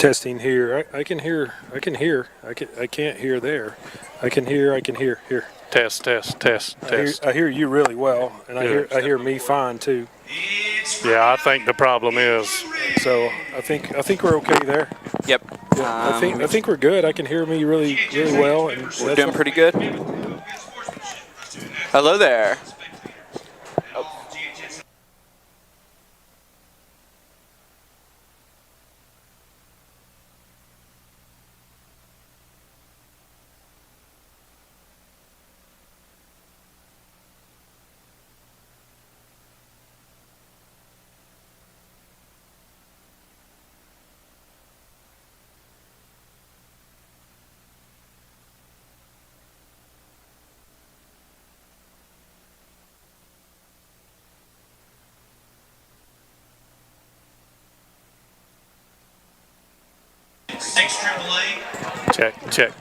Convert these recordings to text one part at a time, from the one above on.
Testing here. I can hear. I can't hear there. I can hear. Here. Test. I hear you really well, and I hear me fine too. Yeah, I think the problem is. So I think we're okay there. Yep. Yeah, I think we're good. I can hear me really well, and We're doing pretty good. Hello there.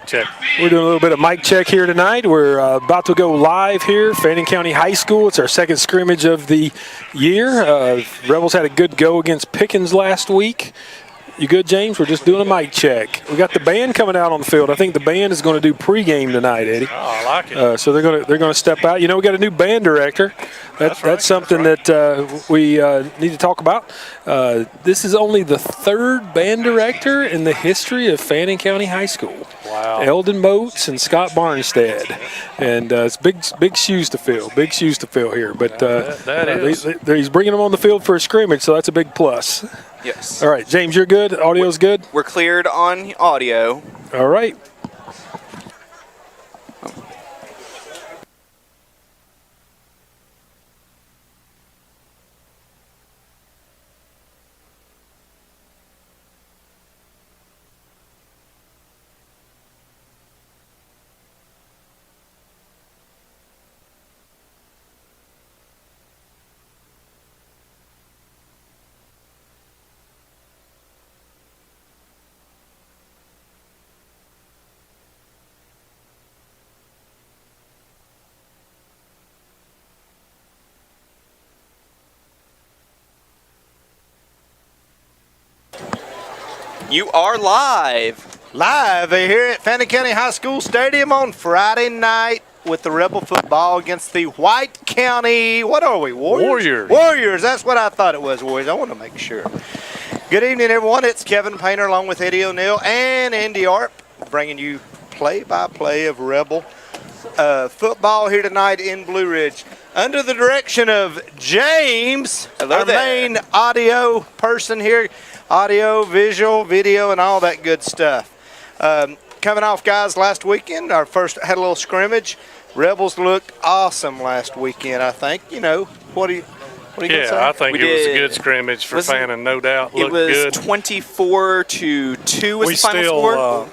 Check. We're doing a little bit of mic check here tonight. We're about to go live here, Fannin County High School. It's our second scrimmage of the year. Rebels had a good go against Pickens last week. You good, James? We're just doing a mic check. We got the band coming out on the field. I think the band is going to do pregame tonight, Eddie. Oh, I like it. So they're going to step out. You know, we got a new band director. That's something that we need to talk about. This is only the third band director in the history of Fannin County High School. Wow. Eldon Moats and Scott Barnstead, and it's big shoes to fill. Big shoes to fill here. But that is. He's bringing them on the field for a scrimmage, so that's a big plus. Yes. All right, James, you're good. Audio's good. We're cleared on audio. All right. You are live. Live here at Fannin County High School Stadium on Friday night with the Rebel football against the White County, what are we, Warriors? Warriors, that's what I thought it was, Warriors. I want to make sure. Good evening, everyone. It's Kevin Painter along with Eddie O'Neill and Andy Arp bringing you play-by-play of Rebel football here tonight in Blue Ridge. Under the direction of James, our main audio person here. Audio, visual, video, and all that good stuff. Coming off, guys, last weekend, our first had a little scrimmage. Rebels looked awesome last weekend, I think. You know, what do you Yeah, say? I think it was a good scrimmage for Fannin, no doubt. Looked good. It was 24-2 was the final score.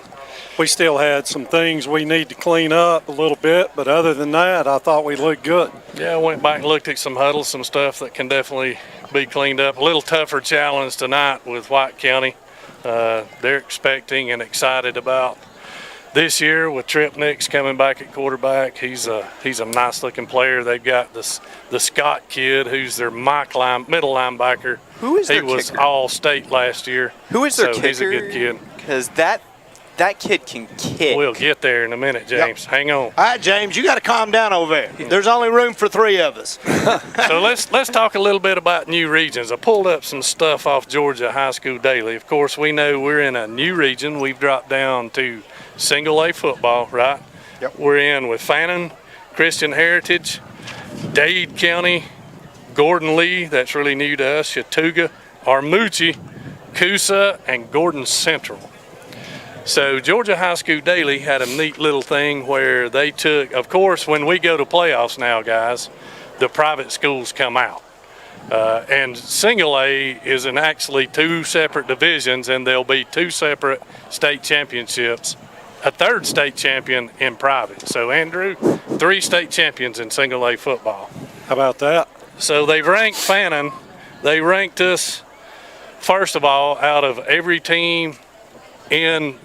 We still had some things we need to clean up a little bit, but other than that, I thought we looked good. Yeah, I went back and looked at some huddles, some stuff that can definitely be cleaned up. A little tougher challenge tonight with White County. They're expecting and excited about this year with Trip Nix coming back at quarterback. He's a nice-looking player. They've got the Scott kid, who's their middle linebacker. Who is their kicker? He was kicker? All-state last year. Who is their kicker? He's a good kid. Because that kid can kick. We'll get there in a minute, James. Yep. Hang on. All right, James, you got to calm down over there. There's only room for 3 of us. So let's talk a little bit about new regions. I pulled up some stuff off Georgia High School Daily. Of course, we know we're in a new region. We've dropped down to single A football, right? Yep. We're in with Fannin, Christian Heritage, Dade County, Gordon Lee, that's really new to us, Chattooga, Armuchee, Coosa, and Gordon Central. So Georgia High School Daily had a neat little thing where they took, of course, when we go to playoffs now, guys, the private schools come out. And single A is in actually 2 separate divisions, and there'll be 2 separate state championships, a 3rd state champion in private. So, Andrew, 3 state champions in single A football. How about that? So they've ranked Fannin. They ranked us, first of all, out of every team in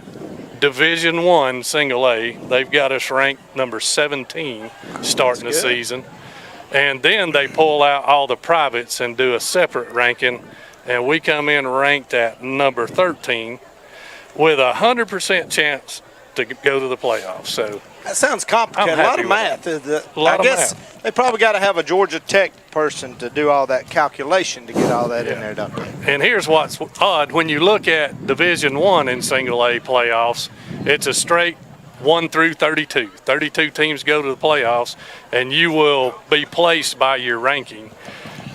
Division I single A, they've got us ranked number 17 starting the season. And then they pull out all the privates and do a separate ranking, and we come in ranked at number 13. with a 100% chance to go to the playoffs. So that sounds complicated. A lot of math. I guess they probably got to have a Georgia Tech person to do all that calculation to get all that in there, don't they? And here's what's odd. When you look at Division I in single A playoffs, it's a straight 1 through 32. 32 teams go to the playoffs, and you will be placed by your ranking.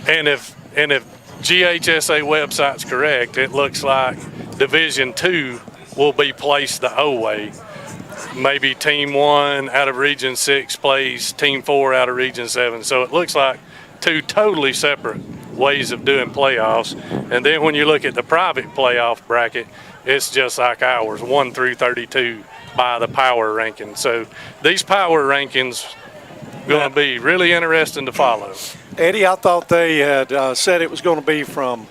And if GHSA website's correct, it looks like Division II will be placed the O way. Maybe Team 1 out of Region 6 plays Team 4 out of Region 7. So it looks like two totally separate ways of doing playoffs. And then when you look at the private playoff bracket, it's just like ours, 1 through 32 by the power ranking. So these power rankings going to be really interesting to follow. Eddie, I thought they had said it was going to be from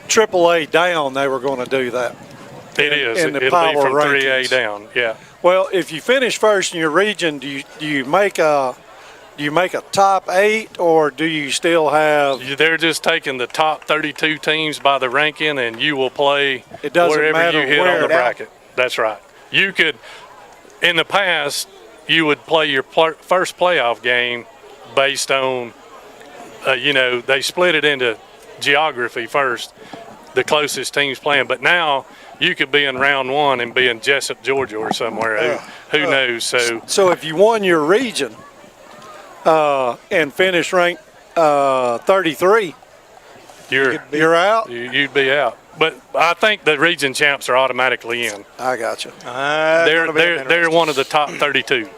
AAA down. They were going to do that. It is. In the It'll power be from rankings. 3A down. Yeah. Well, if you finish first in your region, do you make a top 8, or do you still have? They're just taking the top 32 teams by the ranking, and you will play It doesn't wherever matter you hit where on the bracket. That's right. You could, in the past, you would play your first playoff game based on, they split it into geography first, the closest teams playing. But now you could be in round 1 and be in Jessup, Georgia, or somewhere. Who knows? So if you won your region and finished ranked 33, you're out. You'd be out. But I think the region champs are automatically in. I got you. They're one of the top 32.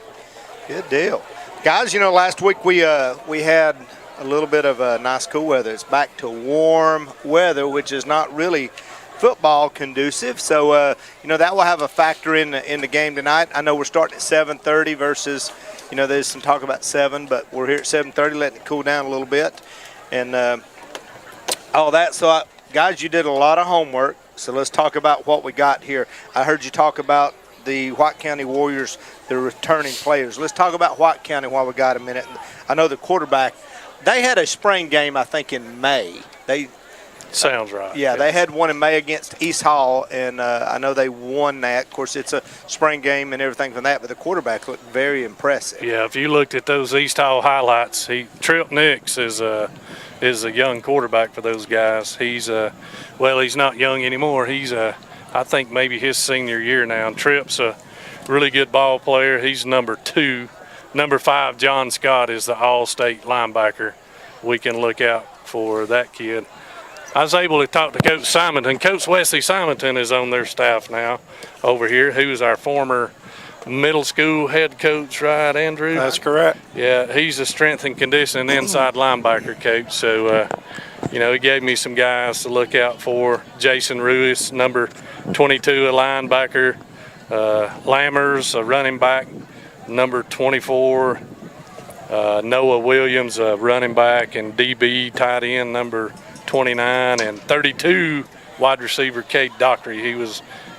Good deal, guys. Last week we had a little bit of nice cool weather. It's back to warm weather, which is not really football conducive. So that will have a factor in the game tonight. I know we're starting at 7:30 versus there's some talk about 7, but we're here at 7:30, letting it cool down a little bit, and all that. So guys, you did a lot of homework. So let's talk about what we got here. I heard you talk about the White County Warriors, the returning players. Let's talk about White County while we got a minute. I know the quarterback, they had a spring game, I think, in May. Sounds right. Yeah, they had one in May against East Hall, and I know they won that. Of course, it's a spring game and everything from that, but the quarterback looked very impressive. Yeah, if you looked at those East Hall highlights, Tripp Nix is a young quarterback for those guys. He's not young anymore. He's I think maybe his senior year now. And Tripp's a really good ball player. He's number 2. Number 5, John Scott, is the all-state linebacker. We can look out for that kid. I was able to talk to Coach Simonton. Coach Wesley Simonton is on their staff now over here, who is our former middle school head coach, right, Andrew? That's correct. Yeah, he's a strength and conditioning inside linebacker coach. So, he gave me some guys to look out for. Jason Ruiz, number 22, a linebacker. Lammers, a running back, number 24. Noah Williams, a running back, and DB, tight end, number 29, and 32, wide receiver Cade Dockery.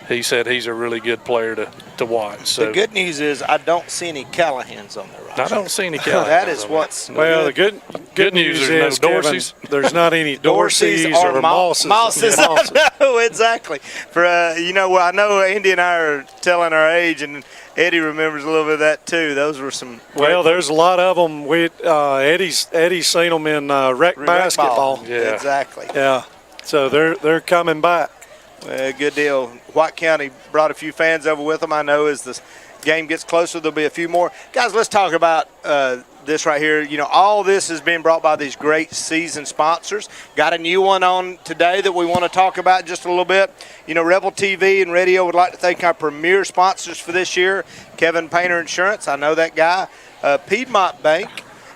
He said he's a really good player to watch. So the good news is I don't see any Callahans on the roster. I don't see any Callahans. That is what's well. The good news is no Dorseys. Kevin, there's not any Dorseys or Mosses. Mosses. No, exactly. For I know Andy and I are telling our age, and Eddie remembers a little bit of that too. Those were some. Well, there's a lot of them. Eddie's seen them in rec basketball. Yeah, exactly. Yeah, so they're coming back. Well, good deal. White County brought a few fans over with them. I know as the game gets closer, there'll be a few more. Guys, let's talk about this right here. All this is being brought by these great season sponsors. Got a new one on today that we want to talk about just a little bit. Rebel TV and Radio would like to thank our premier sponsors for this year. Kevin Painter Insurance, I know that guy. Piedmont Bank.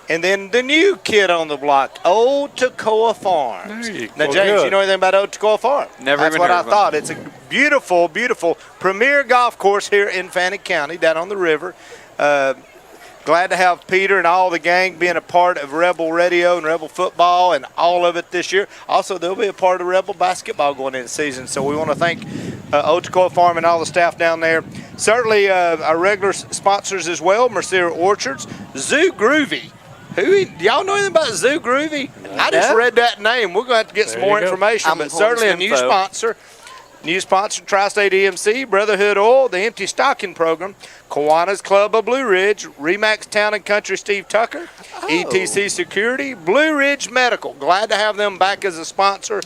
And then the new kid on the block, Old Toccoa Farms. Now, James, you know anything about Old Toccoa Farm? That's what I thought. It's a beautiful, beautiful premier golf course here in Fannin County, down on the river. Glad to have Peter and all the gang being a part of Rebel Radio and Rebel Football and all of it this year. Also, they'll be a part of Rebel Basketball going into the season. So we want to thank Old Toccoa Farm and all the staff down there. Certainly our regular sponsors as well, Mercier Orchards, Zoo Groovy. Do y'all know anything about Zoo Groovy? I just read that name. We're going to have to get some more information, but certainly a new sponsor. New sponsor, Tri-State EMC, Brotherhood Oil, the Empty Stocking Program, Kiwanis Club of Blue Ridge, Remax Town and Country Steve Tucker, ETC Security, Blue Ridge Medical. Glad to have them back as a sponsor.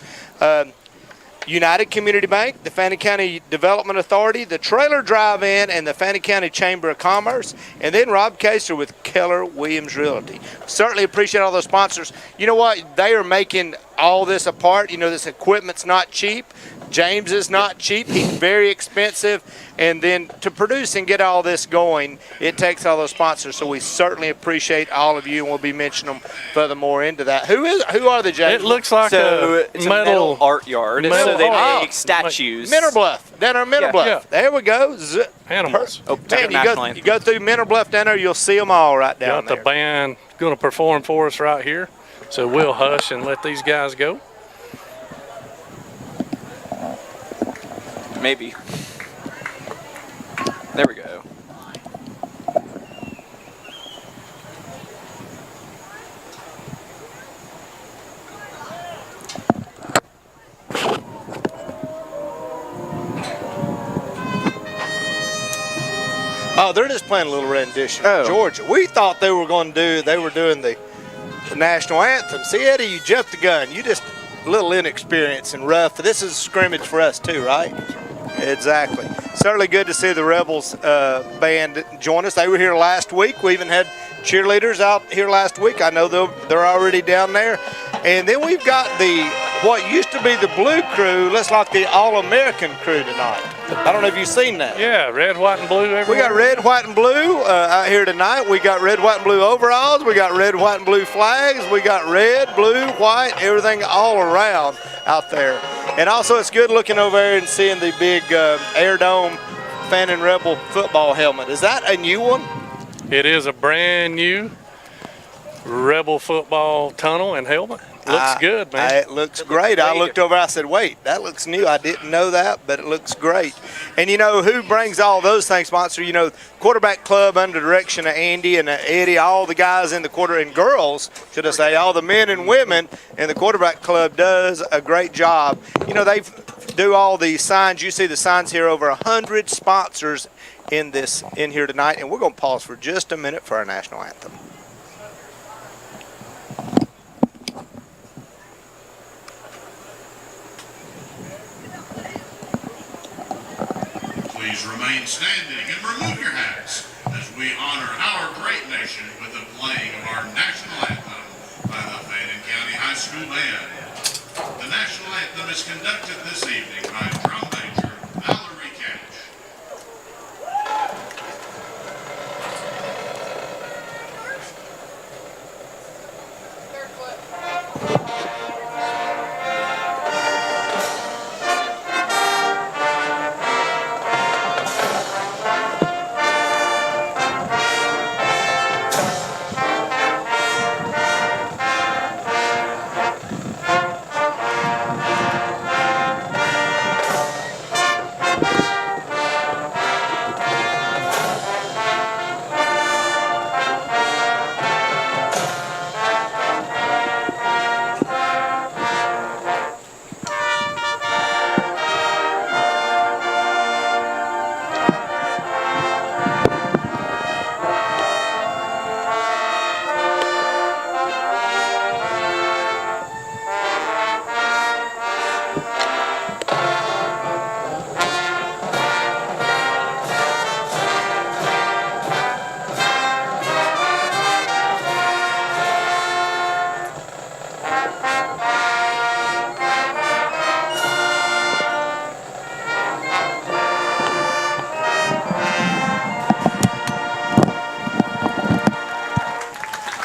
United Community Bank, the Fannin County Development Authority, the Trailer Drive-In, and the Fannin County Chamber of Commerce, and then Rob Kaser with Keller Williams Realty. Certainly appreciate all those sponsors. You know what? They are making all this apart. You know, this equipment's not cheap. James is not cheap. He's very expensive. And then to produce and get all this going, it takes all those sponsors. So we certainly appreciate all of you, and we'll be mentioning them furthermore into that. Who are the James? It looks like it's a metal art yard. So they make statues. Minter Bluff, down there in Minter Bluff. Yeah. There we go. Animals. Man, you go through Minter Bluff down there, you'll see them all right down Got there. the band going to perform for us right here. So we'll hush and let these guys go. Maybe. There we go. Oh, they're just playing a little rendition. Oh. Georgia. We thought they were doing the national anthem. See, Eddie, you jumped the gun. You just a little inexperienced and rough. This is a scrimmage for us too, right? Exactly. Certainly good to see the Rebels band join us. They were here last week. We even had cheerleaders out here last week. I know they're already down there. And then we've got what used to be the blue crew. Looks like the All-American crew tonight. I don't know if you've seen that. Yeah, red, white, and blue everywhere. We got red, white, and blue out here tonight. We got red, white, and blue overalls. We got red, white, and blue flags. We got red, blue, white, everything all around out there. And also it's good looking over there and seeing the big Air Dome Fannin Rebel football helmet. Is that a new one? It is a brand new Rebel football tunnel and helmet. Looks good, man. It looks great. I looked over, I said, wait, that looks new. I didn't know that, but it looks great. And you know who brings all those things, sponsor? You know, quarterback club under direction of Andy and Eddie, all the guys in the quarter and girls, should I say, all the men and women in the quarterback club does a great job. You know, they do all the signs. You see the signs here, over 100 sponsors in here tonight. And we're going to pause for just a minute for our national anthem. Please remain standing and remove your hats as we honor our great nation with the playing of our national anthem by the Fannin County High School Band. The national anthem is conducted this evening by drum major Valerie Cash.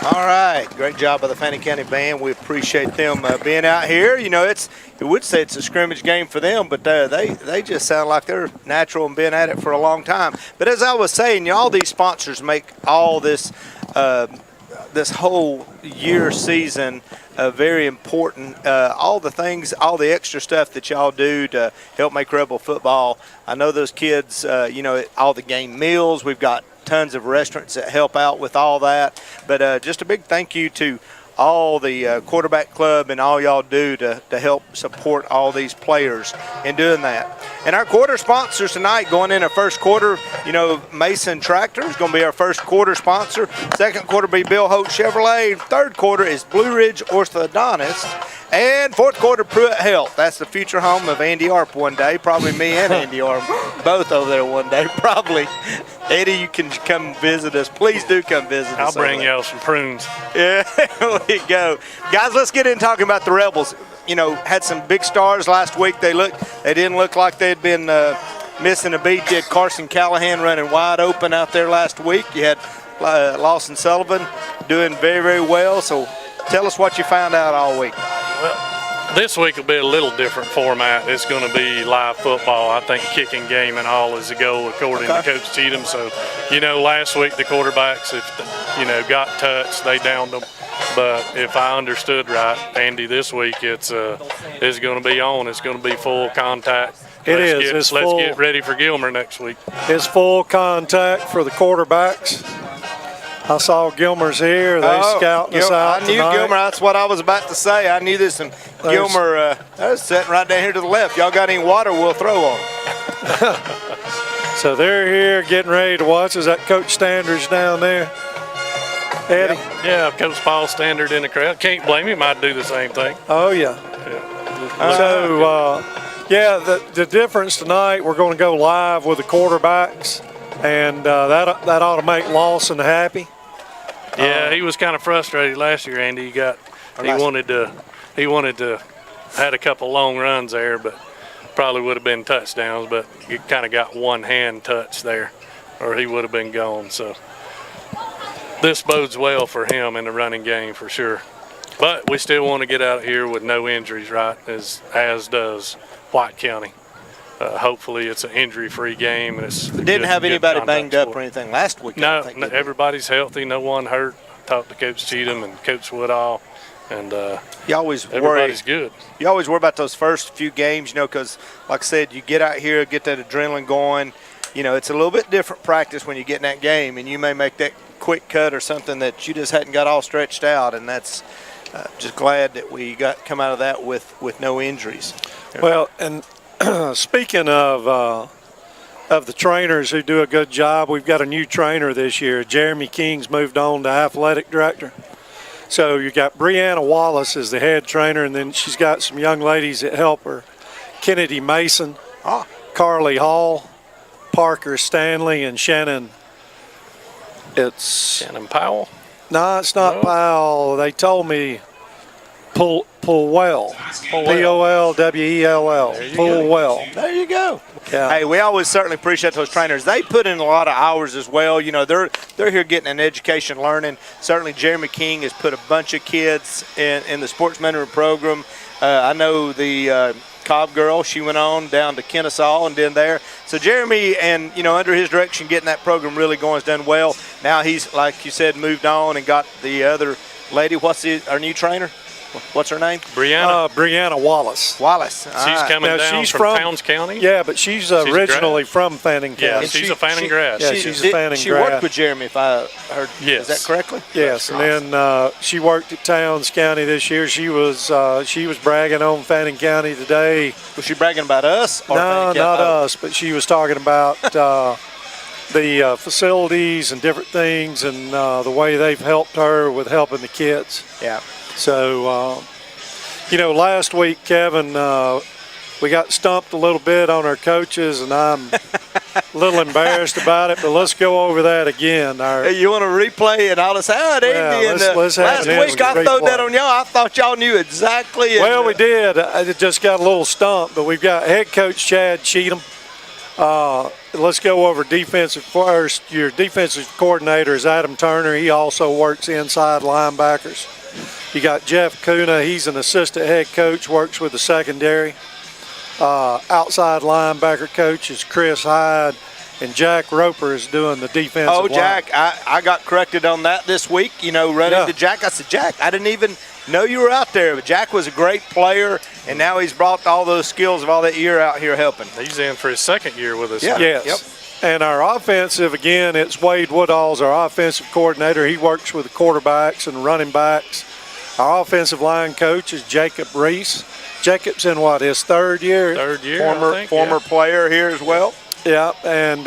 All right, great job by the Fannin County Band. We appreciate them being out here. You know, it would say it's a scrimmage game for them, but they just sound like they're natural and been at it for a long time. But as I was saying, all these sponsors make all this this whole year season very important. All the things, all the extra stuff that y'all do to help make Rebel football. I know those kids, you know, all the game meals. We've got tons of restaurants that help out with all that. But just a big thank you to all the quarterback club and all y'all do to help support all these players in doing that. And our quarter sponsors tonight going in our first quarter, Mason Tractor is going to be our first quarter sponsor. Second quarter will be Bill Holt Chevrolet. Third quarter is Blue Ridge Orthodontist. And fourth quarter, Pruitt Health. That's the future home of Andy Arp one day. Probably me and Andy Arp, both over there one day, probably. Eddie, you can come visit us. Please do come visit us. I'll bring y'all some prunes. Yeah, there we go. Guys, let's get in talking about the Rebels. Had some big stars last week. They didn't look like they'd been missing a beat. You had Carson Callahan running wide open out there last week. You had Lawson Sullivan doing very, very well. So tell us what you found out all week. Well, this week will be a little different format. It's going to be live football. I think kicking game and all is the goal according to Coach Cheatham. So, last week the quarterbacks, if got touched, they downed them. But if I understood right, Andy, this week it's going to be on. It's going to be full contact. Let's get ready for Gilmer next week. It's full contact for the quarterbacks. I saw Gilmer's here. They scouting us out I knew tonight. Gilmer. That's what I was about to say. I knew this. And Gilmer, that's sitting right down here to the left. Y'all got any water, we'll throw on them. So they're here getting ready to watch. Is that Coach Standards down there? Eddie? Yeah, Coach Paul Standard in the crowd. Can't blame him. I'd do the same thing. Oh, yeah. The difference tonight, we're going to go live with the quarterbacks, and that ought to make Lawson happy. Yeah, he was kind of frustrated last year, Andy. He wanted to had a couple long runs there, but probably would have been touchdowns, but he kind of got one hand touch there, or he would have been gone. So this bodes well for him in the running game for sure. But we still want to get out here with no injuries, right, as does White County. Hopefully it's an injury-free game. And it's didn't have anybody banged up or anything last week. No, everybody's healthy. No one hurt. Talked to Coach Cheatham and Coach Woodall, and everybody's good. You always worry about those first few games, because, like I said, you get out here, get that adrenaline going. It's a little bit different practice when you get in that game, and you may make that quick cut or something that you just hadn't got all stretched out, and that's just glad that we come out of that with no injuries. Well, and speaking of the trainers who do a good job, we've got a new trainer this year. Jeremy King's moved on to athletic director. So you got Brianna Wallace as the head trainer, and then she's got some young ladies that help her. Kennedy Mason, Carly Hall, Parker Stanley, and Shannon. Shannon Powell? No, it's not Powell. They told me Pullwell. P-O-L-W-E-L-L. Pullwell. There you go. Yeah. Hey, we always certainly appreciate those trainers. They put in a lot of hours as well. They're here getting an education, learning. Certainly Jeremy King has put a bunch of kids in the sports mentoring program. I know the Cobb girl, she went on down to Kennesaw and did there. So Jeremy, and under his direction, getting that program really going, has done well. Now he's, like you said, moved on and got the other lady. What's our new trainer? What's her name? Brianna Wallace. Wallace. She's coming down from Towns County? Yeah, but she's originally from Fannin County. Yeah, she's a Fannin grad. Yeah, she's a Fannin grad. She worked with Jeremy, if I heard. Yes. Is that correctly? Yes, and then she worked at Towns County this year. She was bragging on Fannin County today. Was she bragging about us? Or No, not us, but she was talking about the facilities and different things and the way they've helped her with helping the kids. Yeah. So, last week, Kevin, we got stumped a little bit on our coaches, and I'm a little embarrassed about it, but let's go over that again. Hey, you want to replay it? I'll say, last week I thought that on y'all. I thought y'all knew exactly. Well, we did. I just got a little stumped, but we've got head coach Chad Cheatham. Let's go over defensive first. Your defensive coordinator is Adam Turner. He also works inside linebackers. You got Jeff Kuna. He's an assistant head coach, works with the secondary. Outside linebacker coach is Chris Hyde, and Jack Roper is doing the defensive line. Jack, I got corrected on that this week. Running to Jack. I said, Jack, I didn't even know you were out there. But Jack was a great player, and now he's brought all those skills of all that year out here helping. He's in for his second year with us. Yeah. Yes. Yep. And our offensive, again, it's Wade Woodall's our offensive coordinator. He works with the quarterbacks and running backs. Our offensive line coach is Jacob Reese. Jacob's in his third year? Third year, Former player here as well. Yeah, and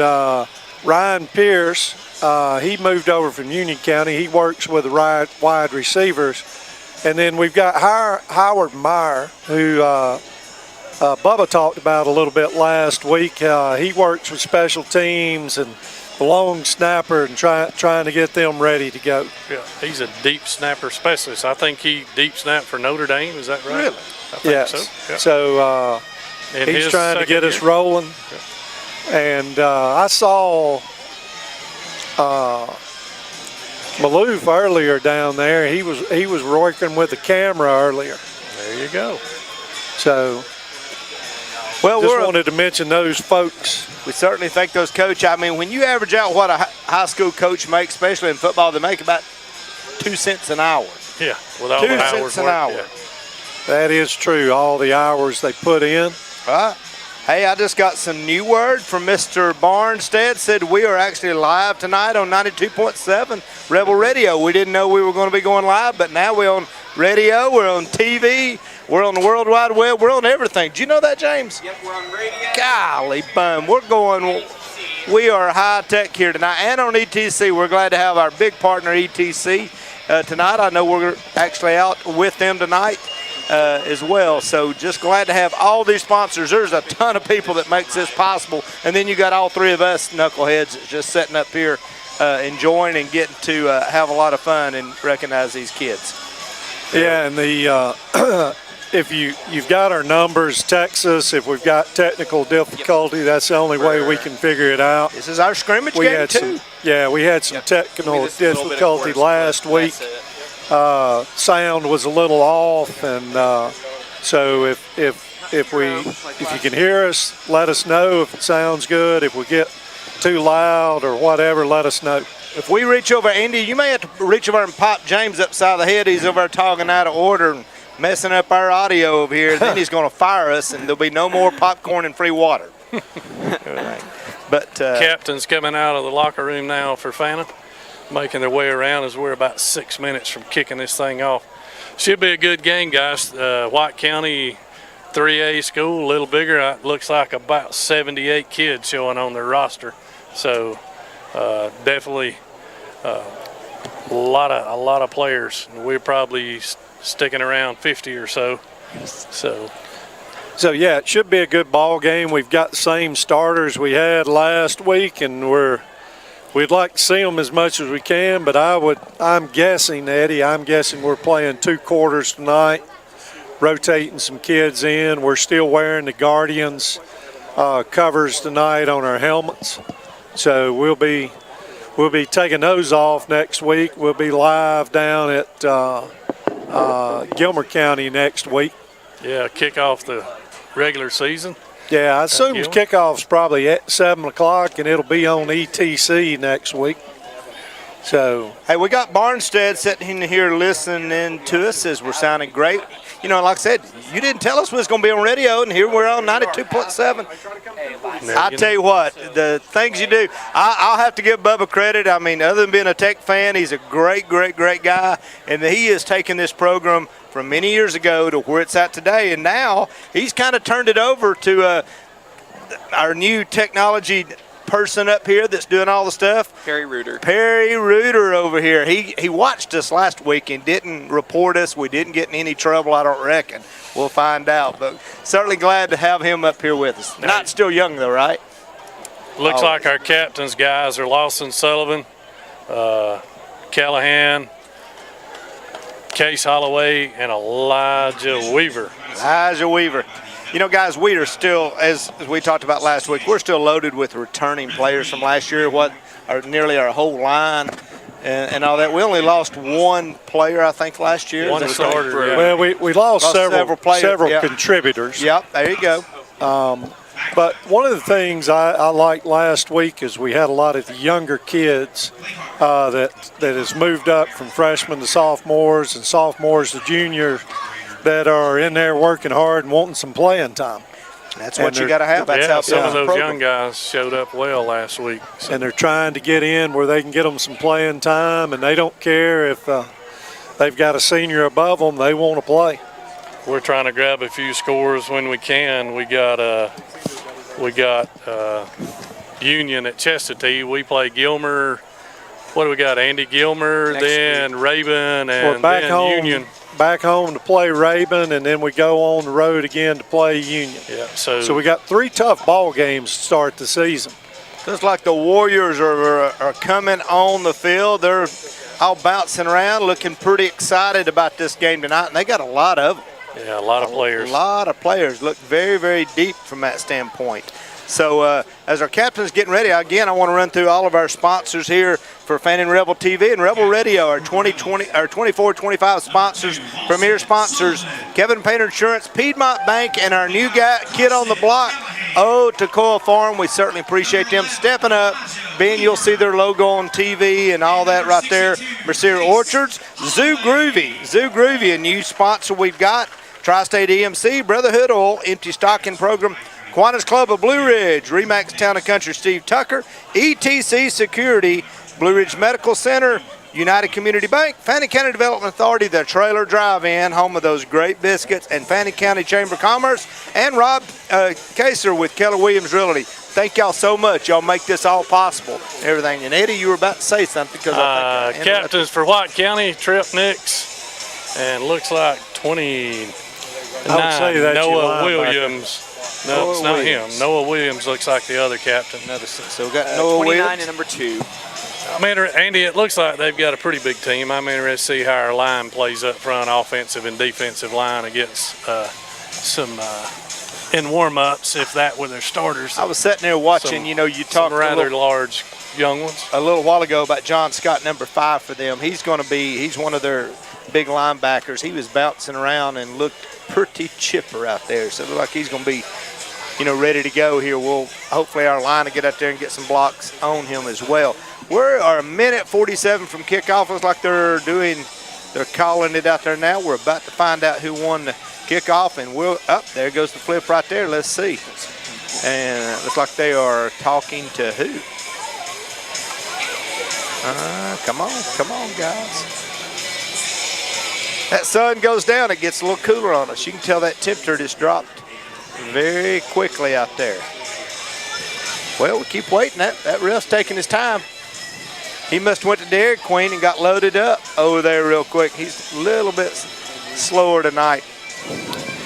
Ryan Pierce, he moved over from Union County. He works with the wide receivers. And then we've got Howard Meyer, who Bubba talked about a little bit last week. He works with special teams and the long snapper and trying to get them ready to go. Yeah, he's a deep snapper specialist. I think he deep snapped for Notre Dame. Is that right? Really? I think Yes. so. Yeah. So In he's his trying to get us second rolling. And I saw Maloof earlier down there. He was working with the camera earlier. There you go. So Well, just wanted to mention those folks. we certainly thank those coach. I mean, when you average out what a high school coach makes, especially in football, they make about 2 cents an hour. Yeah, with all 2 the hours cents an worked, hour. yeah. That is true. All the hours they put in. Right. Hey, I just got some new word from Mr. Barnstead. Said we are actually live tonight on 92.7 Rebel Radio. We didn't know we were going to be going live, but now we're on radio, we're on TV, we're on the World Wide Web, we're on everything. Do you know that, James? Yep, we're on radio. Golly bum. We are high tech here tonight and on ETC. We're glad to have our big partner, ETC, tonight. I know we're actually out with them tonight. As well, so just glad to have all these sponsors. There's a ton of people that makes this possible, and then you got all three of us knuckleheads just sitting up here enjoying and getting to have a lot of fun and recognize these kids. Yeah, and the if you've got our numbers, text us. If we've got technical difficulty, that's the only way we can figure it out. This is our scrimmage game too. We had some technical difficulty last week. That's it. Sound was a little off, and so if you can hear us, let us know if it sounds good. If we get too loud or whatever, let us know. If we reach over, Andy, you may have to reach over and pop James upside the head. He's over there talking out of order and messing up our audio over here. Then he's going to fire us, and there'll be no more popcorn and free water. But Captain's coming out of the locker room now for Fannin, making their way around as we're about 6 minutes from kicking this thing off. Should be a good game, guys. White County 3A school, a little bigger. It looks like about 78 kids showing on their roster. So definitely a lot of players. We're probably sticking around 50 or so. So yeah, it should be a good ball game. We've got the same starters we had last week, and we'd like to see them as much as we can, but I'm guessing, Eddie, we're playing 2 quarters tonight, rotating some kids in. We're still wearing the Guardians covers tonight on our helmets. So we'll be taking those off next week. We'll be live down at Gilmer County next week. Yeah, kick off the regular season. Yeah, I assume kickoff's probably at 7 o'clock, and it'll be on ETC next week. So, hey, we got Barnstead sitting in here listening to us as we're sounding great. You know, like I said, you didn't tell us we was going to be on radio, and here we're on 92.7. I tell you what, the things you do, I'll have to give Bubba credit. I mean, other than being a Tech fan, he's a great guy, and he has taken this program from many years ago to where it's at today, and now he's kind of turned it over to our new technology person up here that's doing all the stuff. Perry Reuter over here. He watched us last week and didn't report us. We didn't get in any trouble, I don't reckon. We'll find out, but certainly glad to have him up here with us. Not still young though, right? Looks like our captain's guys are Lawson Sullivan, Callahan, Case Holloway, and Elijah Weaver. You know, guys, we are still, as we talked about last week, we're still loaded with returning players from last year, nearly our whole line and all that. We only lost one player, I think, last year. One starter. Yeah. Well, we lost several players, contributors. Yep, there you go. But one of the things I liked last week is we had a lot of the younger kids that has moved up from freshmen to sophomores and sophomores to juniors that are in there working hard and wanting some playing time. That's what you got to have. That's how some of those young guys showed up well last week. And they're trying to get in where they can get them some playing time, and they don't care if they've got a senior above them. They want to play. We're trying to grab a few scores when we can. We got Union at Chestatee. We play Gilmer. What do we got? Andy Gilmer, then Raven, and back then home, Union. Back home to play Raven, and then we go on the road again to play Union. Yeah. So we got 3 tough ball games to start the season. Looks like the Warriors are coming on the field. They're all bouncing around, looking pretty excited about this game tonight, and they got a lot of them. Yeah, a lot of players. A lot of players. Look very, very deep from that standpoint. So as our captain's getting ready, again, I want to run through all of our sponsors here for Fannin Rebel TV and Rebel Radio, our 24-25 sponsors, premier sponsors, Kevin Painter Insurance, Piedmont Bank, and our new kid on the block, Tacoa Farm. We certainly appreciate them stepping up. Ben, you'll see their logo on TV and all that right there. Mercier Orchards, Zoo Groovy, a new sponsor we've got. Tri-State EMC, Brotherhood Oil, Empty Stocking Program, Kiwanis Club of Blue Ridge, Remax Town & Country Steve Tucker, ETC Security, Blue Ridge Medical Center, United Community Bank, Fannin County Development Authority, the Trailer Drive-In, home of those great biscuits, and Fannin County Chamber of Commerce, and Rob Kaser with Keller Williams Realty. Thank y'all so much. Y'all make this all possible. Everything. And Eddie, you were about to say something because I think captains for White County, Trip Nix, and looks like 29, Noah Williams. No, it's not him. Noah Williams looks like the other captain. So we got Noah 29 Williams and number 2. Andy, it looks like they've got a pretty big team. I'm interested to see how our line plays up front, offensive and defensive line against some in warm-ups, if that were their starters. I was sitting there watching, you talked rather large young ones. A little while ago about John Scott, number 5 for them. He's one of their big linebackers. He was bouncing around and looked pretty chipper out there. So it looked like he's going to be, ready to go here. Hopefully our line will get out there and get some blocks on him as well. We're a minute 47 from kickoff. Looks like they're calling it out there now. We're about to find out who won the kickoff, and there goes the flip right there. Let's see. And it looks like they are talking to who? Come on, guys. That sun goes down, it gets a little cooler on us. You can tell that temperature just dropped very quickly out there. Well, we keep waiting. That ref's taking his time. He must have went to Dairy Queen and got loaded up over there real quick. He's a little bit slower tonight.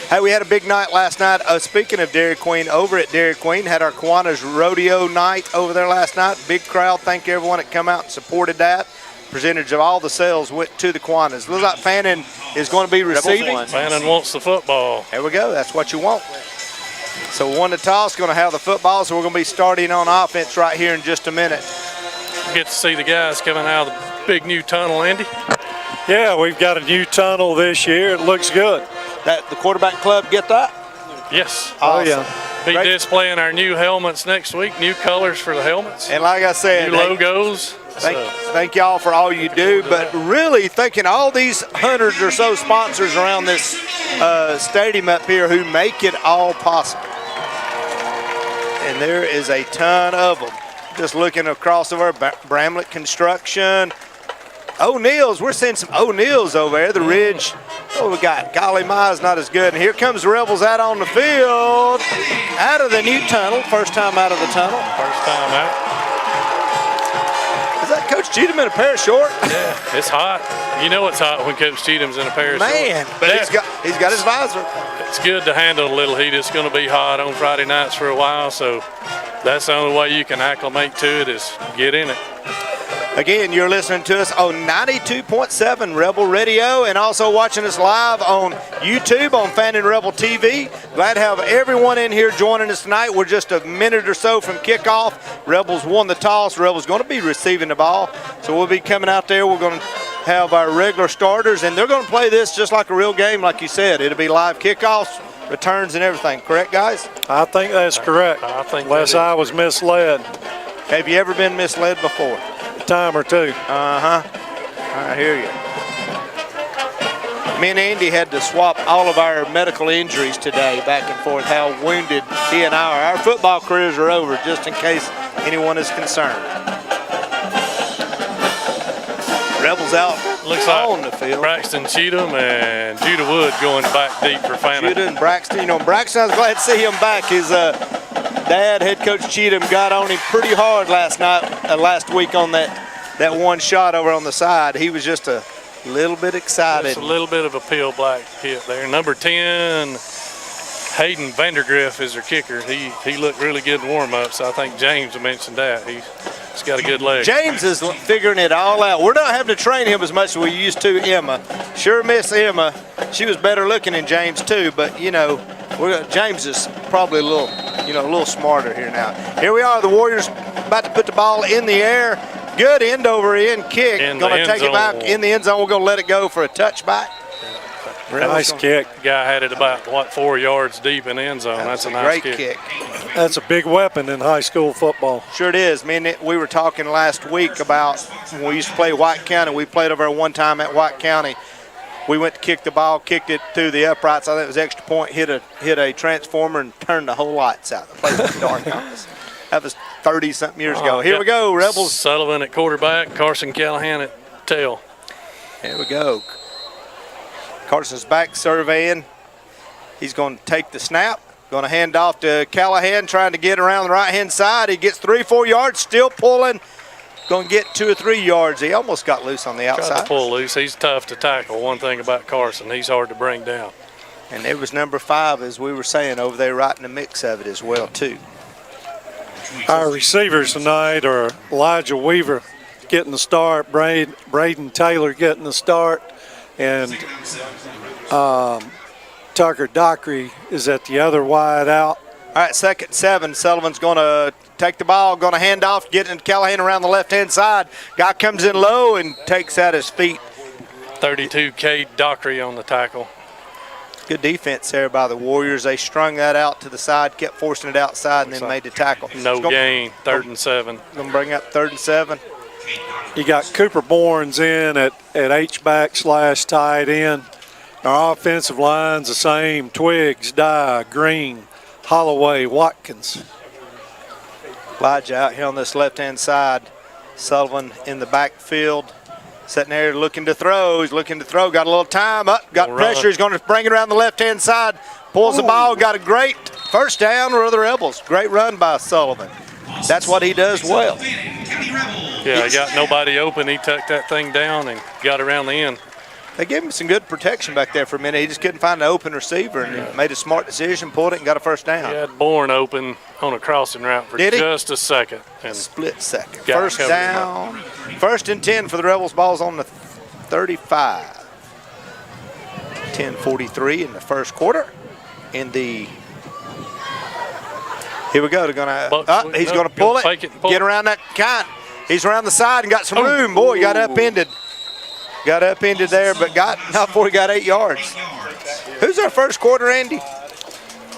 Hey, we had a big night last night. Speaking of Dairy Queen, over at Dairy Queen, had our Kiwanis Rodeo night over there last night. Big crowd. Thank everyone that come out and supported that. Percentage of all the sales went to the Kiwanis. Looks like Fannin is going to be receiving. Fannin wants the football. There we go. That's what you want. So one to toss, going to have the football. So we're going to be starting on offense right here in just a minute. Get to see the guys coming out of the big new tunnel, Andy. Yeah, we've got a new tunnel this year. It looks good. The quarterback club get that? Yes. Awesome. Oh, yeah. Be displaying our new helmets next week, new colors for the helmets. And like I said, new logos. Thank y'all for all you do, but really thanking all these hundreds or so sponsors around this stadium up here who make it all possible. And there is a ton of them. Just looking across over Bramlett Construction. O'Neill's, we're seeing some O'Neill's over there, the Ridge. Oh, we got Golly Mize, not as good. And here comes the Rebels out on the field, out of the new tunnel. First time out of the tunnel. First time out. Is that Coach Cheatham in a pair of shorts? Yeah, it's hot. You know it's hot when Coach Cheatham's in a pair of shorts. Man, but he's got his visor. It's good to handle a little heat. It's going to be hot on Friday nights for a while, so that's the only way you can acclimate to it is get in it. Again, you're listening to us on 92.7 Rebel Radio and also watching us live on YouTube on Fannin Rebel TV. Glad to have everyone in here joining us tonight. We're just a minute or so from kickoff. Rebels won the toss. Rebels going to be receiving the ball. So we'll be coming out there. We're going to have our regular starters, and they're going to play this just like a real game, like you said. It'll be live kickoffs, returns, and everything. Correct, guys? I think that's correct. I think unless I was misled. Have you ever been misled before? A time or two. I hear you. Me and Andy had to swap all of our medical injuries today, back and forth, how wounded he and I are. Our football careers are over, just in case anyone is concerned. Rebels out Looks on like the field. Braxton Cheatham and Judah Wood going back deep for Fannin. Judah and Braxton. You know, Braxton, I was glad to see him back. His dad, head coach Cheatham, got on him pretty hard last week on that one shot over on the side. He was just a little bit excited. Just a little bit of a peel black hit there. Number 10, Hayden Vandergriff is their kicker. He looked really good in warm-ups. I think James mentioned that. He's got a good leg. James is figuring it all out. We're not having to train him as much as we used to Emma. Sure miss Emma. She was better looking than James too, but you know, James is probably a little smarter here now. Here we are, the Warriors about to put the ball in the air. Good end over end kick. Going to take it back in the end zone. We're going to let it go for a touchback. Nice kick. The guy had it about, 4 yards deep in the end zone. That's a nice great kick. That's a big weapon in high school football. Sure it is. We were talking last week about when we used to play White County. We played over one time at White County. We went to kick the ball, kicked it through the uprights. I think it was extra point, hit a transformer and turned the whole lights out. The place was dark on us. That was 30-something years ago. Here we go, Rebels. Sullivan at quarterback, Carson Callahan at tail. Here we go. Carson's back surveying. He's going to take the snap. Going to hand off to Callahan, trying to get around the right-hand side. He gets 3-4 yards, still pulling. Going to get 2 or 3 yards. He almost got loose on the outside. Tried to pull loose. He's tough to tackle. One thing about Carson, he's hard to bring down. And there was number 5, as we were saying, over there right in the mix of it as well, too. Our receivers tonight are Elijah Weaver getting the start, Braden Taylor getting the start, and Tucker Dockery is at the other wide out. All right, 2nd and 7. Sullivan's going to take the ball, going to hand off, getting Callahan around the left-hand side. Guy comes in low and takes out his feet. 32, Cade Dockery on the tackle. Good defense there by the Warriors. They strung that out to the side, kept forcing it outside, and then made the tackle. No gain, 3rd and 7. Going to bring up 3rd and 7. You got Cooper Bournes in at H-back / tight end. Our offensive line's the same: Twiggs, Dye, Green, Holloway, Watkins. Elijah out here on this left-hand side. Sullivan in the backfield, sitting there looking to throw. He's looking to throw. Got a little time up. Got pressure. He's going to bring it around the left-hand side. Pulls the ball. Got a great first down for the Rebels. Great run by Sullivan. That's what he does well. Yeah, he got nobody open. He tucked that thing down and got around the end. They gave him some good protection back there for a minute. He just couldn't find an open receiver, and he made a smart decision, pulled it, and got a first down. He had Bourne open on a crossing route for just a second. And split second. First down. 1st and 10 for the Rebels. Ball's on the 35. 10:43 in the first quarter. Here we go. They're gonna. He's gonna pull it. Get around that count. He's around the side and got some room. Boy, he got upended. Got upended there, but not before he got 8 yards. Who's our first quarter, Andy?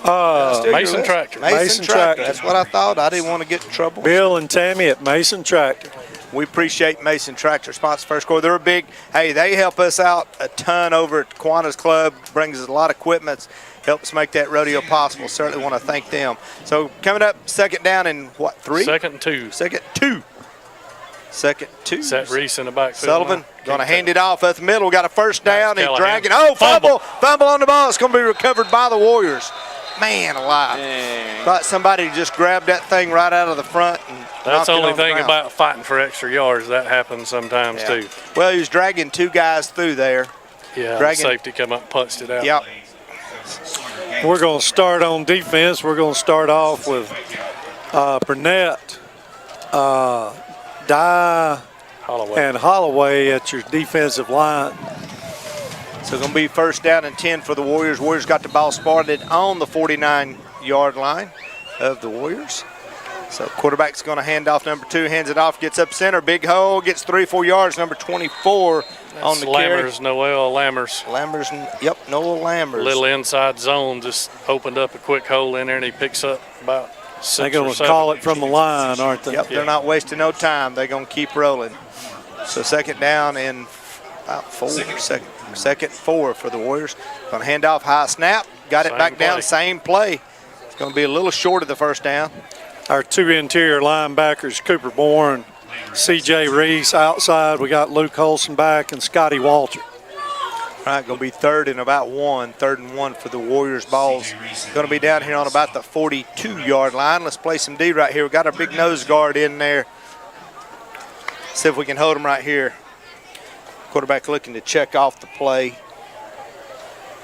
Mason Tractor. Mason Tractor. That's what I thought. I didn't want to get in trouble. Bill and Tammy at Mason Tractor. We appreciate Mason Tractor sponsor first quarter. They're big. Hey, they help us out a ton over at Kiwanis Club. Brings us a lot of equipment. Helps make that rodeo possible. Certainly want to thank them. So coming up, 2nd down and what, 3? 2nd and 2. 2nd 2. 2nd 2. Set Reese in the backfield. Sullivan going to hand it off at the middle. Got a first down. He's dragging. Oh, fumble on the ball. It's going to be recovered by the Warriors. Man alive. Thought somebody just grabbed that thing right out of the front. And that's the only thing about fighting for extra yards. That happens sometimes too. Well, he was dragging 2 guys through there. Yeah, the safety come up and punched it out. Yep. We're going to start on defense. We're going to start off with Burnett, Dye, and Holloway at your defensive line. So going to be 1st down and 10 for the Warriors. Warriors got the ball spotted on the 49-yard line of the Warriors. So quarterback's going to hand off number 2, hands it off, gets up center, big hole, gets 3-4 yards, number 24 on the carry. Noel Lammers. Noel Lammers. Little inside zone, just opened up a quick hole in there, and he picks up about 6 They're going to call it from the line, aren't they? Yep, they're not wasting no time. They're going to keep rolling. So 2nd down and about 4. 2nd 4 for the Warriors. Going to hand off, high snap, got it back down, same play. It's going to be a little short of the first down. Our 2 interior linebackers, Cooper Bourne C.J. Reese. Outside, we got Luke Holson back and Scotty Walter. All right, going to be third and one for the Warriors. Ball's going to be down here on about the 42-yard line. Let's play some D right here. We got our big nose guard in there. See if we can hold him right here. Quarterback looking to check off the play.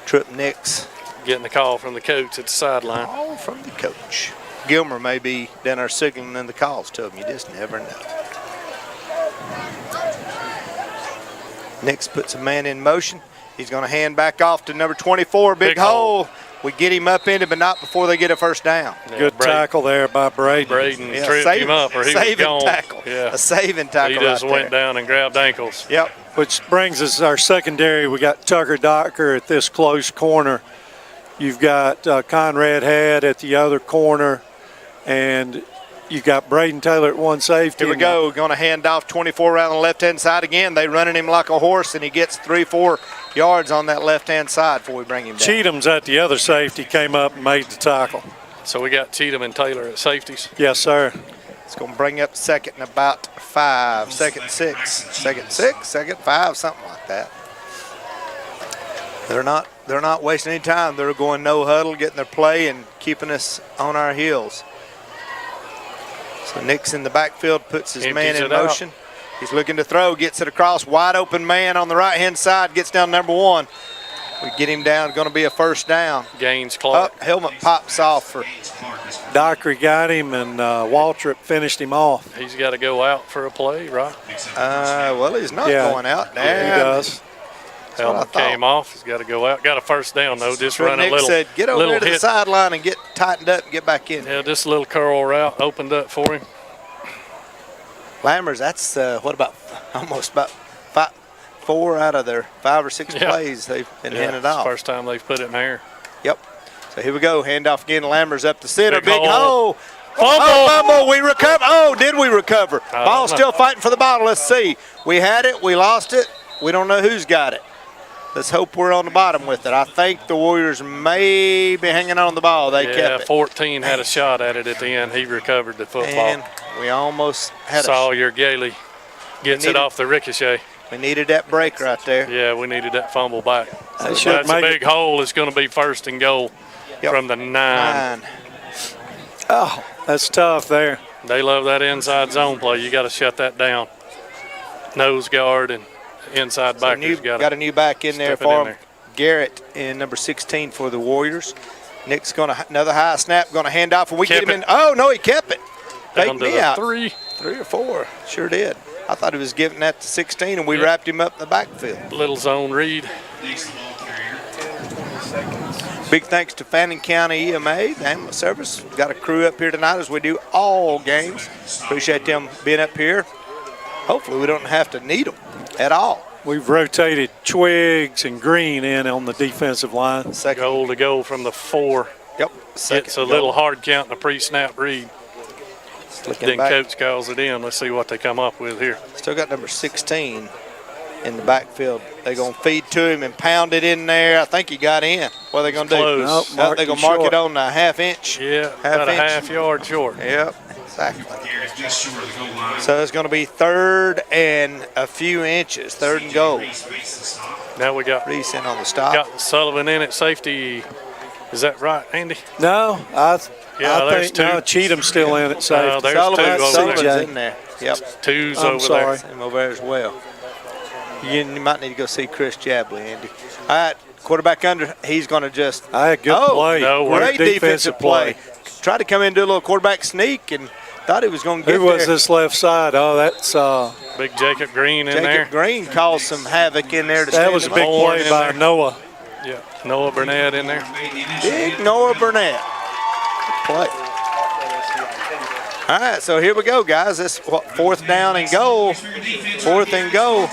Trip Nix. Getting the call from the coach at the sideline. Call from the coach. Gilmer may be down there signaling the calls to him. You just never know. Nix puts a man in motion. He's going to hand back off to number 24, big hole. We get him up in it, but not before they get a first down. Yeah, Good tackle there by Braden. Braden tripped him up, or he was gone. Tackle. Yeah. A saving tackle. He just right went there. down and grabbed ankles. Yep. Which brings us our secondary. We got Tucker Docker at this close corner. You've got Conrad Head at the other corner, and you've got Braden Taylor at one safety. Here we go. Going to hand off 24 around the left-hand side again. They running him like a horse, and he gets 3-4 yards on that left-hand side before we bring him down. Cheatham's at the other safety, came up and made the tackle. So we got Cheatham and Taylor at safeties. Yes, sir. It's going to bring up second and about 5, second 6, second 6, second 5, something like that. They're not wasting any time. They're going no huddle, getting their play and keeping us on our heels. So Nix in the backfield puts his man in motion. He's looking to throw, gets it across, wide open man on the right-hand side, gets down number 1. We get him down, going to be a first down. Gains Clark. Helmet pops off for Dockery got him, and Waltrip finished him off. He's got to go out for a play, right? well, he's not going out. Yeah, he does. Helmet came off. He's got to go out. Got a first down, though. Just run a Nick little. said, get over there to hit. the sideline and get tightened up and get back in. Yeah, just a little curl route opened up for him. Lammers, that's what about almost about 4 out of their 5 or 6 plays they've been handed off. First time they've put it in there. Yep. So here we go. Handoff again. Lammers up the center. Big hole. Fumble. Fumble. We recover. Oh, did we recover? Ball still fighting for the ball. Let's see. We had it. We lost it. We don't know who's got it. Let's hope we're on the bottom with it. I think the Warriors may be hanging on the ball. They kept it. 14 had a shot at it at the end. He recovered the football. And we almost had Sawyer Gailey gets it off the ricochet. We needed that break right there. Yeah, we needed that fumble back. They So that's a big hole. It's going to be first and goal from the 9. Oh, that's tough there. They love that inside zone play. You got to shut that down. Nose guard and inside backers got a new back in there for him. Garrett in number 16 for the Warriors. Nick's going to another high snap, going to hand off, and we get him in. Oh no, he kept it. Faked me out. 3 or 4. Sure did. I thought he was giving that to 16, and we wrapped him up in the backfield. Little zone read. Big thanks to Fannin County EMA, the ambulance service. We've got a crew up here tonight as we do all games. Appreciate them being up here. Hopefully we don't have to need them at all. We've rotated Twiggs and Green in on the defensive line. Second goal to go from the 4. Yep. It's a little hard count in a pre-snap read. Then coach calls it in. Let's see what they come up with here. Still got number 16 in the backfield. They're going to feed to him and pound it in there. I think he got in. What are they going to do? Nope, They're going to mark it on a half-inch. Yeah, about a half-yard short. Yep, exactly. So it's going to be 3rd and a few inches, 3rd and goal. Now we got Reese in on the stop. Got Sullivan in at safety. Is that right, Andy? No, I there's think 2. no, Cheatham's still in at safety. There's 2 over Sullivan's there. in there. Yep. 2's I'm over sorry. there. Him over there as well. You might need to go see Chris Jabley, Andy. All right, quarterback under. He's going to just. I had good play. No, great defensive play. Tried to come in and do a little quarterback sneak and thought he was going to get Who was this left side? Oh, that's Big Jacob Green in there. Jacob Green caused some havoc in there. That was a big play by Noah. Yeah, Noah Burnett in there. Big Noah Burnett. Good play. All right, so here we go, guys. This 4th down and goal. 4th and goal.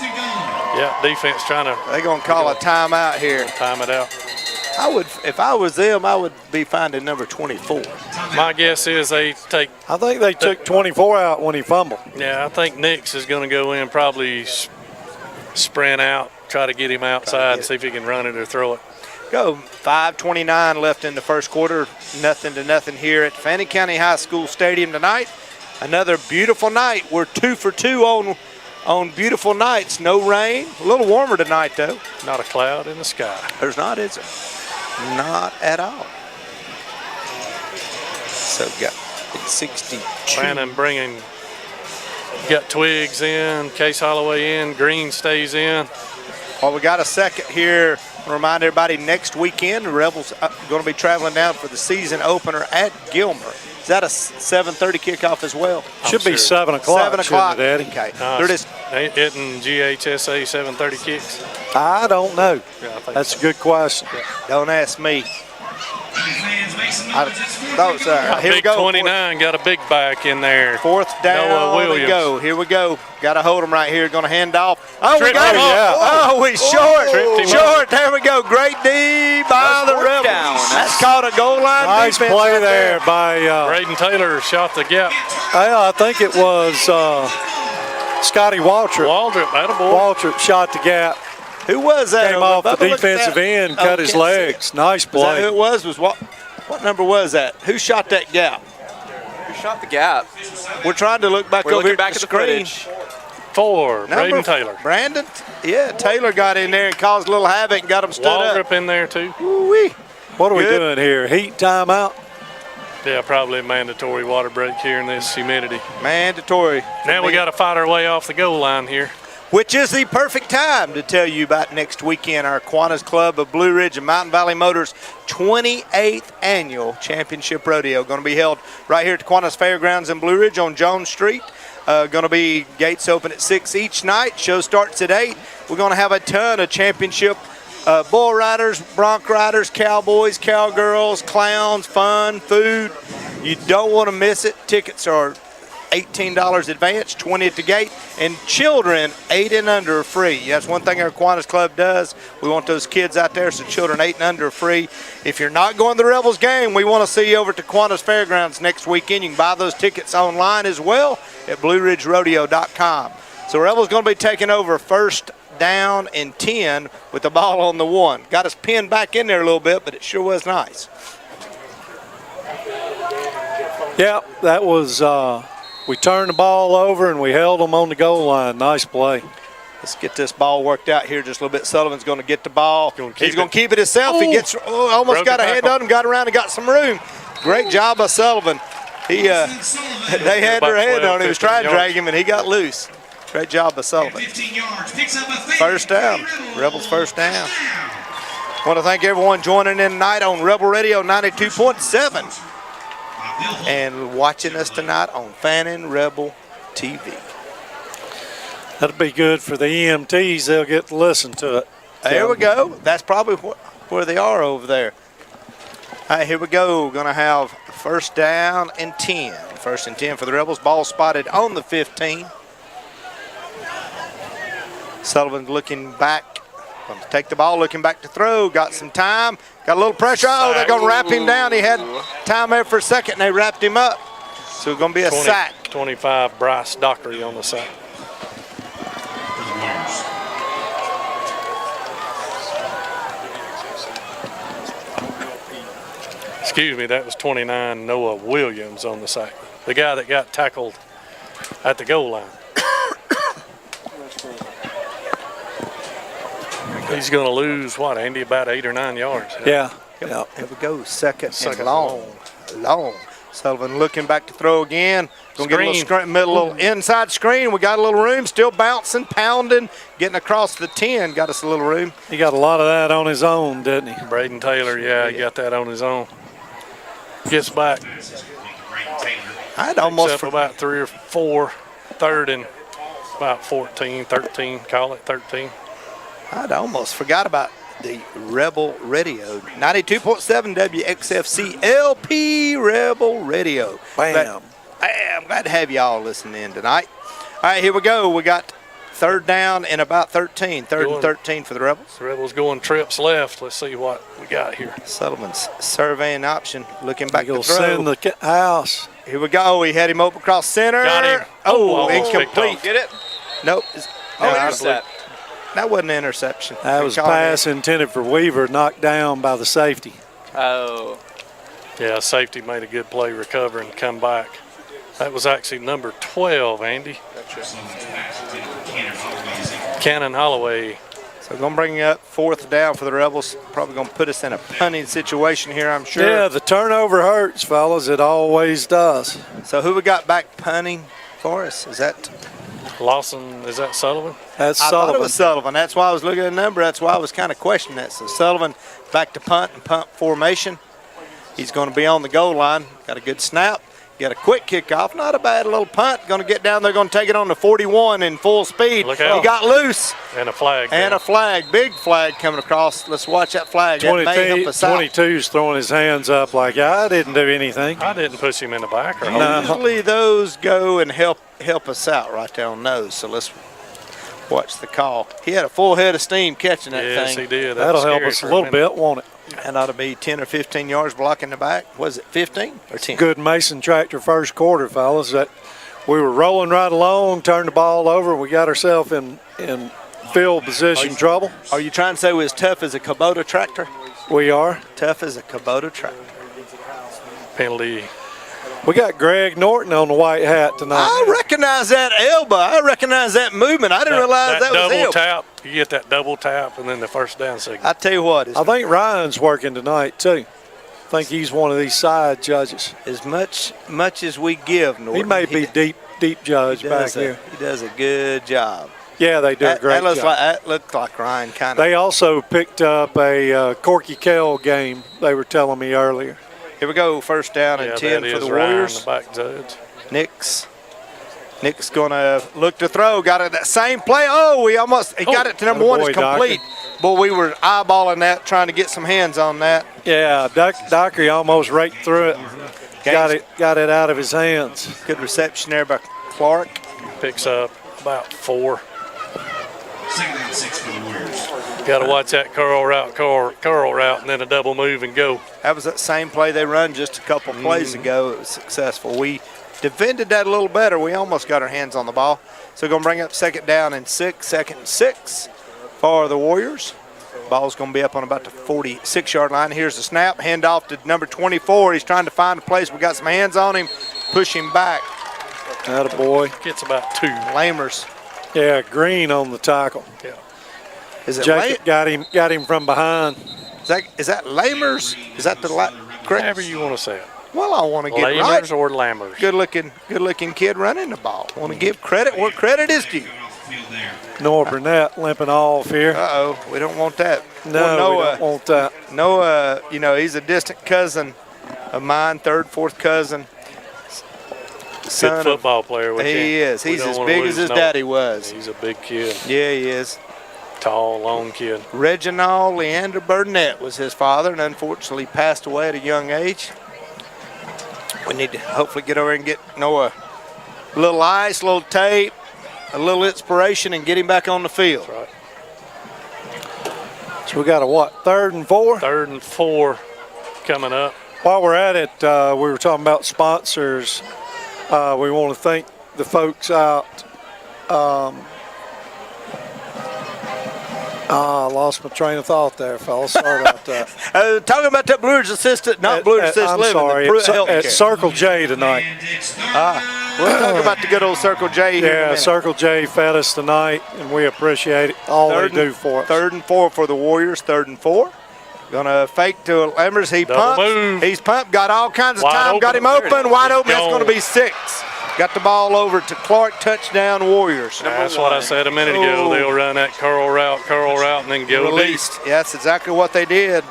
Yeah, defense trying to. They're going to call a timeout here. Time it out. I would, if I was them, I would be finding number 24. My guess is they take. I think they took 24 out when he fumbled. Yeah, I think Nix is going to go in, probably sprint out, try to get him outside, see if he can run it or throw it. Go. 5:29 left in the first quarter. Nothing to nothing here at Fannin County High School Stadium tonight. Another beautiful night. We're 2 for 2 on beautiful nights. No rain. A little warmer tonight, though. Not a cloud in the sky. There's not, is there? Not at all. So got 62. Fannin bringing, got Twigs in, Case Holloway in, Green stays in. Well, we got a second here. I want to remind everybody, next weekend, the Rebels are going to be traveling down for the season opener at Gilmer. Is that a 7:30 kickoff as well? Should be 7 o'clock. 7 o'clock. Daddy. Okay. They're just hitting GHSA 7:30 kicks. I don't know. Yeah, I think That's a good question. Don't ask me. Here we Big go. 29 got a big back in there. Fourth down. Noah Williams. We go. Here we go. Got to hold him right here. Going to hand off. Oh, we Tripped got him him. up. Oh, we short. Tripped him Short. There we go. Great D by the Rebels. That's called a goal line Nice defense play right there by, Braden Taylor shot the gap. I think it was Scotty Waltrip. Waldrop, attaboy. Waltrip shot the gap. Who was that? Came off the Bubba, look at defensive that. end, Oh, cut his can't see legs. Nice it. Was that who play. it was? What number was that? Who shot that gap? Who shot the gap? We're trying to look back We're over looking here back at at the the screen. footage. 4, Braden Taylor. Brandon? Yeah, Taylor got in there and caused a little havoc and got him stood up. Waldrop in there too. Woo-wee. What are we Good. doing here? Heat timeout? Yeah, probably a mandatory water break here in this humidity. Mandatory. Now we got to fight our way off the goal line here. Which is the perfect time to tell you about next weekend, our Kiwanis Club of Blue Ridge and Mountain Valley Motors 28th Annual Championship Rodeo. Going to be held right here at the Kiwanis Fairgrounds in Blue Ridge on Jones Street. Going to be gates open at 6 each night. Show starts at 8. We're going to have a ton of championship bull riders, bronc riders, cowboys, cowgirls, clowns, fun, food. You don't want to miss it. Tickets are $18 advance, $20 at the gate, and children 8 and under are free. That's one thing our Kiwanis Club does. We want those kids out there, so children 8 and under are free. If you're not going to the Rebels game, we want to see you over at the Kiwanis Fairgrounds next weekend. You can buy those tickets online as well at BlueRidgeRodeo.com. So Rebels going to be taking over first down and 10 with the ball on the 1. Got us pinned back in there a little bit, but it sure was nice. Yeah, that was, we turned the ball over and we held them on the goal line. Nice play. Let's get this ball worked out here just a little bit. Sullivan's going to get the ball. He's going to keep it himself. He gets almost got a hand on him, got around and got some room. Great job by Sullivan. They had their hand on him. He was trying to drag him, and he got loose. Great job by Sullivan. 15 yards, picks up a First down. Rebels first down. Want to thank everyone joining in tonight on Rebel Radio 92.7 and watching us tonight on Fannin Rebel TV. That'll be good for the EMTs. They'll get to listen to it. There we go. That's probably where they are over there. All right, here we go. Going to have first down and 10. First and 10 for the Rebels. Ball spotted on the 15. Sullivan looking back. Going to take the ball, looking back to throw. Got some time. Got a little pressure. Oh, they're going to wrap him down. He had time there for a second, and they wrapped him up. So it's going to be a sack. 25, Bryce Dockery on the sack. Excuse me, that was 29, Noah Williams on the sack. The guy that got tackled at the goal line. He's going to lose, what, Andy, about 8 or 9 yards. Yeah. Yep. Yeah. Here we go. Second Second and long. Sullivan looking back to throw again. Going to get a little inside screen. We got a little room. Still bouncing, pounding, getting across the 10. Got us a little room. He got a lot of that on his own, didn't he? Braden Taylor, yeah, he got that on his own. Gets back. I'd almost Picks up about 3 or 4, third and about 14, 13, call it 13. I'd almost forgot about the Rebel Radio. 92.7 WXFC LP Rebel Radio. Bam. I'm glad to have y'all listening in tonight. All right, here we go. We got third down and about 13. Third and 13 for the Rebels. The Rebels going trips left. Let's see what we got here. Sullivan's surveying option, looking back to He'll throw. send the house. Here we go. He had him open across center. Got him. Oh, Almost picked incomplete. off. Get it? Nope. Oh, No, intercept. that wasn't an interception. That was a pass intended for Weaver, knocked down by the safety. Oh. Yeah, safety made a good play, recover and come back. That was actually number 12, Andy. Cannon Holloway. So we're going to bring up 4th down for the Rebels. Probably going to put us in a punting situation here, I'm sure. Yeah, the turnover hurts, fellas. It always does. So who we got back punting for us? Is that Lawson, is that Sullivan? That's I Sullivan. thought it was Sullivan. That's why I was looking at the number. That's why I was kind of questioning that. So Sullivan back to punt and punt formation. He's going to be on the goal line. Got a good snap. Got a quick kickoff. Not a bad little punt. Going to get down there. Going to take it on to 41 in full speed. Look out. He got loose. And a flag. And a flag. Big flag coming across. Let's watch that flag. That may help us out. 22's throwing his hands up like, I didn't do anything. I didn't push him in the back. Or No. Usually those go and help us out right there on those. So let's watch the call. He had a full head of steam catching that Yes, thing. he did. That That'll was help scary us a for little minute. bit, won't it? And ought to be 10 or 15 yards blocking the back. Was it 15 or 10? Good Mason tractor first quarter, fellas. That we were rolling right along, turned the ball over, and we got ourselves in field position trouble. Are you trying to say we're as tough as a Kubota tractor? We are. Tough as a Kubota tractor. Penalty. We got Greg Norton on the white hat tonight. I recognize that elbow. I recognize that movement. I didn't realize that was double him. tap. You get that double tap and then the first down signal. I tell you what, I think Ryan's working tonight, too. I think he's one of these side judges. as much as we give, Norton, He may be deep judge back here. He does a good job. Yeah, they do a great job. That looked like Ryan kind of. They also picked up a Corky Kell game, they were telling me earlier. Here we go, first down and 10 for the Warriors. The back judge. Nick's going to look to throw. Got it that same play. Oh, he got it to number one. It's complete. But we were eyeballing that, trying to get some hands on that. Yeah, Dockery almost raked through it. Got it out of his hands. Good reception there by Clark. Picks up about 4. 2nd and 6 for the Warriors. Got to watch that curl route, and then a double move and go. That was that same play they run just a couple plays ago. It was successful. We defended that a little better. We almost got our hands on the ball. So we're going to bring up 2nd down and 6. 2nd and 6 for the Warriors. Ball's going to be up on about the 46-yard line. Here's the snap. Handoff to number 24. He's trying to find a place. We got some hands on him. Push him back. Attaboy. Gets about 2. Lamers. Yeah, Green on the tackle. Yeah. Is it Jacob got him from behind. Is that Lamers? Is that the correct? However you want to say it. Well, I want to get Lamers right. or Lammers. Good-looking kid running the ball. Want to give credit where credit is due. Noah Burnett limping off here. Uh-oh, we don't want that. No, we don't want that. Noah, he's a distant cousin of mine, 3rd, 4th cousin. Good football player. He is. He's as big as his daddy was. He's a big kid. Yeah, he is. Tall, long kid. Reginald Leander Burnett was his father, and unfortunately passed away at a young age. We need to hopefully get over and get Noah a little ice, a little tape, a little inspiration, and get him back on the field. That's right. So we got a what, 3rd and 4? 3rd and 4 coming up. While we're at it, we were talking about sponsors. We want to thank the folks out. I lost my train of thought there, fellas. Sorry about that. Talking about that Blue Ridge Assistant, not Blue Ridge Assistant I'm Living. sorry. At Circle J tonight. We'll talk about the good old Circle J here in a Yeah, minute. Circle J fed us tonight, and we appreciate it. All they do for us. 3rd and 4 for the Warriors, 3rd and 4. Gonna fake to Lammers. He Double pumps. move. He's pumped. Got all kinds of Wide time. open. Got him open. Wide open. That's Gone. going to be 6. Got the ball over to Clark. Touchdown Warriors. That's what I said a minute ago. Oh. They'll run that curl route, and then go Released. Yeah, that's exactly what they did.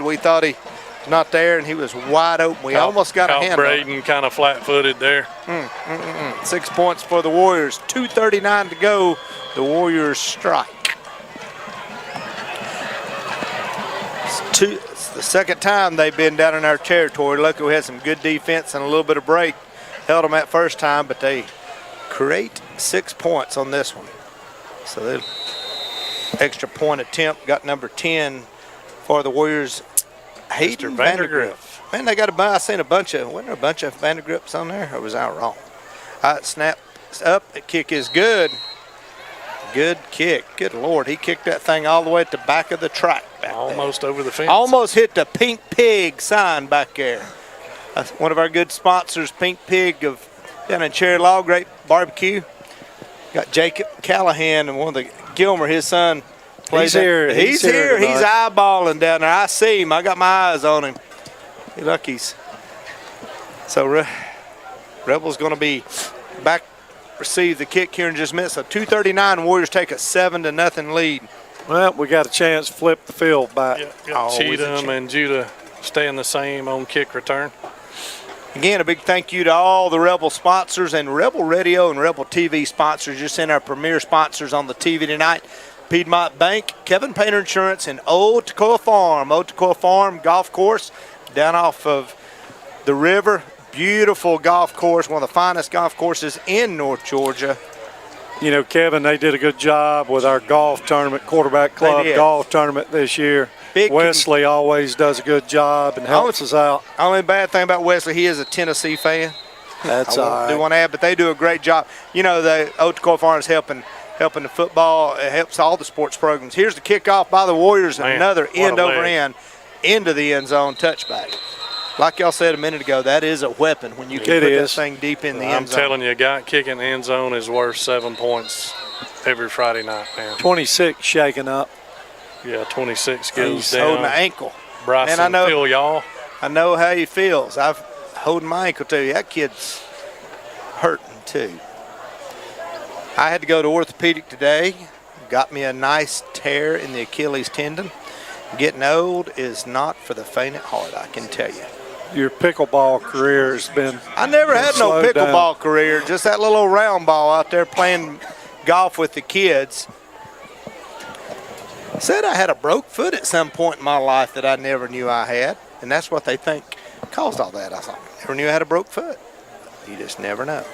We thought he was not there, and he was wide open. We almost got a hand on him. Braden kind of flat-footed there. 6 points for the Warriors. 2:39 to go. The Warriors strike. It's the second time they've been down in our territory. Luckily, we had some good defense and a little bit of break. Held them that first time, but they create 6 points on this one. So the extra point attempt got number 10 for the Warriors. Hayden Vandergriff. Man, they got I seen wasn't there a bunch of Vandergriffs on there? Or was I wrong? Snap up. The kick is good. Good kick. Good Lord. He kicked that thing all the way at the back of the track. Almost over the fence. Almost hit the pink pig sign back there. One of our good sponsors, Pink Pig of down in Cherry Law, great barbecue. Got Jacob Callahan and one of the Gilmer, his son. He's here. He's here. He's eyeballing down there. I see him. I got my eyes on him. Look, so Rebels going to be back, receive the kick here in just a minute. So 2:39, Warriors take a 7-0 lead. Well, we got a chance to flip the field back. Cheatham and Judah staying the same on kick return. Again, a big thank you to all the Rebel sponsors and Rebel Radio and Rebel TV sponsors. Just in our premier sponsors on the TV tonight. Piedmont Bank, Kevin Painter Insurance, and Old Toccoa Farm. Old Toccoa Farm Golf Course down off of the river. Beautiful golf course, one of the finest golf courses in North Georgia. You know, Kevin, they did a good job with our golf tournament, quarterback club golf tournament this year. Wesley always does a good job and helps us out. Only bad thing about Wesley, he is a Tennessee fan. That's all right. Do want to add, but they do a great job. You know, the Old Toccoa Farm is helping the football. It helps all the sports programs. Here's the kickoff by the Warriors. Another end over end into the end zone touchback. Like y'all said a minute ago, that is a weapon when you can put that thing deep in the end zone. I'm telling you, a guy kicking the end zone is worth 7 points every Friday night, man. 26 shaking up. Yeah, 26 goes He's down. holding the ankle. Bryson, and I know, Phil, y'all. I know how he feels. I've holding my ankle too. That kid's hurting too. I had to go to orthopedic today. Got me a nice tear in the Achilles tendon. Getting old is not for the faint at heart, I can tell you. Your pickleball career has been I never had no pickleball career, just that little round ball out there playing golf with the kids. Said I had a broke foot at some point in my life that I never knew I had, and that's what they think caused all that. I thought, never knew I had a broke foot. You just never know.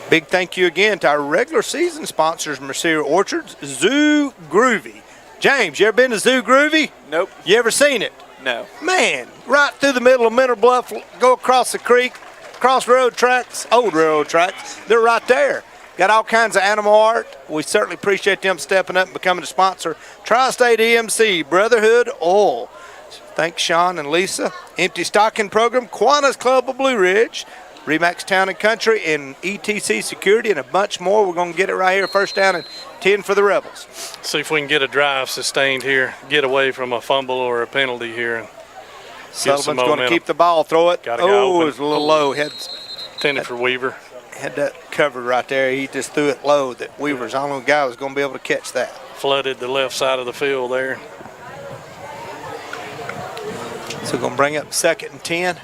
Big thank you again to our regular season sponsors, Mercier Orchards, Zoo Groovy. James, you ever been to Zoo Groovy? Nope. You ever seen it? No. Man, right through the middle of Mineral Bluff, go across the creek, cross railroad tracks, old railroad tracks. They're right there. Got all kinds of animal art. We certainly appreciate them stepping up and becoming a sponsor. Tri-State EMC, Brotherhood Oil. Thanks, Sean and Lisa. Empty Stocking Program, Kiwanis Club of Blue Ridge, Remax Town and Country, and ETC Security, and a bunch more. We're going to get it right here. First down and 10 for the Rebels. See if we can get a drive sustained here, get away from a fumble or a penalty here. And Sullivan's going to keep the ball, throw it. Oh, it was a little low. Intended for Weaver. Had that covered right there. He just threw it low that Weaver's the only guy who was going to be able to catch that. Flooded the left side of the field there. So going to bring up 2nd and 10.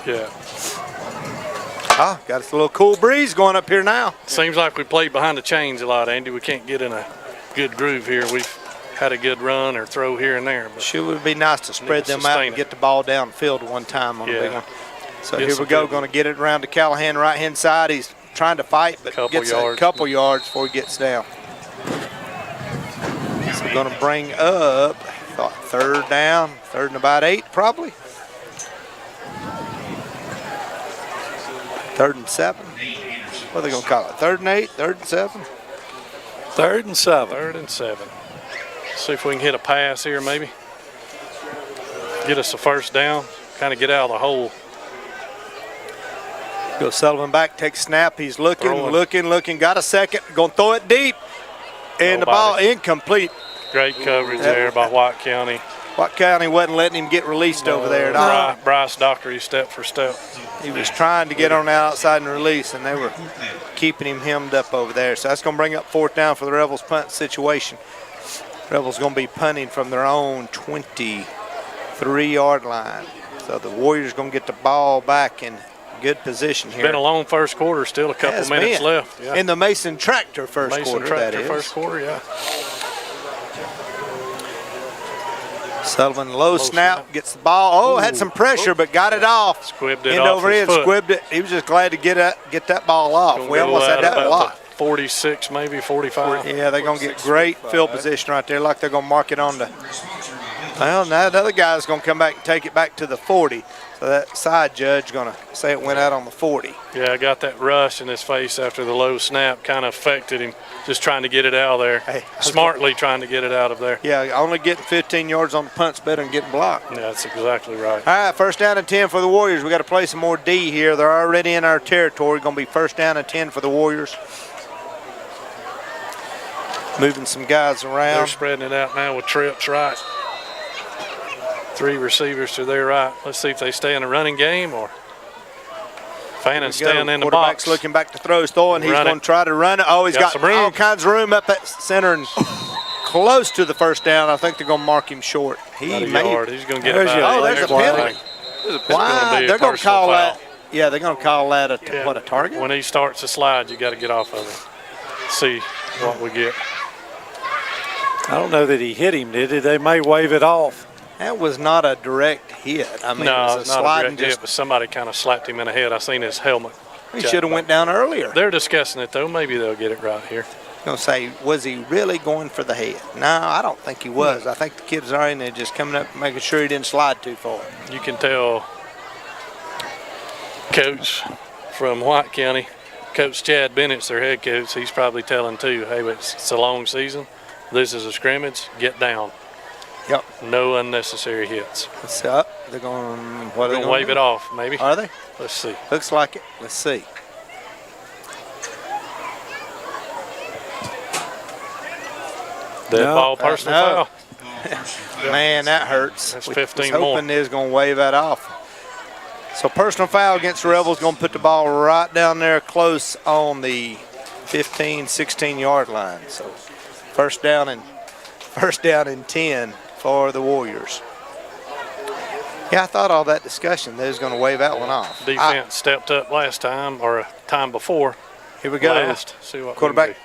Yeah. Got us a little cool breeze going up here now. Seems like we played behind the chains a lot, Andy. We can't get in a good groove here. We've had a good run or throw here and there. But sure would be nice to spread them out and get the ball downfield one time on a big one. So here we go, going to get it around to Callahan right-hand side. He's trying to fight, but gets a couple yards before he gets down. So we're going to bring up, third down, 3rd and about 8 probably. 3rd and 7. What are they going to call it? 3rd and 8, 3rd and 7? 3rd and 7. 3rd and 7. See if we can hit a pass here maybe. Get us a first down, kind of get out of the hole. Go Sullivan back, takes snap. He's looking. Got a second. Going to throw it deep. And the ball incomplete. Great coverage there by White County. White County wasn't letting him get released over there at all. Bryce Dockery step for step. He was trying to get on the outside and release, and they were keeping him hemmed up over there. So that's going to bring up 4th down for the Rebels punt situation. Rebels going to be punting from their own 23-yard line. So the Warriors going to get the ball back in good position here. Been a long first quarter, still a couple minutes left. Yeah. In the Mason Tractor first quarter, that is. First quarter, yeah. Sullivan low snap, gets the ball. Had some pressure, but got it off. Squibbed it end off over his end, foot. squibbed it. He was just glad to get that ball off. We almost had that block. 46, maybe 45. Yeah, they're going to get great field position right there, like they're going to mark it on the. Well, now the other guy's going to come back and take it back to the 40. So that side judge going to say it went out on the 40. Yeah, I got that rush in his face after the low snap. Kind of affected him, just trying to get it out of there. Hey, Smartly trying to get it out of there. Yeah, only getting 15 yards on the punt's better than getting blocked. Yeah, that's exactly right. All right, 1st down and 10 for the Warriors. We got to play some more D here. They're already in our territory. Going to be 1st down and 10 for the Warriors. Moving some guys They're around. spreading it out now with trips right. 3 receivers to their right. Let's see if they stay in a running game or Fannin staying in the box. Quarterback's looking back to throw. He's throwing. He's going to try to run it. Oh, he's got some room. all kinds of room up at center and close to the 1st down. I think they're going to mark him short. He's going to get There's about your- there's a penalty. Wow, they're going to call that. Yeah, they're going to call that a target? When he starts to slide, you got to get off of it. See what we get. I don't know that he hit him, did he? They may wave it off. That was not a direct hit. I mean, No, it was a not a sliding direct hit, but somebody kind of slapped him in the head. I seen his helmet. He should have went down earlier. They're discussing it, though. Maybe they'll get it right here. Going to say, was he really going for the head? No, I don't think he was. I think the kids are in there just coming up and making sure he didn't slide too far. You can tell Coach from White County, Coach Chad Bennett's their head coach. He's probably telling, too, hey, it's a long season. This is a scrimmage. Get down. Yep. No unnecessary hits. What's up? They're going, what are they Going to going wave to it off, maybe. Are they? Let's see. Looks like it. Let's see. Dead No, ball, personal no. foul. Man, that hurts. That's We 15 was more. hoping they was going to wave that off. So personal foul against the Rebels, going to put the ball right down there close on the 15, 16-yard line. So first down and 10 for the Warriors. Yeah, I thought all that discussion, they was going to wave that one off. Defense stepped up last time or a time before. Here we go. Last. See what Quarterback we can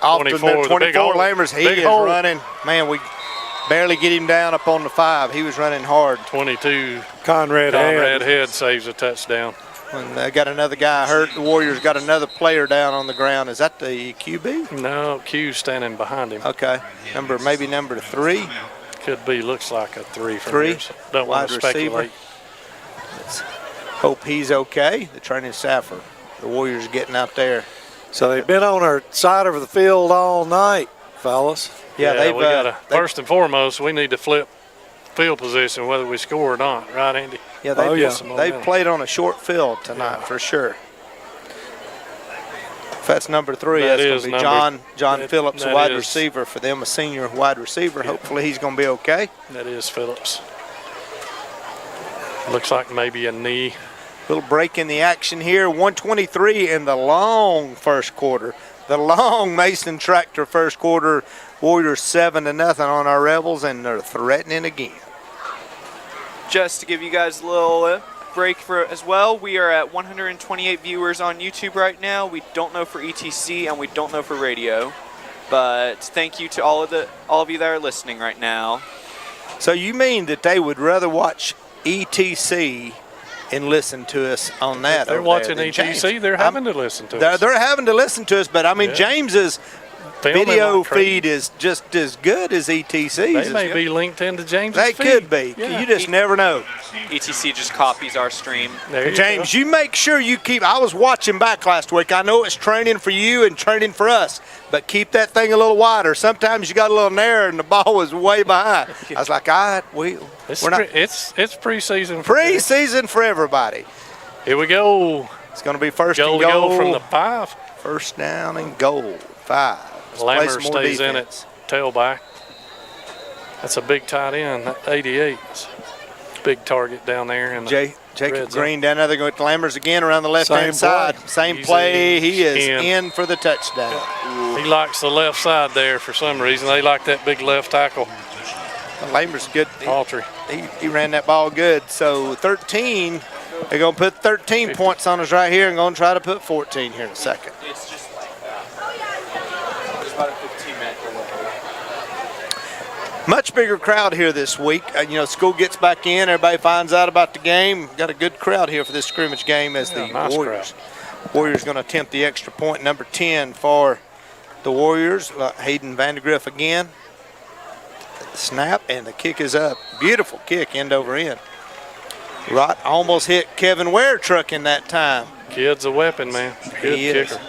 off to 24, number the big 24, hole. Lamers. He Big is hole. running. Man, we barely get him down up on the 5. He was running hard. do. 22. Conrad Head saves a touchdown. When they got another guy hurt, the Warriors got another player down on the ground. Is that the QB? No, Q standing behind him. Okay. Maybe number 3. Could be, looks like a 3 from 3. here. So don't want to Wide receiver. speculate. Let's hope he's okay. The training staff are, the Warriors getting out there. So they've been on our side of the field all night, fellas. Yeah, they've we gotta, first and foremost, we need to flip field position whether we score or not. Right, Andy? Yeah, they've, Some they've momentum. played on a short field tonight for sure. If that's number 3, That that's is going to be number- John that- Phillips, that wide is. receiver for them, a senior wide receiver. Hopefully he's going to be okay. That is Phillips. Looks like maybe a knee. Little break in the action here. 1:23 in the long first quarter. The long Mason Tractor first quarter. Warriors 7-0 on our Rebels, and they're threatening again. Just to give you guys a little break for as well, we are at 128 viewers on YouTube right now. We don't know for ETC and we don't know for radio, but thank you to all of you that are listening right now. So you mean that they would rather watch ETC and listen to us on that? They're over watching there than ETC. James? They're having to listen to us. They're having to listen to us, but I mean, Yeah. James's Filming video like crazy. feed is just as good as ETC's. They may be linked into James' They feed. could be. Yeah. You just never know. ETC just copies our stream. There you James, go. you make sure you keep. I was watching back last week. I know it's training for you and training for us, but keep that thing a little wider. Sometimes you got a little narrow and the ball was way behind. I was like, all right, It's we're not it's preseason. preseason for everybody. Here we go. It's going to be first Goal and to goal. go from the 5. First down and goal. 5. Let's play Lammer some more stays in defense. it. Tailback. That's a big tight end. That 88. Big target down there. In the Jacob red zone. Green down there. They're going to Lammers again around the left-hand Same side. play. Same He's play. He is in. in for the touchdown. He likes the left side there for some reason. They like that big left tackle. Lammers good. Autry. He ran that ball good. So 13, they're going to put 13 points on us right here and going to try to put 14 here in a second. It's just like that. It's about a 15-minute delay. Much bigger crowd here this week. School gets back in. Everybody finds out about the game. Got a good crowd here for this scrimmage game as the nice Warriors. Warriors going to attempt the extra point, number 10 for the Warriors. Hayden Vandergriff again. Snap, and the kick is up. Beautiful kick, end over end. Right, almost hit Kevin Ware trucking that time. Kid's a weapon, man. Good kicker.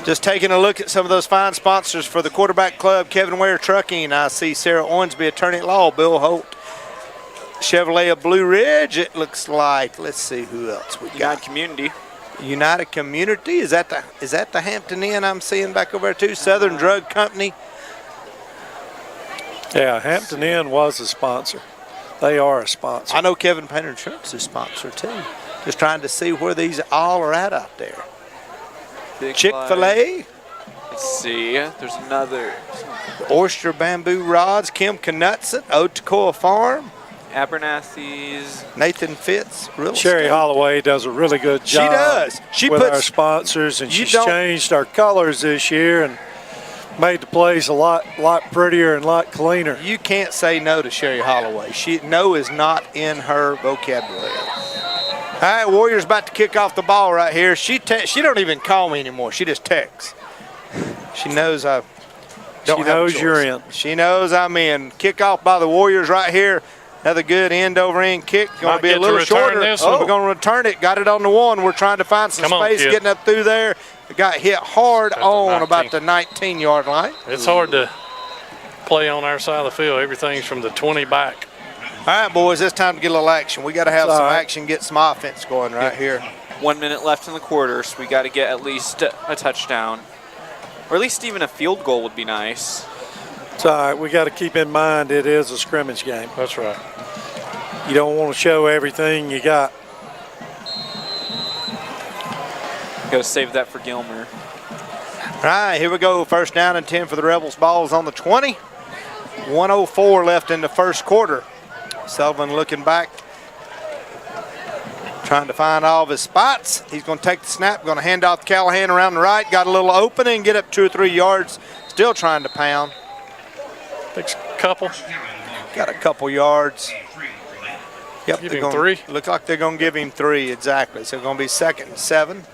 Just taking a look at some of those fine sponsors for the quarterback club, Kevin Ware Trucking. I see Sarah Owensby, attorney at law, Bill Holt, Chevrolet of Blue Ridge. It looks like, let's see who else we got. United Community. United Community, is that the Hampton Inn I'm seeing back over there too? Southern Drug Company. Yeah, Hampton Inn was a sponsor. They are a sponsor. I know Kevin Painter Insurance is a sponsor too. Just trying to see where these all are at out there. Big Chick-fil-A, Let's see. There's another. Oyster Bamboo Rods, Kim Knutson, Otacoa Farm, Abernathy's. Nathan Fitz, Real Sherry Estate. Holloway does a really good She job. does. She with puts our sponsors, and you she's don't- changed our colors this year and made the place a lot prettier and a lot cleaner. You can't say no to Sherry Holloway. No is not in her vocabulary. All right, Warriors about to kick off the ball right here. She don't even call me anymore. She just texts. She knows I don't She have a knows choice. you're in. She knows I'm in. Kick off by the Warriors right here. Another good end over end kick. Going Might to be a get to little return shorter. this Oh, one. we're going to return it. Got it on the one. We're trying to find some Come on, space kid. getting up through there. It got hit hard At the on 19. about the 19-yard line. It's hard to play on our side of the field. Everything's from the 20 back. All right, boys, it's time to get a little action. We got to have It's some all right. action, get some offense going right here. 1 minute left in the quarter, so we got to get at least a touchdown. Or at least even a field goal would be nice. It's all right. We got to keep in mind it is a scrimmage game. That's right. You don't want to show everything you got. Got to save that for Gilmer. All right, here we go. First down and 10 for the Rebels. Ball's on the 20. 1:04 left in the first quarter. Sullivan looking back, trying to find all of his spots. He's going to take the snap, going to hand off to Callahan around the right. Got a little opening, get up 2 or 3 yards. Still trying to pound. Takes a couple. Got a couple yards. Yep, Give they're him gonna- 3. Looks like they're going to give him 3, exactly. So it's going to be 2nd and 7.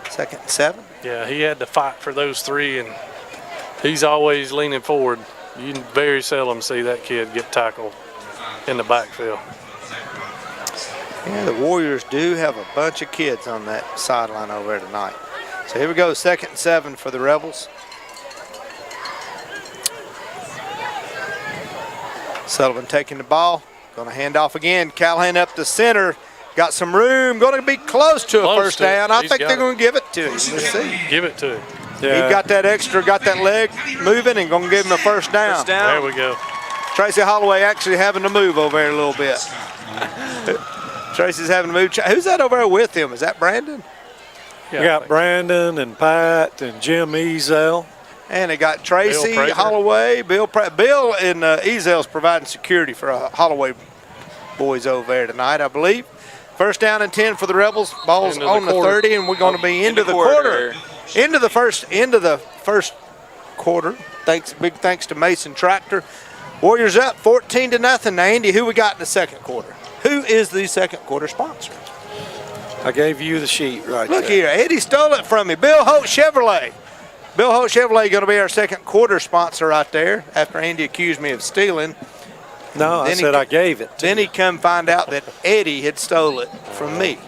2nd and 7. Yeah, he had to fight for those 3, and he's always leaning forward. You very seldom see that kid get tackled in the backfield. Yeah, the Warriors do have a bunch of kids on that sideline over there tonight. So here we go, 2nd and 7 for the Rebels. Sullivan taking the ball, going to hand off again. Callahan up the center, got some room, going to be close to a Close first to it. down. I He's think got they're it. going to give it to him. Let's see. Give it to him. Yeah. He got that extra, got that leg moving, and going to give him a first down. First down. There we go. Tracy Holloway actually having to move over there a little bit. Tracy's having to move. Who's that over there with him? Is that Brandon? We got Brandon and Pat and Jim Ezel. And they got Tracy, Prater. Holloway, Bill and Ezel's providing security for Holloway boys over there tonight, I believe. First down and 10 for the Rebels. Ball's Into the on the quarter. 30, and we're going to be into the quarter. Into the first quarter. Big thanks to Mason Tractor. Warriors up 14-0. Now, Andy, who we got in the second quarter? Who is the second quarter sponsor? I gave you the sheet right Look there. here, Eddie stole it from me. Bill Holt Chevrolet. Bill Holt Chevrolet going to be our second quarter sponsor right there after Andy accused me of stealing. No, I Then he- said I gave it. Then he come find out that Eddie had stole it from me.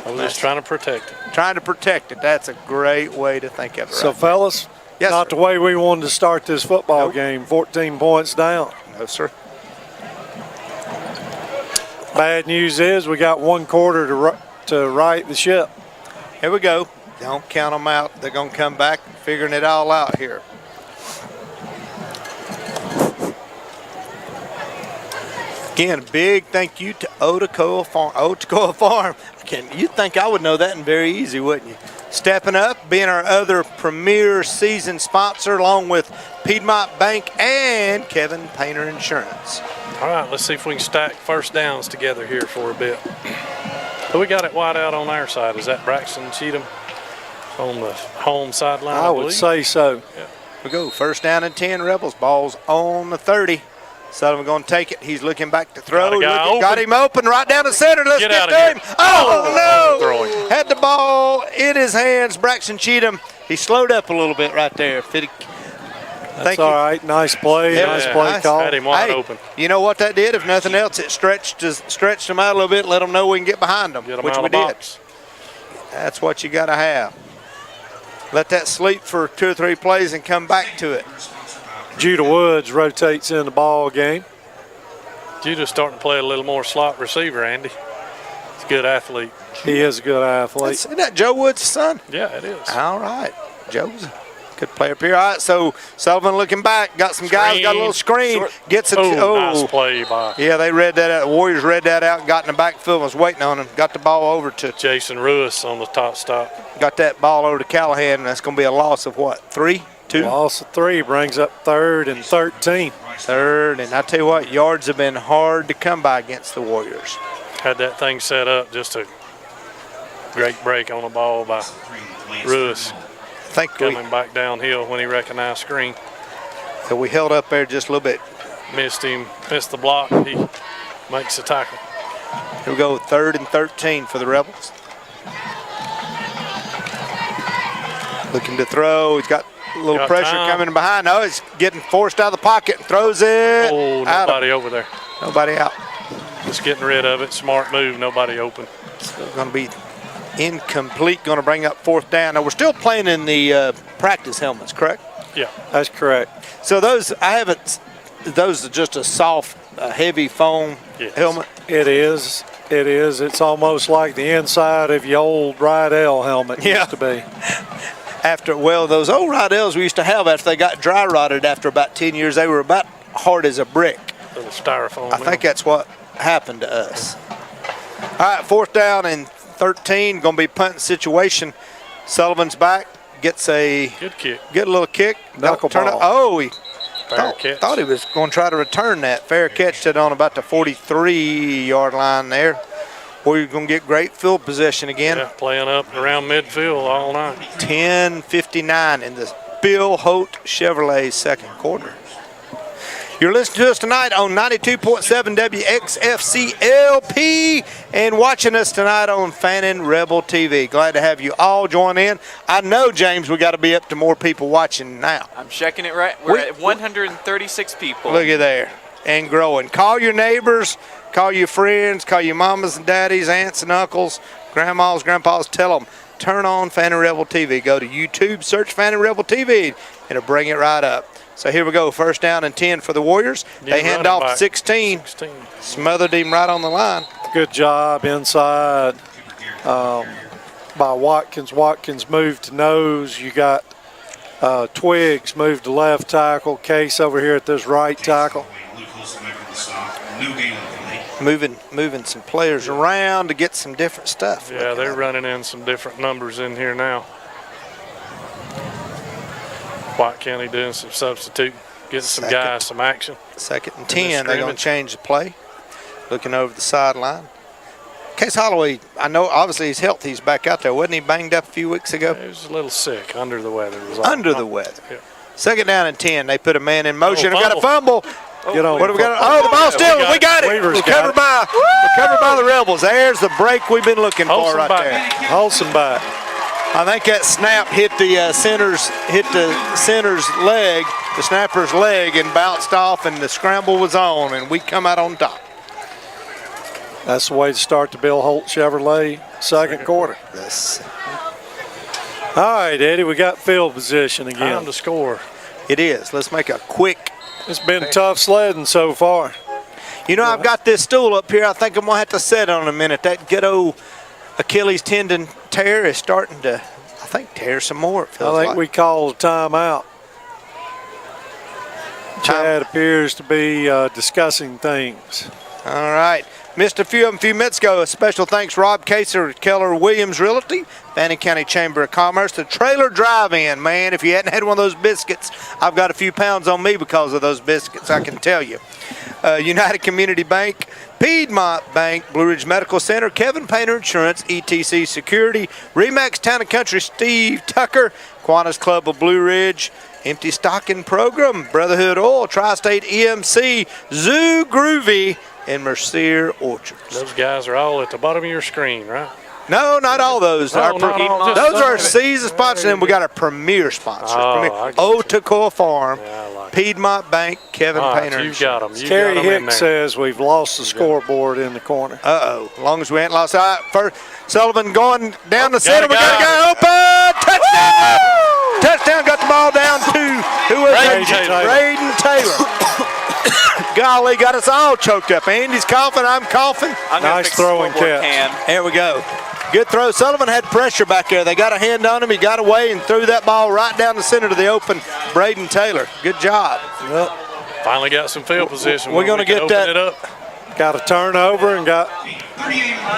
I was just trying to protect it. Trying to protect it. That's a great way to think of it. So, Right? fellas, Yes, not sir. the way we wanted to start this football Nope. game. 14 points down. No, sir. Bad news is we got 1 quarter to right the ship. Here we go. Don't count them out. They're going to come back figuring it all out here. Again, big thank you to Otacoa Farm. Otacoa Farm. You'd think I would know that and very easy, wouldn't you? Stepping up, being our other premier season sponsor, along with Piedmont Bank and Kevin Painter Insurance. All right, let's see if we can stack first downs together here for a bit. So we got it wide out on our side. Is that Braxton Cheatham on the home sideline? I would believe? say so. Here we go. First down and 10, Rebels. Ball's on the 30. Sullivan going to take it. He's looking back to throw. Got a guy open. Got him open right down the center. Let's Get get, out to of him. here. Oh, no. Throwing. Had the ball in his hands. Braxton Cheatham. He slowed up a little bit right there. That's all right. Nice play. Yeah, nice play nice. call. Had him wide Hey, open. you know what that did? If nothing else, it stretched them out a little bit, let them know we can get behind them, Get him which out we of the did. box. That's what you got to have. Let that sleep for 2 or 3 plays and come back to it. Judah Woods rotates in the ball game. Judah's starting to play a little more slot receiver, Andy. He's a good athlete. He is a good athlete. Isn't that Joe Woods' son? Yeah, it is. All right. Joe's a good player up here. All right, so Sullivan looking back. Got some guys, got a little screen. Gets it. Nice play by Yeah, they read that out. The Warriors read that out and got in the backfield and was waiting on him. Got the ball over to, Jason Ruiz on the top stop. got that ball over to Callahan, and that's going to be a loss of what, 3, 2? Loss of 3 brings up 3rd and 13. 3rd, and I tell you what, yards have been hard to come by against the Warriors. Had that thing set up, just a great break on the ball by Ruiz. I think Coming back downhill when he recognized screen. we held up there just a little bit. Missed him, missed the block. He makes the tackle. Here we go, 3rd and 13 for the Rebels. Looking to throw. He's got a little Got pressure time. coming behind. No, he's getting forced out of the pocket and throws it. Oh, out of- nobody over there. Nobody out. Just getting rid of it. Smart move, nobody open. Going to be incomplete. Going to bring up 4th down. Now, we're still playing in the practice helmets, correct? Yeah. That's correct. So those, those are just a soft, heavy foam Yes. helmet. It is. It is. It's almost like the inside of your old Rydell helmet Yeah. used to be. Those old Rydell's we used to have after they got dry rotted after about 10 years, they were about hard as a brick. Little styrofoam. I think that's what happened to us. All right, 4th down and 13. Going to be punting situation. Sullivan's back. Gets a good kick. Get a little kick. Knuckleball. Oh, he Fair catch. thought he was going to try to return that. Fair catch it on about the 43-yard line there. We're going to get great field possession again. Yeah, playing up around midfield all night. 10:59 in the Bill Holt Chevrolet second quarter. You're listening to us tonight on 92.7 WXFC LP and watching us tonight on Fannin Rebel TV. Glad to have you all join in. I know, James, we got to be up to more people watching now. I'm checking it right. We're at 136 people. Look at there. And growing. Call your neighbors, call your friends, call your mamas and daddies, aunts and uncles, grandmas, grandpas. Tell them, turn on Fannin Rebel TV. Go to YouTube, search Fannin Rebel TV, and it'll bring it right up. So here we go, 1st down and 10 for the Warriors. They hand off 16. Smothered him right on the line. Good job inside by Watkins. Watkins moved to nose. You got Twiggs moved to left tackle. Case over here at this right tackle. Moving some players around to get some different stuff. Yeah, they're running in some different numbers in here now. White County doing some substitute, getting some guys some action. 2nd and 10, they're going to change the play. Looking over the sideline. Case Holloway, I know obviously he's healthy. He's back out there. Wasn't he banged up a few weeks ago? He was a little sick, under the weather. Under the weather. Yeah. 2nd down and 10. They put a man in motion. We got a fumble. fumble. Get on. What have we got? Oh, the ball's still. We got it. Weaver's Recovered by the Rebels. There's the break we've been looking for right there. Holson back. I think that snap hit the center's leg, the snapper's leg, and bounced off, and the scramble was on, and we come out on top. That's the way to start the Bill Holt Chevrolet second quarter. Yes. All right, Eddie, we got field position again. Time to score. It is. Let's make a quick. It's been tough sledding so far. You know, I've got this stool up here. I think I'm going to have to sit on it in a minute. That ghetto Achilles tendon tear is starting to, I think, tear some more. It feels I think like. we called a timeout. Chad appears to be discussing things. All right. Missed a few of them a few minutes ago. A special thanks, Rob Kaser, Keller Williams Realty, Fannin County Chamber of Commerce, the Trailer Drive-In. Man, if you hadn't had one of those biscuits, I've got a few pounds on me because of those biscuits, I can tell you. United Community Bank, Piedmont Bank, Blue Ridge Medical Center, Kevin Painter Insurance, ETC Security, Remax Town and Country, Steve Tucker, Kiwanis Club of Blue Ridge, Empty Stocking Program, Brotherhood Oil, Tri-State EMC, Zoo Groovy, and Mercier Orchards. Those guys are all at the bottom of your screen, right? No, not all those. Oh, not all, just those some are of it. season sponsors, and we got our premier sponsors. Oh, Premier I get Otacoa Farm. Yeah, I Piedmont Bank, Kevin Painter. You've got them. Kerry Hicks says we've lost the scoreboard in the corner. Uh-oh. As long as we ain't lost. All right, first, Sullivan going down the center. We got a guy open. Touchdown. Touchdown. Got the ball down to who was it? Braden Taylor. Golly, got us all choked up. Andy's coughing. I'm coughing. Nice throwing catch. There we go. Good throw. Sullivan had pressure back there. They got a hand on him. He got away and threw that ball right down the center to the open Braden Taylor. Good job. Yep. Finally got some field position. We're going to get that. It up. Got a turnover and got.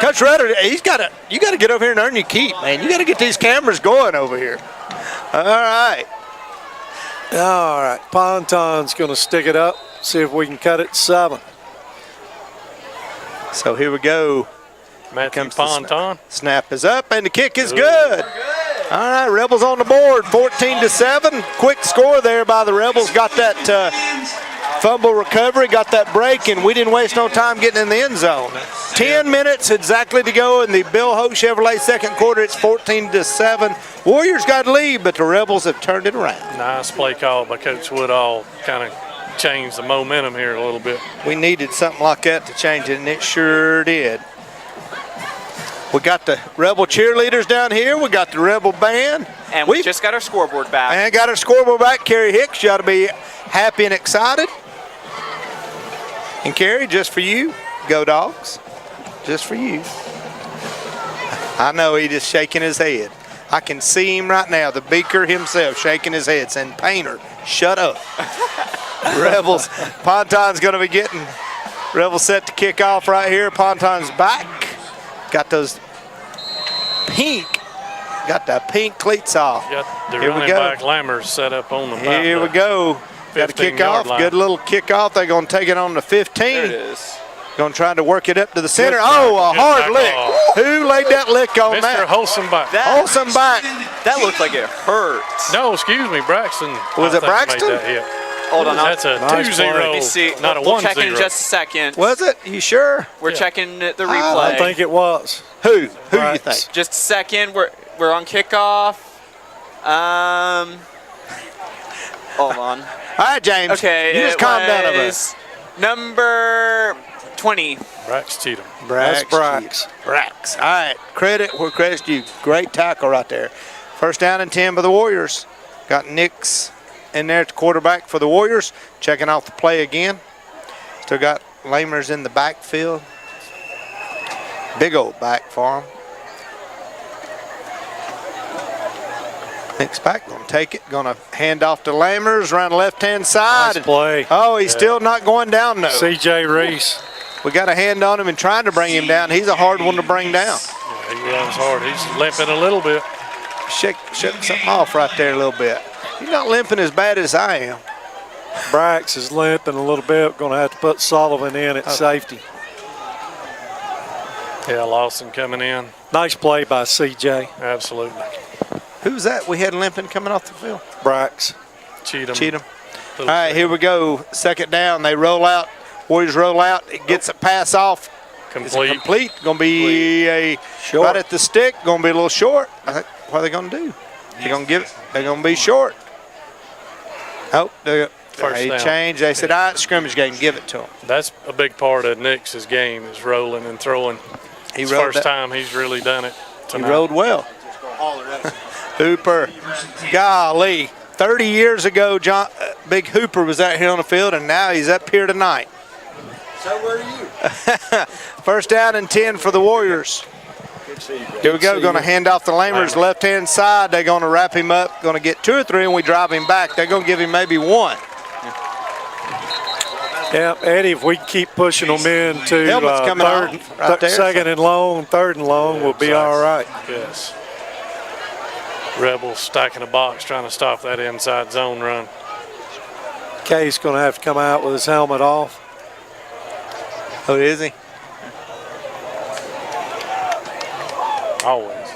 Coach Rudder, you got to get over here and earn your keep, man. You got to get these cameras going over here. All right. All right. Ponton's going to stick it up. See if we can cut it to 7. So here we go. Matthew Ponton. Snap is up and the kick is good. All right, Rebels on the board, 14-7. Quick score there by the Rebels. Got that fumble recovery, got that break, and we didn't waste no time getting in the end zone. 10 minutes exactly to go in the Bill Hope Chevrolet second quarter. It's 14-7. Warriors got the lead, but the Rebels have turned it around. Nice play call by Coach Woodall. Kind of changed the momentum here a little bit. We needed something like that to change it, and it sure did. We got the Rebel cheerleaders down here. We got the Rebel band. And we just got our scoreboard back. And got our scoreboard back. Kerry Hicks, you ought to be happy and excited. And Kerry, just for you, go Dogs. Just for you. I know he's just shaking his head. I can see him right now, the Beaker himself, shaking his head, saying, Painter, shut up. Rebels, Ponton's going to be getting Rebels set to kick off right here. Ponton's back. Got those pink cleats off. Got the Here we running go. back Lammers set up on the back. Here we go. Got a kick off. Good little kick off. They're going to take it on the 15. There it is. Going to try to work it up to the center. Oh, a hard lick. Who laid that lick on Mr. that? Wholesome back. Wholesome back. That looked like it hurt. No, excuse me, Braxton. Was it Braxton? Made that hit. Hold on. That's a Nice 2-0, play. Let me see. not a 1-0. We'll check in just a second. Was it? You sure? We're checking the replay. I think it was. Who do you Right. think? Just a second. We're on kickoff. Hold on. All right, James. Okay. You just calm down over us. Number 20. Brax Cheatham. That's Brax. Brax. All right. Credit where credit's due. Great tackle right there. First down and 10 by the Warriors. Got Nix in there at the quarterback for the Warriors. Checking off the play again. Still got Lamers in the backfield. Big old back for him. Nix back, going to take it. Going to hand off to Lamers around the left-hand side. Nice play. Oh, he's still not going down, though. C.J. Reese. We got a hand on him and trying to bring him down. He's a hard one to bring down. Yeah, he runs hard. He's limping a little bit. Shake something off right there a little bit. He's not limping as bad as I am. Brax is limping a little bit. Going to have to put Sullivan in at safety. Yeah, Lawson coming in. Nice play by C.J. Absolutely. Who's that we had limping coming off the field? Brax. Cheatham. All right, here we go. Second down. They roll out. Warriors roll out. It gets a pass off. Is it complete? Going to be a Short. right at the stick. Going to be a little short. I think, what are they going to do? They're going to give it. They're going to be short. Oh, they down. changed. They said, all right, scrimmage game. Give it to them. That's a big part of Nix's game is rolling and throwing. It's the first time he's really done it tonight. He rode well. Hooper, golly, 30 years ago, Big Hooper was out here on the field, and now he's up here tonight. So were you? First down and 10 for the Warriors. Here we go, going to hand off the Lamers left-hand side. They're going to wrap him up, going to get 2 or 3, and we drive him back. They're going to give him maybe 1. Yeah, Eddie, if we keep pushing them into Helmet's coming off right there. second and long, third and long, we'll be all right. Yes. Rebels stacking a box trying to stop that inside zone run. Kay's going to have to come out with his helmet off. Oh, is he? Always.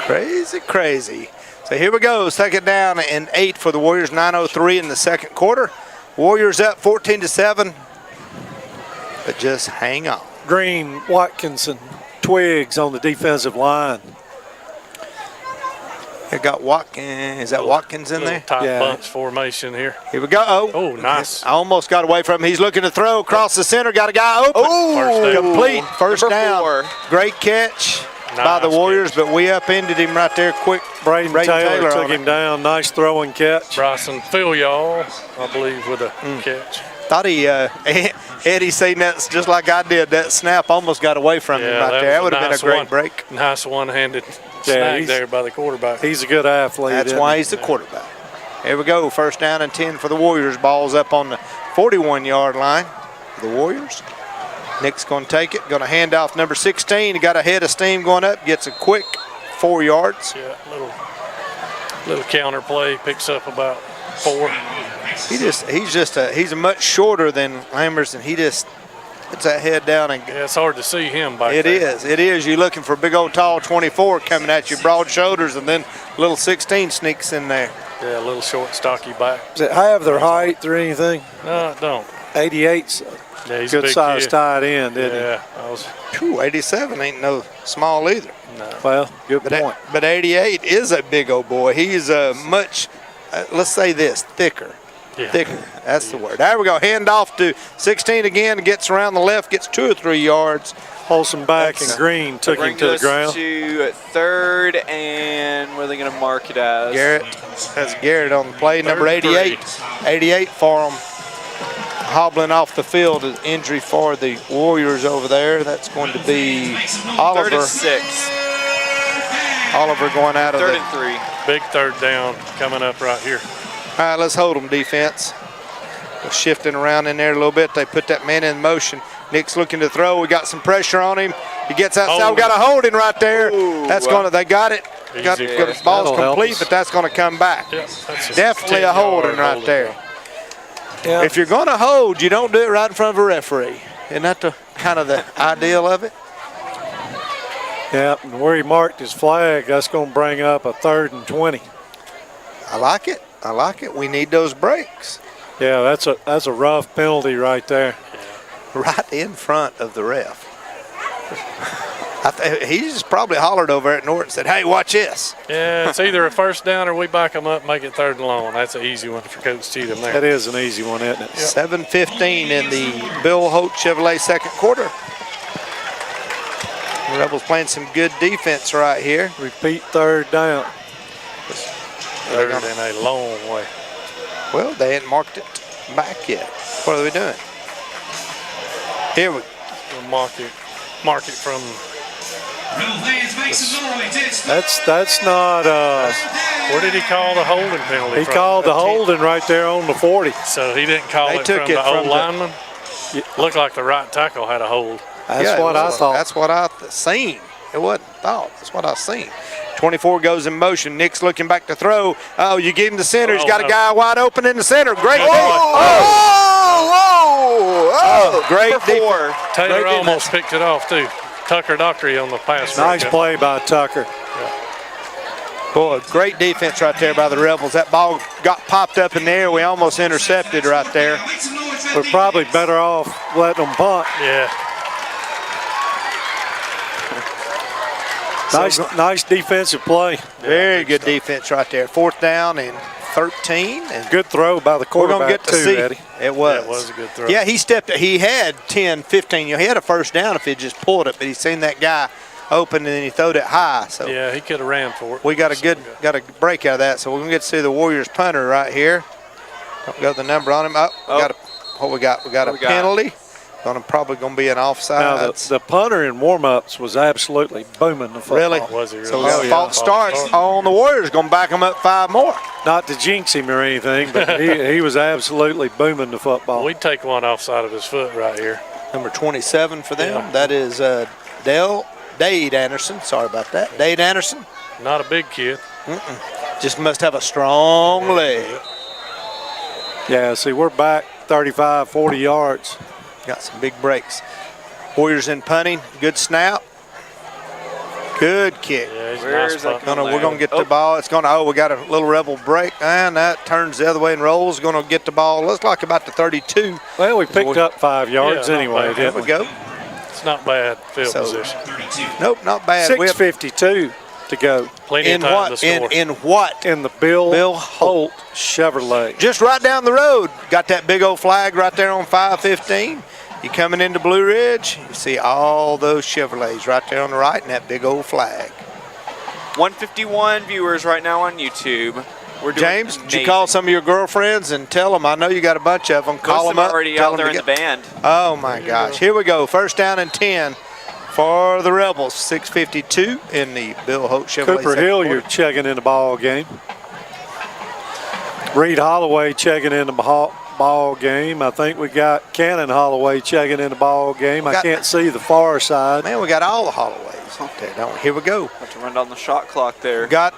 Crazy, crazy. So here we go, second down and 8 for the Warriors, 9:03 in the second quarter. Warriors up 14-7, but just hang on. Green, Watkinson, Twiggs on the defensive line. They got Watkins. Is that Watkins in there? Tight Yeah. bunch formation here. Here we go. Oh, nice. I almost got away from him. He's looking to throw across the center. Got a guy open. First down. Complete. First Number down. 4. Great catch by the Nice Warriors, catch. but we upended him right there quick. Braden Taylor took on him it. down. Nice throwing catch. Bryson Phil, I believe, with a Mm. catch. Thought he, Eddie seen that just like I did. That snap almost got away from him right there. That would have been a great break. Nice one-handed snag he's- there by the quarterback. He's a good athlete. That's isn't why he? he's the quarterback. Here we go. First down and 10 for the Warriors. Ball's up on the 41-yard line for the Warriors. Nick's going to take it. Going to hand off number 16. He got a head of steam going up. Gets a quick 4 yards. Yeah, little counter play, picks up about 4. He's a much shorter than Lammers, and he just puts that head down and Yeah, it's hard to see him back It there. is. It is. You're looking for a big old tall 24 coming at you, broad shoulders, and then little 16 sneaks in there. Yeah, a little short, stocky back. Does it have their height or anything? No, it don't. 88's Yeah, he's a a good big size kid. tight end, isn't Yeah, I was. Phew, 87 ain't no small either. he? Well, good But, point. but 88 is a big old boy. He's much, let's say this, thicker. Yeah. Thicker. That's the word. There we go. Hand off to 16 again. Gets around the left. Gets 2 or 3 yards. Holson back That's- and Green took him Bring to the us ground. to 3rd, and what are they going to mark it as? Garrett. That's Garrett on the play. Number 88. 88 for him. Hobbling off the field. An injury for the Warriors over there. That's going to be 3rd Oliver. and 6. Oliver going out of 3rd the. and 3. Big third down coming up right here. All right, let's hold them, defense. We're shifting around in there a little bit. They put that man in motion. Nick's looking to throw. We got some pressure on him. He gets outside. We got a holding right there. Ooh. That's going to, they got it. Got Easy. the ball's That'll help complete, us. but that's going to come back. Yeah, that's Definitely a 10-yard holding right holding. there. Yeah. If you're going to hold, you don't do it right in front of a referee. Isn't that the kind of the ideal of it? Yeah, and where he marked his flag, that's going to bring up a 3rd and 20. I like it. I like it. We need those breaks Yeah, that's a rough penalty right there. right in front of the ref. He just probably hollered over at Norton and said, hey, watch this. Yeah, it's either a first down or we back them up and make it 3rd and long. That's an easy one for Coach Cheatham there. That is an easy one, isn't it? 7:15 in the Bill Holt Chevrolet second quarter. The Rebels playing some good defense right here. Repeat 3rd down. 3rd and a long way. Well, they hadn't marked it back yet. What are they doing? Here we We'll mark it from. That's not. Where did he call the holding penalty? He from? called the holding right there on the 40. So he didn't call They it took from it the from old the- lineman. Looked like the right tackle had a hold. That's Yeah, what I thought. That's what I seen. It wasn't thought. That's what I seen. 24 goes in motion. Nick's looking back to throw. Oh, you give him the center. He's got a no. guy wide open in the center. Great. Great Number 4. Taylor almost picked it off too. Tucker Dockery on the pass. Nice breakup. play by Tucker. Boy, great defense right there by the Rebels. That ball got popped up in the air. We almost intercepted right there. We're probably better off letting them punt. Yeah. Nice defensive play. Very good defense right there. 4th down and 13. And Good throw by the we're quarterback going to get to too, see. Eddie. It was. Yeah, it was a good throw. Yeah, he had 10, 15. He had a first down if he just pulled it, but he seen that guy open and then he throwed it high. So Yeah, he could have ran for it. we got a break out of that. So we're going to get to see the Warriors punter right here. Don't got the number on him. What we got? We got a penalty. Probably going to be an offside. Now, the punter in warm-ups was absolutely booming the football. Really? Was he really? So we got a false start on the Warriors. Going to back them up 5 more. Not to jinx him or anything, but he was absolutely booming the football. We'd take one offside of his foot right here. Number 27 for them. Yeah. That is Dade Anderson. Sorry about that. Dade Anderson. Not a big kid. Just must have a strong leg. Yeah, see, we're back 35, 40 yards. Got some big breaks. Warriors in punting. Good snap. Good kick. Yeah, he's a Where nice is that punt. We're going to get the ball. It's going to, we got a little Rebel break. And that turns the other way and rolls. Going to get the ball. Looks like about the 32. Well, we picked up 5 yards Yeah, not anyway, bad. There didn't we we? go. It's not bad field So- position. Nope, not bad. We have 6:52. to go. Plenty In of time what? to score. In what? In the Bill Holt. Holt Chevrolet. Just right down the road. Got that big old flag right there on 515. You coming into Blue Ridge, you see all those Chevrolets right there on the right and that big old flag. 151 viewers right now on YouTube. We're doing James, did you amazing. call some of your girlfriends and tell them? I know you got a bunch of them. Call Most them of them up. are already tell out them there to in the band. Oh my gosh. Here we go. First down and 10 for the Rebels. 6:52 in the Bill Holt Chevrolet. Cooper second Hilliard quarter. checking in the ball game. Reed Holloway checking in the ball game. I think we got Cannon Holloway checking in the ball game. I can't see the far side. Man, we got all the Holloways out there, don't we? Here we go. Have to run down the shot clock there. Got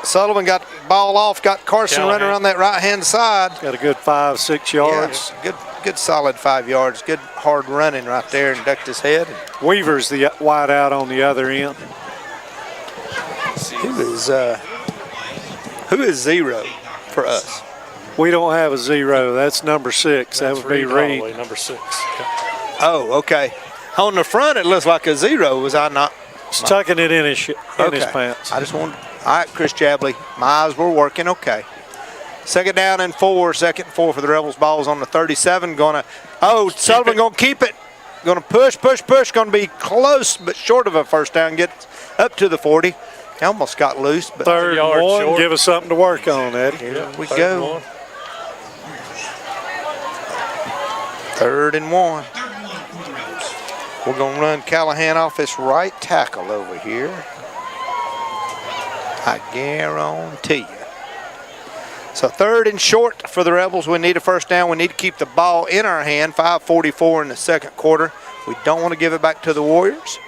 Sullivan got the ball off. Got Carson Callahan. running around that right-hand side. Got a good 5-6 yards. Yeah, good solid 5 yards. Good hard running right there and ducked his head. Weaver's the wide out on the other end. Who is zero for us? We don't have a 0. That's number 6. That would be Reed. Holloway, number 6. Oh, okay. On the front, it looks like a 0. Was I not? He's tucking it in his pants. I just wanted. All right, Chris Chabley. My eyes were working. Okay. Second down and 4. Second and 4 for the Rebels. Ball's on the 37. Sullivan going to keep it. Going to push. Going to be close but short of a first down. Get up to the 40. He almost got loose. But 3rd yard and 1. short. Give us something to work on, Eddie. here we 3rd go. and 1. 3rd and 1. We're going to run Callahan off this right tackle over here. I guarantee you. So 3rd and short for the Rebels. We need a first down. We need to keep the ball in our hand. 5:44 in the second quarter. We don't want to give it back to the Warriors.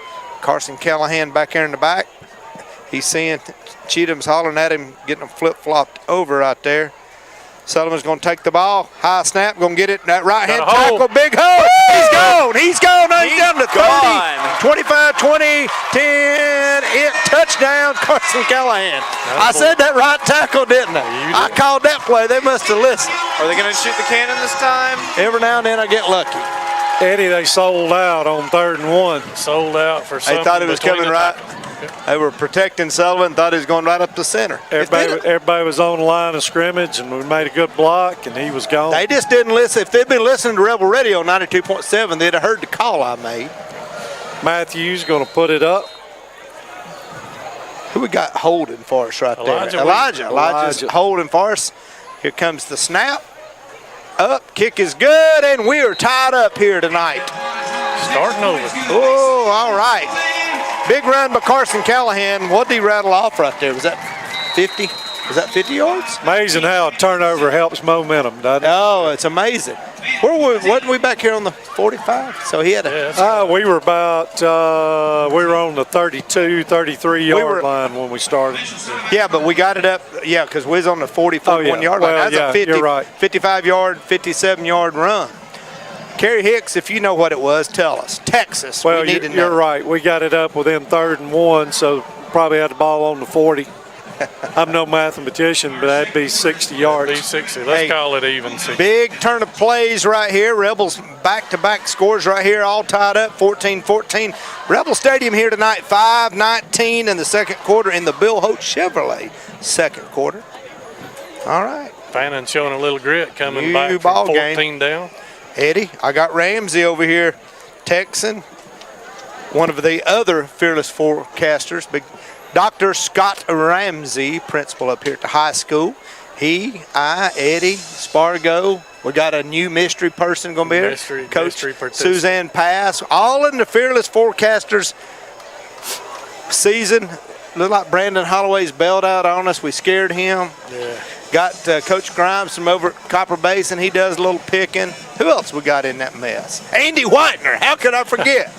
Carson Callahan back there in the back. He's seeing Cheatham's hollering at him, getting him flip-flopped over right there. Sullivan's going to take the ball. High snap, going to get it. That right-hand Got a hole. tackle, big hole. He's gone. He's gone. He's down to 30, gone. 25, 20, 10. Touchdown, Carson Callahan. I said that right tackle, didn't I? I called that play. They must have listened. Are they going to shoot the cannon this time? Every now and then I get lucky. Eddie, they sold out on 3rd and 1. Sold out for something. They thought it was between coming the right. tackles. They were protecting Sullivan, thought he was going right up the center. Everybody was on the line of scrimmage, and we made a good block, and he was gone. They just didn't listen. If they'd been listening to Rebel Radio 92.7, they'd have heard the call I made. Matthews going to put it up. Who we got holding for us right Elijah there? Weaver. Elijah's holding for us. Here comes the snap. Up, kick is good, and we are tied up here tonight. Starting over. Oh, all right. Big run by Carson Callahan. What did he rattle off right there? Was that 50? Was that 50 yards? Amazing how a turnover helps momentum, doesn't it? Oh, it's amazing. Wasn't we back here on the 45? So he had a. We were about, we were on the 32, 33-yard line when we started. Yeah, but we got it up. Yeah, because we was on the 41 yard line. Well, That's a 50, you're right. 55-yard, 57-yard run. Kerry Hicks, if you know what it was, tell us. Texas. Well, we need to know. you're right. We got it up within 3rd and 1, so probably had the ball on the 40. I'm no mathematician, but that'd be 60 yards. B60. Let's call it even. 60. Big turn of plays right here. Rebels back-to-back scores right here, all tied up, 14-14. Rebel Stadium here tonight, 5:19 in the second quarter in the Bill Holt Chevrolet second quarter. All right. Fannin showing a little grit coming New back ball from game. 14 down. Eddie, I got Ramsey over here, Texan, one of the other fearless forecasters, big Dr. Scott Ramsey, principal up here at the high school. He, I, Eddie, Spargo. We got a new mystery person going to be here. Coach Suzanne Pass. All in the fearless forecasters season. Looked like Brandon Holloway's bailed out on us. We scared him. Yeah. Got Coach Grimes from over at Copper Basin. He does a little picking. Who else we got in that mess? Andy Whitener. How could I forget?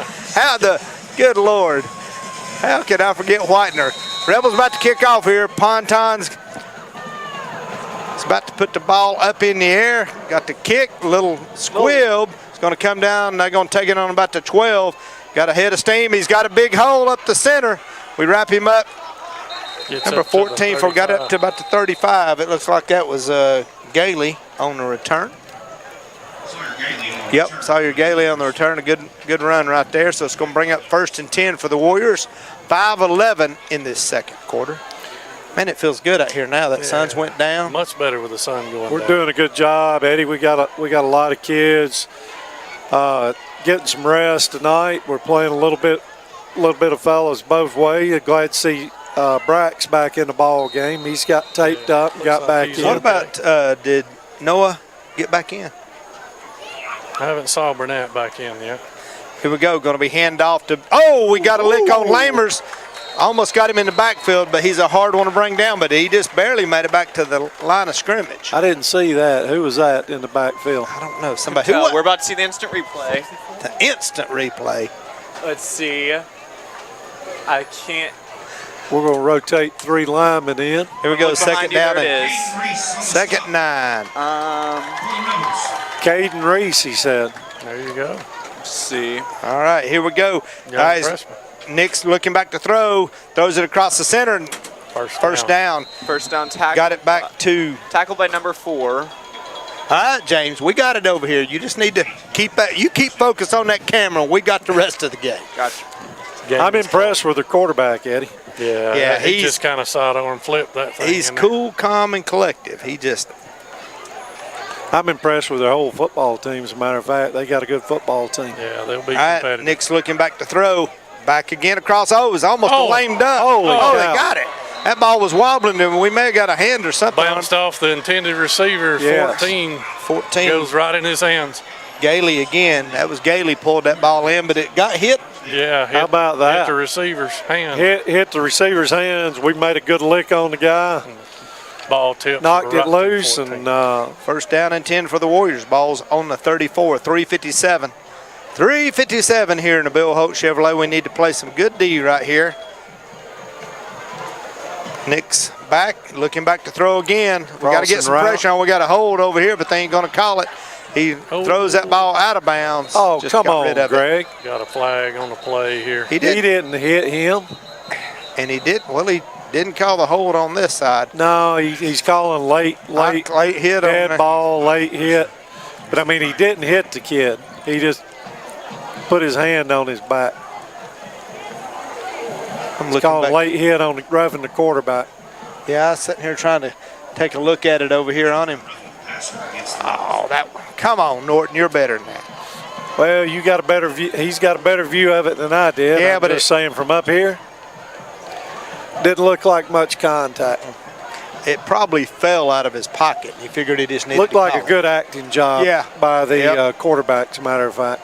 Good Lord. How could I forget Whitener? Rebels about to kick off here. Ponton's about to put the ball up in the air. Got the kick, a little squib. It's going to come down. They're going to take it on about the 12. Got a head of steam. He's got a big hole up the center. We wrap him up. Number 14 got up to about the 35. It looks like that was Gailey on the return. Yep, Sawyer Gailey on the return. A good run right there. So it's going to bring up 1st and 10 for the Warriors 5-11 in this second quarter. Man, it feels good out here now that sun's went down. Much better with the sun going We're down. doing a good job, Eddie. We got a lot of kids getting some rest tonight. We're playing a little bit of fellas both ways. Glad to see Brack's back in the ball game. He's got taped up and got back in. What about did Noah get back in? I haven't saw Burnett back in yet. Here we go. Going to be hand off to. Oh, we got a lick on Lamers. Almost got him in the backfield, but he's a hard one to bring down. But he just barely made it back to the line of scrimmage. I didn't see that. Who was that in the backfield? I don't know. Somebody. We're about to see the instant replay. The instant replay. Let's see. I can't. We're going to rotate 3 linemen in. Here we go. Look Second behind you, down. there it And is. second 9. Caden Reese, he said. There you go. Let's see. All right, here we go. Guys, freshman. Nick's looking back to throw. Throws it across the center. And first down. First down tackle. Got it back to. Tackled by number 4. James, we got it over here. You just need to keep that. You keep focused on that camera. We got the rest of the game. Gotcha. I'm impressed with the quarterback, Eddie. Yeah, he he's- just kind of sidearm flipped that thing. He's in there. cool, calm, and collective. I'm impressed with their whole football team, as a matter of fact. They got a good football team. Yeah, they'll be All right, competitive. Nick's looking back to throw. Back again across. Oh, it was almost a lame duck. Holy they cow. got it. That ball was wobbling, and we may have got a hand or something. Bounced off the intended receiver. Yes. 14. Goes right in his hands. Gailey again. That was Gailey pulled that ball in, but it got hit. Yeah, How about that? Hit the receiver's hand. Hit the receiver's hands. We made a good lick on the guy. Ball tipped. Knocked right it to loose, 14. and First down and 10 for the Warriors. Ball's on the 34. 3:57. 3:57 here in the Bill Holt Chevrolet. We need to play some good D right here. Nick's back, looking back to throw again. We got to get some Crossing route. pressure on. We got a hold over here, but they ain't going to call it. He throws that ball out of bounds. oh, Just come got on, rid of it. Greg. Got a flag on the play here. He He did, didn't hit him. and he did. Well, he didn't call the hold on this side. No, he's calling late Late hit on dead there. ball, late hit. But, I mean, he didn't hit the kid. He just put his hand on his back. I'm He's looking calling back. late hit on roughing the quarterback. Yeah, I was sitting here trying to take a look at it over here on him. Oh, that one. Come on, Norton, you're better than that. Well, you got a better view. He's got a better view of it than I did. Yeah, I'm but just saying from up here, didn't look like much contact. It probably fell out of his pocket. He figured he just needed Looked to like call a it. good acting job by the quarterback, as a matter of fact.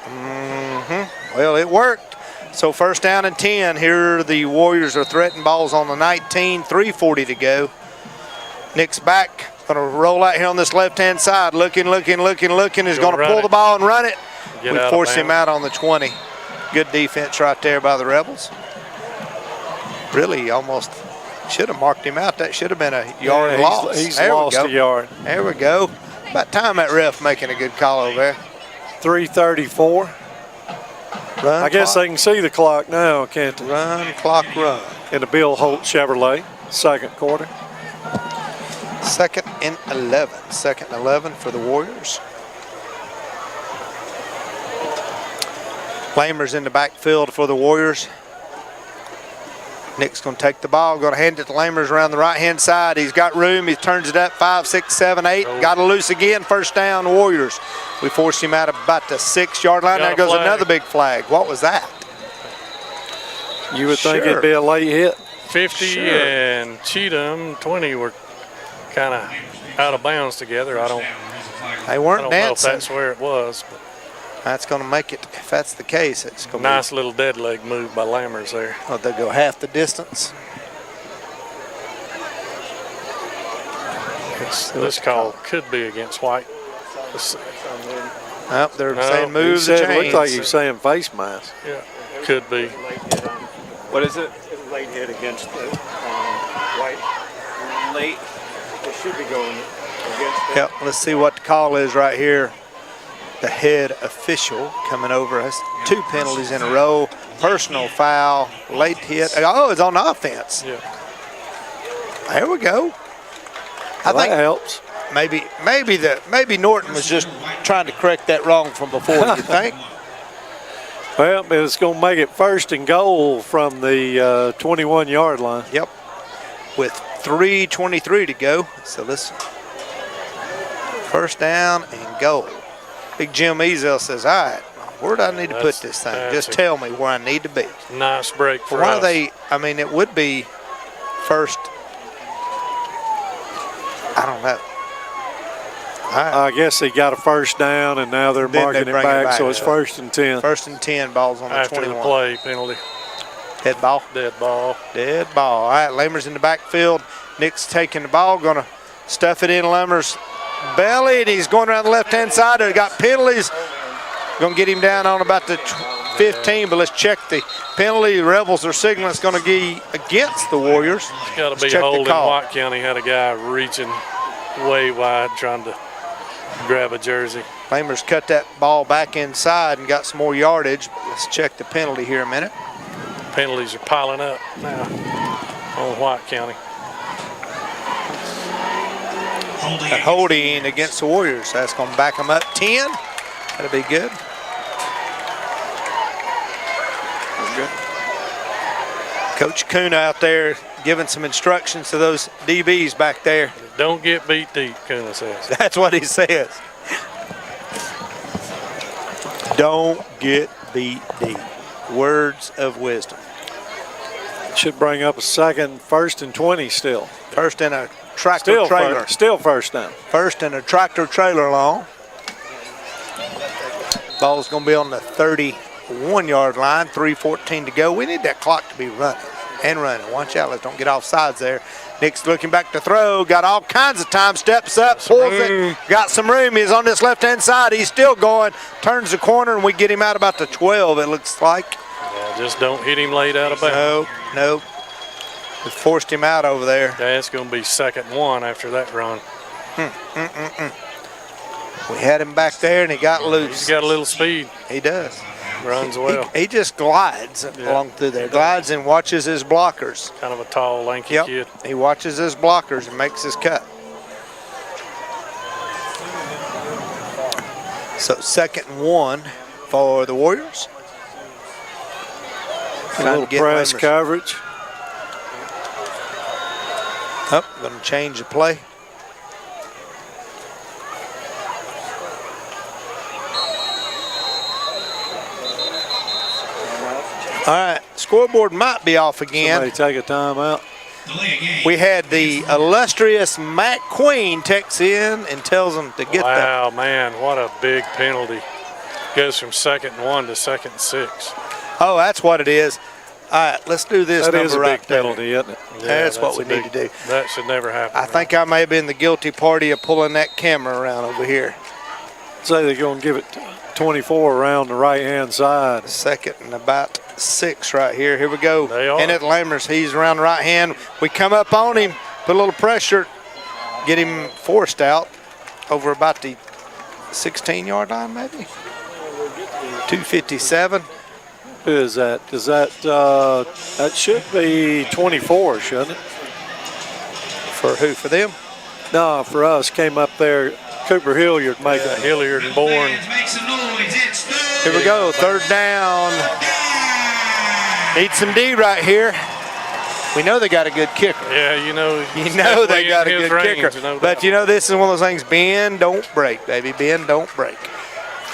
Well, it worked. So first down and 10. Here the Warriors are threatening balls on the 19. 3:40 to go. Nick's back. Going to roll out here on this left-hand side. Looking. Is Go going to run pull it. the ball and run it. Get We out of force him bounds. out on the 20. Good defense right there by the Rebels. Really almost should have marked him out. That should have been a yard Yeah, loss. He's There we lost go. a yard. There we go. About time that ref making a good call over there. 3:34. Run I guess clock, they can see the clock now, can't they? run clock run. In the Bill Holt Chevrolet, second quarter. Second and 11. Second and 11 for the Warriors. Lamer's in the backfield for the Warriors. Nick's going to take the ball, going to hand it to Lamers around the right-hand side. He's got room. He turns it up 5, 6, 7, 8. Got it loose again. First down, Warriors. We forced him out about the 6-yard line. Got There a goes flag. another big flag. What was that? You would think Sure. it'd be a late hit. 50 Sure. and Cheatham, 20 were kind of out of bounds together. I don't They weren't know if dancing. that's where it was. But That's going to make it. If that's the case, it's going to nice little dead leg move by Lammers there. be. Oh, they'll go half the distance. This call could be against White. Let's see. Oh, they're No, saying he move He the said it looked like chains. he was saying face mask. Yeah, could be. What is it? Late hit against White. Late. It should be going against them. Yep, let's see what the call is right here. The head official coming over us. 2 penalties in a row. Personal foul, late hit. Oh, it's on offense. Yeah. There we go. I Well, that think helps. maybe Norton was just trying to correct that wrong from before. You think? Well, it's going to make it 1st and goal from the 21-yard line. Yep. With 3:23 to go. So this 1st down and goal. Big Jim Ezel says, all right, where do I need to put this thing? Just tell me where I need to be. Nice break for Why us. it would be first. I don't know. I guess they got a 1st down, and now they're marking it back, so it's 1st and 10. 1st and 10, balls on the After 21. the play penalty. Dead ball. Dead ball. Dead ball. All right, Lamer's in the backfield. Nick's taking the ball, going to stuff it in Lamer's belly, and he's going around the left-hand side. They got penalties. Going to get him down on about the 15, but let's check the penalty. The Rebels are signaling it's going to be against the Warriors. It's got to be holding. White County had a guy reaching way wide trying to grab a jersey. Lamer's cut that ball back inside and got some more yardage. Let's check the penalty here a minute. Penalties are piling up now on White County. Holding against the Warriors. That's going to back them up 10. That'll be good. Coach Kuna out there giving some instructions to those DBs back there. Don't get beat deep, Kuna says. That's what he says. Don't get beat deep. Words of wisdom. Should bring up a 1st and 20 still. 1st and a tractor trailer. Still 1st down. 1st and a tractor trailer long. Ball's going to be on the 31-yard line. 3:14 to go. We need that clock to be running and running. Watch out. Let's don't get off sides there. Nick's looking back to throw. Got all kinds of time. Steps up. Pulls it. Got some room. He's on this left-hand side. He's still going. Turns the corner, and we get him out about the 12, it looks like. Yeah, just don't hit him late out of bounds. Nope. We forced him out over there. That's going to be 2nd and 1 after that run. We had him back there, and he got loose. He's got a little speed. He does. Runs well. He just glides along through there. Glides and watches his blockers. Kind of a tall, lanky kid. He watches his blockers and makes his cut. So 2nd and 1 for the Warriors. A little press coverage. Going to change the play. All right, scoreboard might be off again. Somebody take a timeout. We had the illustrious Matt Queen text in and tells them to get Wow, man, what a big penalty. Goes from 2nd and 1 to 2nd and 6. Oh, that's what it is. All right, let's do this That number is a right big there. penalty, isn't it? Yeah, that's what we need to do. That should never happen. I think I may have been the guilty party of pulling that camera around over here. Say they're going to give it 24 around the right-hand side. 2nd and about 6 right here. Here we go. They are. Kenneth Lamers, he's around the right hand. We come up on him, put a little pressure, get him forced out over about the 16-yard line maybe. 2:57. Who is that? Is that that should be 24, shouldn't it? For who? For them? No, for us. Came up there. Cooper Hilliard making it. Hilliard and Bourne. Here we go. 3rd down. Need some D right here. We know they got a good kicker. Yeah, you know they got a good kicker. No but doubt. this is one of those things. Bend, don't break, baby. Bend, don't break.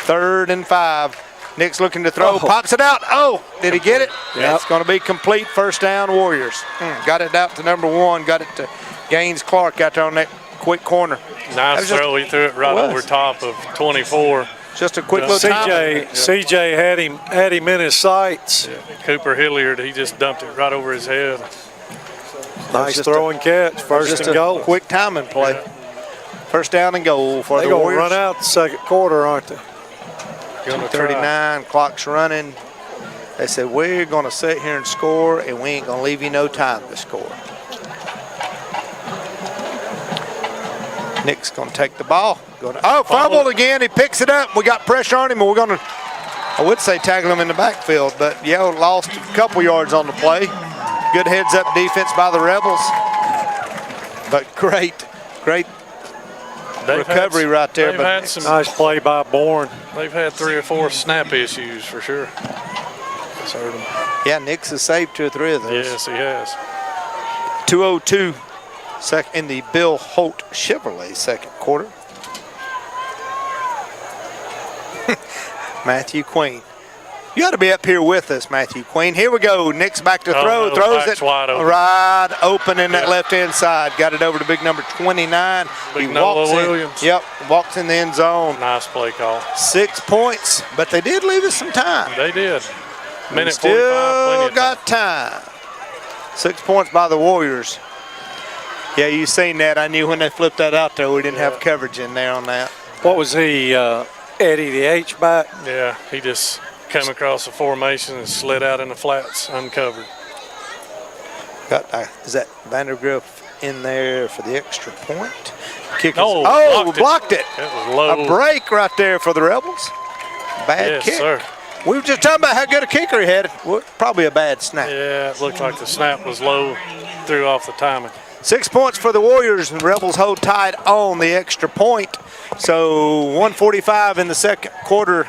3rd and 5. Nick's looking to throw. Pops it out. Oh, did he get it? Yep. It's going to be complete. 1st down, Warriors. Got it out to number 1. Got it to Gaines Clark out there on that quick corner. Nice throw. He threw it right over top of 24. Just a quick little CJ had him in his sights. Yeah. Cooper Hilliard, he just dumped it right over his head. Nice throw and catch. 1st and goal. Quick timing play. 1st down and goal for the Warriors. They're going to run out the 2nd quarter, aren't they? 2:39, clock's running. They said, we're going to sit here and score, and we ain't going to leave you no time to score. Nick's going to take the ball. Fumbled again. He picks it up. We got pressure on him, and we're going to, I would say tackle him in the backfield, but yeah, lost a couple yards on the play. Good heads-up defense by the Rebels. But great recovery right there. They've had some, Nice play by Bourne. they've had 3 or 4 snap issues for sure. That's hurt them. Yeah, Nix has saved 2 or 3 of those. Yes, he has. 2:02 in the Bill Holt Chevrolet second quarter. Matthew Queen. You ought to be up here with us, Matthew Queen. Here we go. Nick's back to throw. No, Throws back's it wide open. right open in that left-hand side. Got it over to big number 29. Big Noah Williams. Yep, walks in the end zone. Nice play call. 6 points, but they did leave us some time. They did. Minute 45, Still plenty of got time. 6 points by the Warriors. Yeah, you seen that. I knew when they flipped that out there, we didn't have coverage in there on that. What was he, Eddie, the H-back? Yeah, he just come across the formation and slid out in the flats uncovered. Is that Vandergriff in there for the extra point? Kick No, blocked it. It was low. A break right there for the Rebels. Bad Yes, kick. sir. We were just talking about how good a kicker he had. Well, probably a bad snap. Yeah, it looked like the snap was low, threw off the timing. 6 points for the Warriors, and the Rebels hold tight on the extra point. So 1:45 in the second quarter.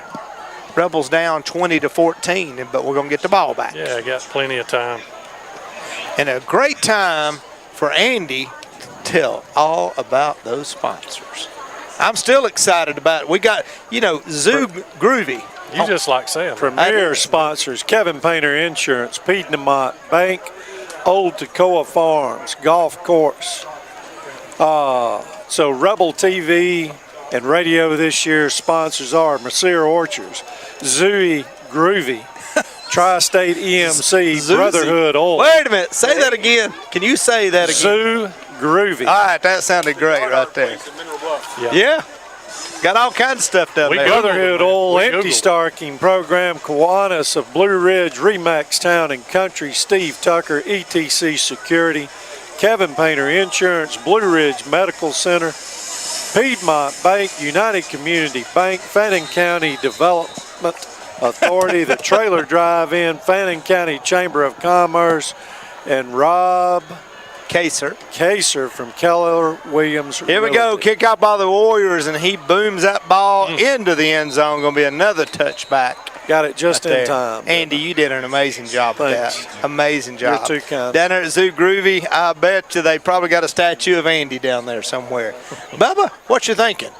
Rebels down 20-14, but we're going to get the ball back. Yeah, I got plenty of time. And a great time for Andy to tell all about those sponsors. I'm still excited about it. We got, Zoo Groovy. You just like saying that. Premier sponsors, Kevin Painter Insurance, Piedmont Bank, Old Toccoa Farms, Golf Course. So Rebel TV and radio this year sponsors are Mercier Orchards, Zooey Groovy, Tri-State EMC, Zoozy. Brotherhood Oil. Wait a minute. Say that again. Can you say that again? Zoo Groovy. All right, that sounded great right there. Yeah. Got all kinds of stuff down there. Brotherhood Oil, We Empty Googled. Starking Program, Kiwanis of Blue Ridge, Remax Town and Country, Steve Tucker, ETC Security, Kevin Painter Insurance, Blue Ridge Medical Center, Piedmont Bank, United Community Bank, Fannin County Development Authority, the Trailer Drive-In, Fannin County Chamber of Commerce, and Rob Kaser from Keller Williams. Here we go. Kick out by the Warriors, and he booms that ball into the end zone. Going to be another touchback. Got it just right in there. time. Andy, you did an amazing job with Thanks. that. Amazing job. You're too kind. Down there at Zoo Groovy, I bet you they probably got a statue of Andy down there somewhere. Bubba, what you thinking?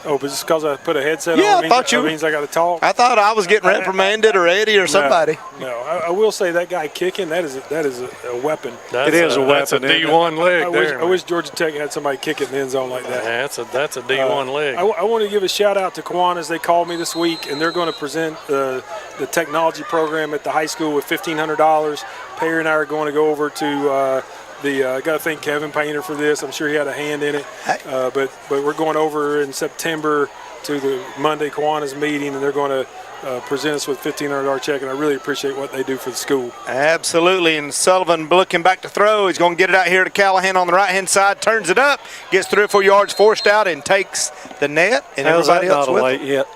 Oh, but just because I put a headset Yeah, on I thought you- means I got to talk? I thought I was getting reprimanded or Eddie or somebody. No, I will say that guy kicking, that is a weapon. That's It is a That's a weapon, isn't it? D1 leg I there. wish Georgia Tech had somebody kick it in the end zone like that. Yeah, that's a D1 leg. I want to give a shout out to Kiwanis. They called me this week, and they're going to present the technology program at the high school with $1,500. Perry and I are going to go over to I got to thank Kevin Painter for this. I'm sure he had a hand in it. But we're going over in September to the Monday Kiwanis meeting, and they're going to present us with $1,500 check, and I really appreciate what they do for the school. Absolutely, and Sullivan looking back to throw. He's going to get it out here to Callahan on the right-hand side, turns it up, gets 3 or 4 yards forced out, and takes the net, and How's that everybody else not a with late him. hit?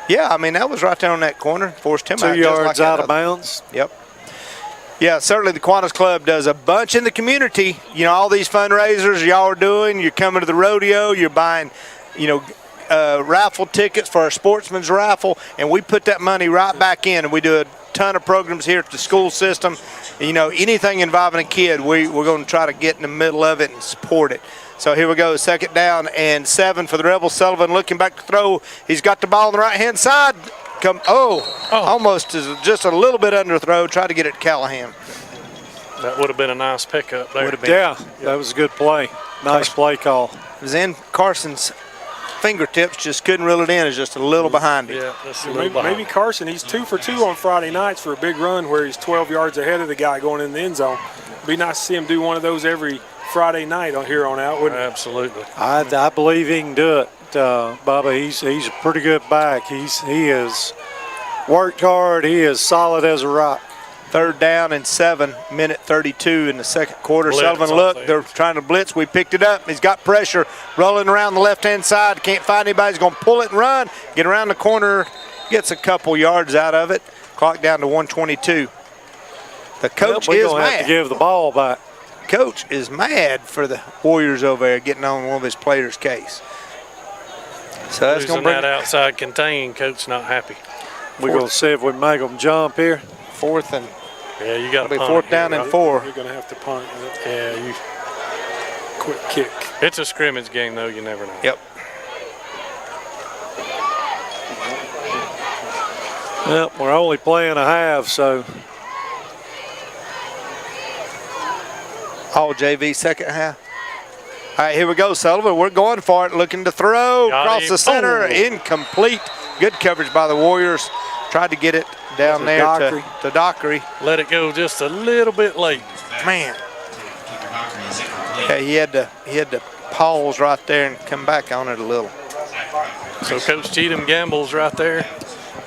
Yeah, I mean, that was right there on that corner, forced him 2 out. just yards like that out of other- bounds. Yep. Yeah, certainly the Kiwanis Club does a bunch in the community. All these fundraisers y'all are doing. You're coming to the rodeo. You're buying, raffle tickets for our sportsman's raffle, and we put that money right back in, and we do a ton of programs here at the school system. Anything involving a kid, we're going to try to get in the middle of it and support it. So here we go, 2nd down and 7 for the Rebels. Sullivan looking back to throw. He's got the ball on the right-hand side. Almost just a little bit under throw. Try to get it to Callahan. That would have been a nice pickup there. Yeah, that was a good play. Nice play call. It was in Carson's fingertips, just couldn't reel it in. It's just a little behind him. Yeah, that's a little Maybe Carson, he's 2 for 2 on Friday nights for a big run where he's 12 yards ahead of the guy going in the end zone. Be nice to see him do one of those every Friday night on here on out, wouldn't it? Absolutely. I believe he can do it, Bubba. He's a pretty good back. He has worked hard. He is solid as a rock. 3rd down and 7, minute 32 in the second quarter. Blitz Sullivan, look, they're trying to blitz. We picked it up. He's got pressure rolling around the left-hand side. Can't find anybody. He's going to pull it and run. Get around the corner. Gets a couple yards out of it. Clock down to 1:22. The coach We're is going to have mad. to give the ball back. coach is mad for the Warriors over there getting on one of his players' case. So that's going to bring that outside contain. Coach not happy. We're going to see if we make them jump here. Fourth and yeah, you got to punt. Fourth down and 4. You're going to have to punt. Yeah, you quick kick. It's a scrimmage game, though. You never know. Yep. Well, we're only playing a half, so. All JV second half. All right, here we go, Sullivan. We're going for it, looking to throw. Across the center, incomplete. Good coverage by the Warriors. Tried to get it down there to Dockery. Let it go just a little bit late. Man. Yeah, he had to pause right there and come back on it a little. So Coach Cheatham gambles right there.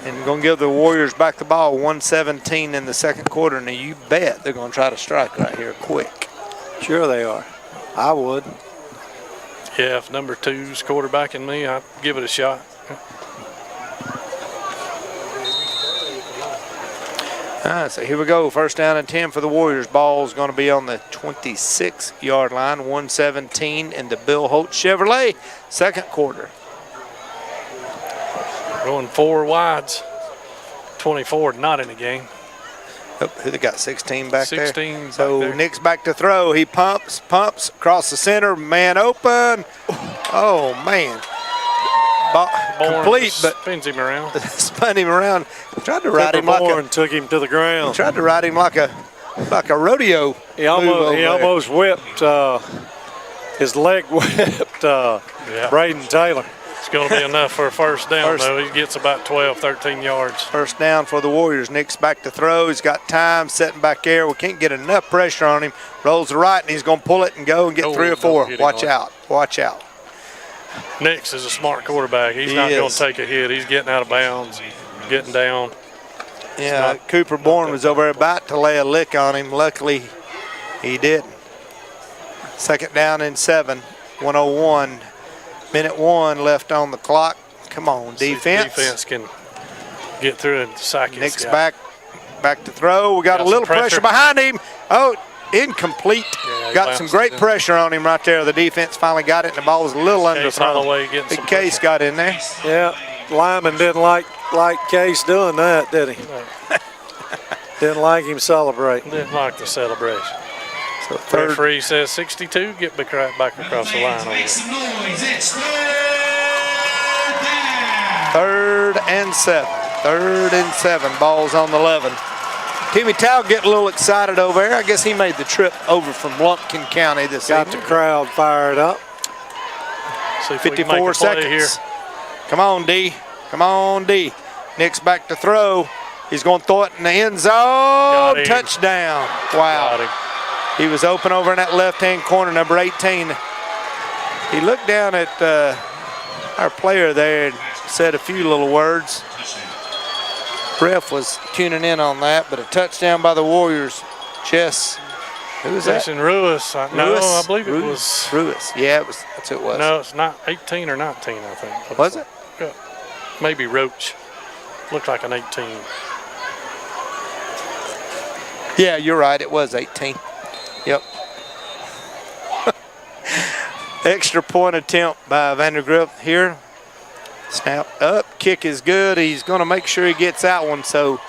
And going to give the Warriors back the ball, 1:17 in the second quarter. Now, you bet they're going to try to strike right here quick. Sure they are. I would. Yeah, if number 2's quarterbacking me, I'd give it a shot. All right, so here we go. First down and 10 for the Warriors. Ball's going to be on the 26-yard line, 1:17 in the Bill Holt Chevrolet second quarter. Going 4 wides. 24 not in the game. Oh, who they got, 16 back 16 there? back So there. Nick's back to throw. He pumps across the center. Man open. Oh, man. Complete, but spins him around. spun him around. Tried to ride him and took him to the ground. Tried to ride him like a rodeo. He almost whipped his leg whipped Braden Taylor. It's going to be enough for a first down, though. He gets about 12, 13 yards. First down for the Warriors. Nick's back to throw. He's got time setting back there. We can't get enough pressure on him. Rolls to right, and he's going to pull it and go and get 3 or 4. Watch out. Watch out. Nix is a smart quarterback. He's not going to take a hit. He's getting out of bounds, getting down. Yeah, Cooper Bourne was over there about to lay a lick on him. Luckily, he didn't. Second down and 7, 1:01. Minute 1 left on the clock. Come on, defense. Defense can get through and sack his Nick's guy. back to throw. We got a little pressure behind him. Oh, incomplete. Yeah, got some great pressure on him right there. The defense finally got it, and the ball was a little underthrown. Big Case got in there. Yeah, Lyman didn't like Case doing that, did he? No. Didn't like him celebrating. Didn't like the celebration. So referee says 62. Get back across the line over there. Third and 7. 3rd and 7. Ball's on the 11. Timmy Tao getting a little excited over there. I guess he made the trip over from Lumpkin County this Got evening. the crowd fired up. See if 54 seconds. Here. Come on, D. Come on, D. Nick's back to throw. He's going to throw it in the end zone. Touchdown. Wow. He was open over in that left-hand corner, number 18. He looked down at our player there and said a few little words. Ref was tuning in on that, but a touchdown by the Warriors. Chess. Who was that? Jason Ruiz. No, I believe it was. Ruiz. Yeah, that's who it was. No, it's not 18 or 19, I think. Was it? Yeah. Maybe Roach. Looked like an 18. Yeah, you're right. It was 18. Yep. Extra point attempt by Vandergrift here. Snap up, kick is good. He's going to make sure he gets that one. So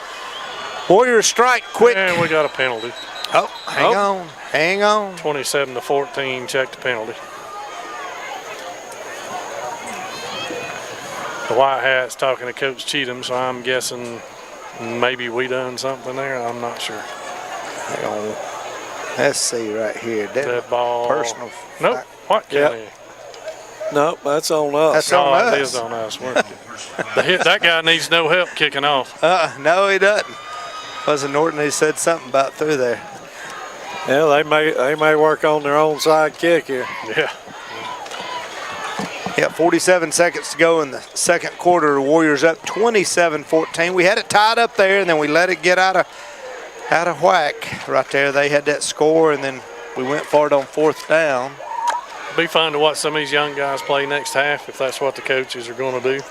Warriors strike quick. And we got a penalty. Oh, hang on. 27-14, check the penalty. The White Hat's talking to Coach Cheatham, so I'm guessing maybe we done something there. I'm not sure. Hang on. Let's see right here. That ball. Personal. Nope. What county? Yep. Nope, that's on us. That's on us. It is on us. That guy needs no help kicking off. No, he doesn't. Wasn't Norton who said something about through there? Yeah, they may work on their own side kick here. Yeah. Yeah, 47 seconds to go in the second quarter. Warriors up 27-14. We had it tied up there, and then we let it get out of whack right there. They had that score, and then we went for it on 4th down. Be fun to watch some of these young guys play next half if that's what the coaches are going to do.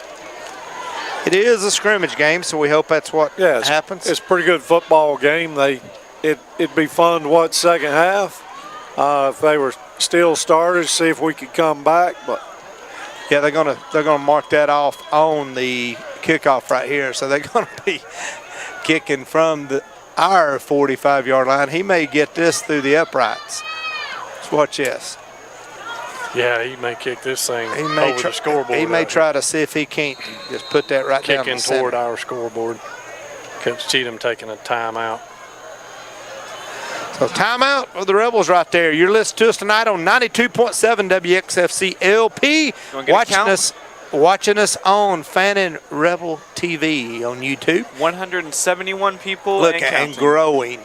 It is a scrimmage game, so we hope that's what happens. It's a pretty good football game. It'd be fun to watch second half. if they were still starters, see if we could come back. But yeah, they're gonna mark that off on the kickoff right here. So they're gonna be kicking from our 45-yard line. He may get this through the uprights. Let's watch this. Yeah, he may kick this thing He may over the scoreboard. He may try to see if he can't just put that right down kicking the center. toward our scoreboard. Coach Cheatham taking a timeout. So timeout of the Rebels right there. You're listening to us tonight on 92.7 WXFC LP. Watching us on Fannin Rebel TV on YouTube. 171 people. Look, and growing.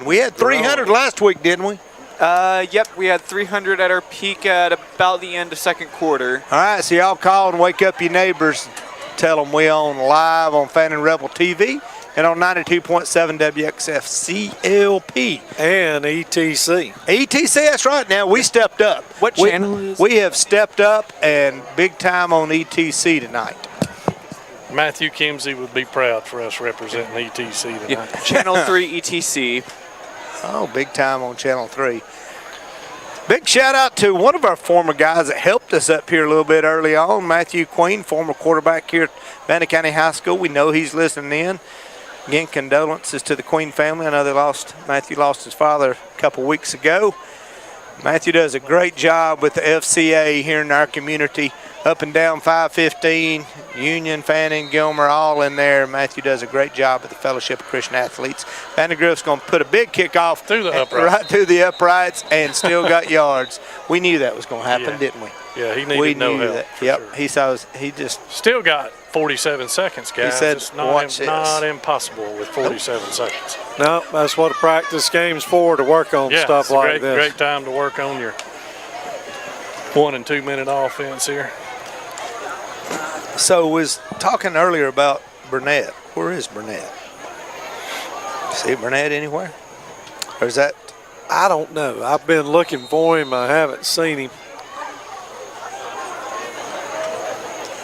We had 300 last week, didn't we? Yep, we had 300 at our peak at about the end of second quarter. All right, so y'all call and wake up your neighbors. Tell them we on live on Fannin Rebel TV and on 92.7 WXFC LP. And ETC. ETC, that's right. Now, we stepped up. What channel is it? We have stepped up and big time on ETC tonight. Matthew Kimsey would be proud for us representing ETC tonight. Yeah. Channel 3 ETC. Oh, big time on Channel 3. Big shout out to one of our former guys that helped us up here a little bit early on, Matthew Queen, former quarterback here at Fannin County High School. We know he's listening in. Again, condolences to the Queen family. I know Matthew lost his father a couple weeks ago. Matthew does a great job with the FCA here in our community. Up and down 515, Union, Fannin, Gilmer, all in there. Matthew does a great job with the Fellowship of Christian Athletes. Vandergrift's going to put a big kickoff through the uprights. Right through the uprights and still got yards. We knew that was going to happen, didn't we? Yeah, he needed no help. That. Yep, sure. He just still got 47 seconds, guys. He said, it's not impossible with 47 seconds. No, that's what a practice game's for, to work on stuff like this. Great time to work on your 1 and 2 minute offense here. So was talking earlier about Burnett. Where is Burnett? See Burnett anywhere? Or is that? I don't know. I've been looking for him. I haven't seen him.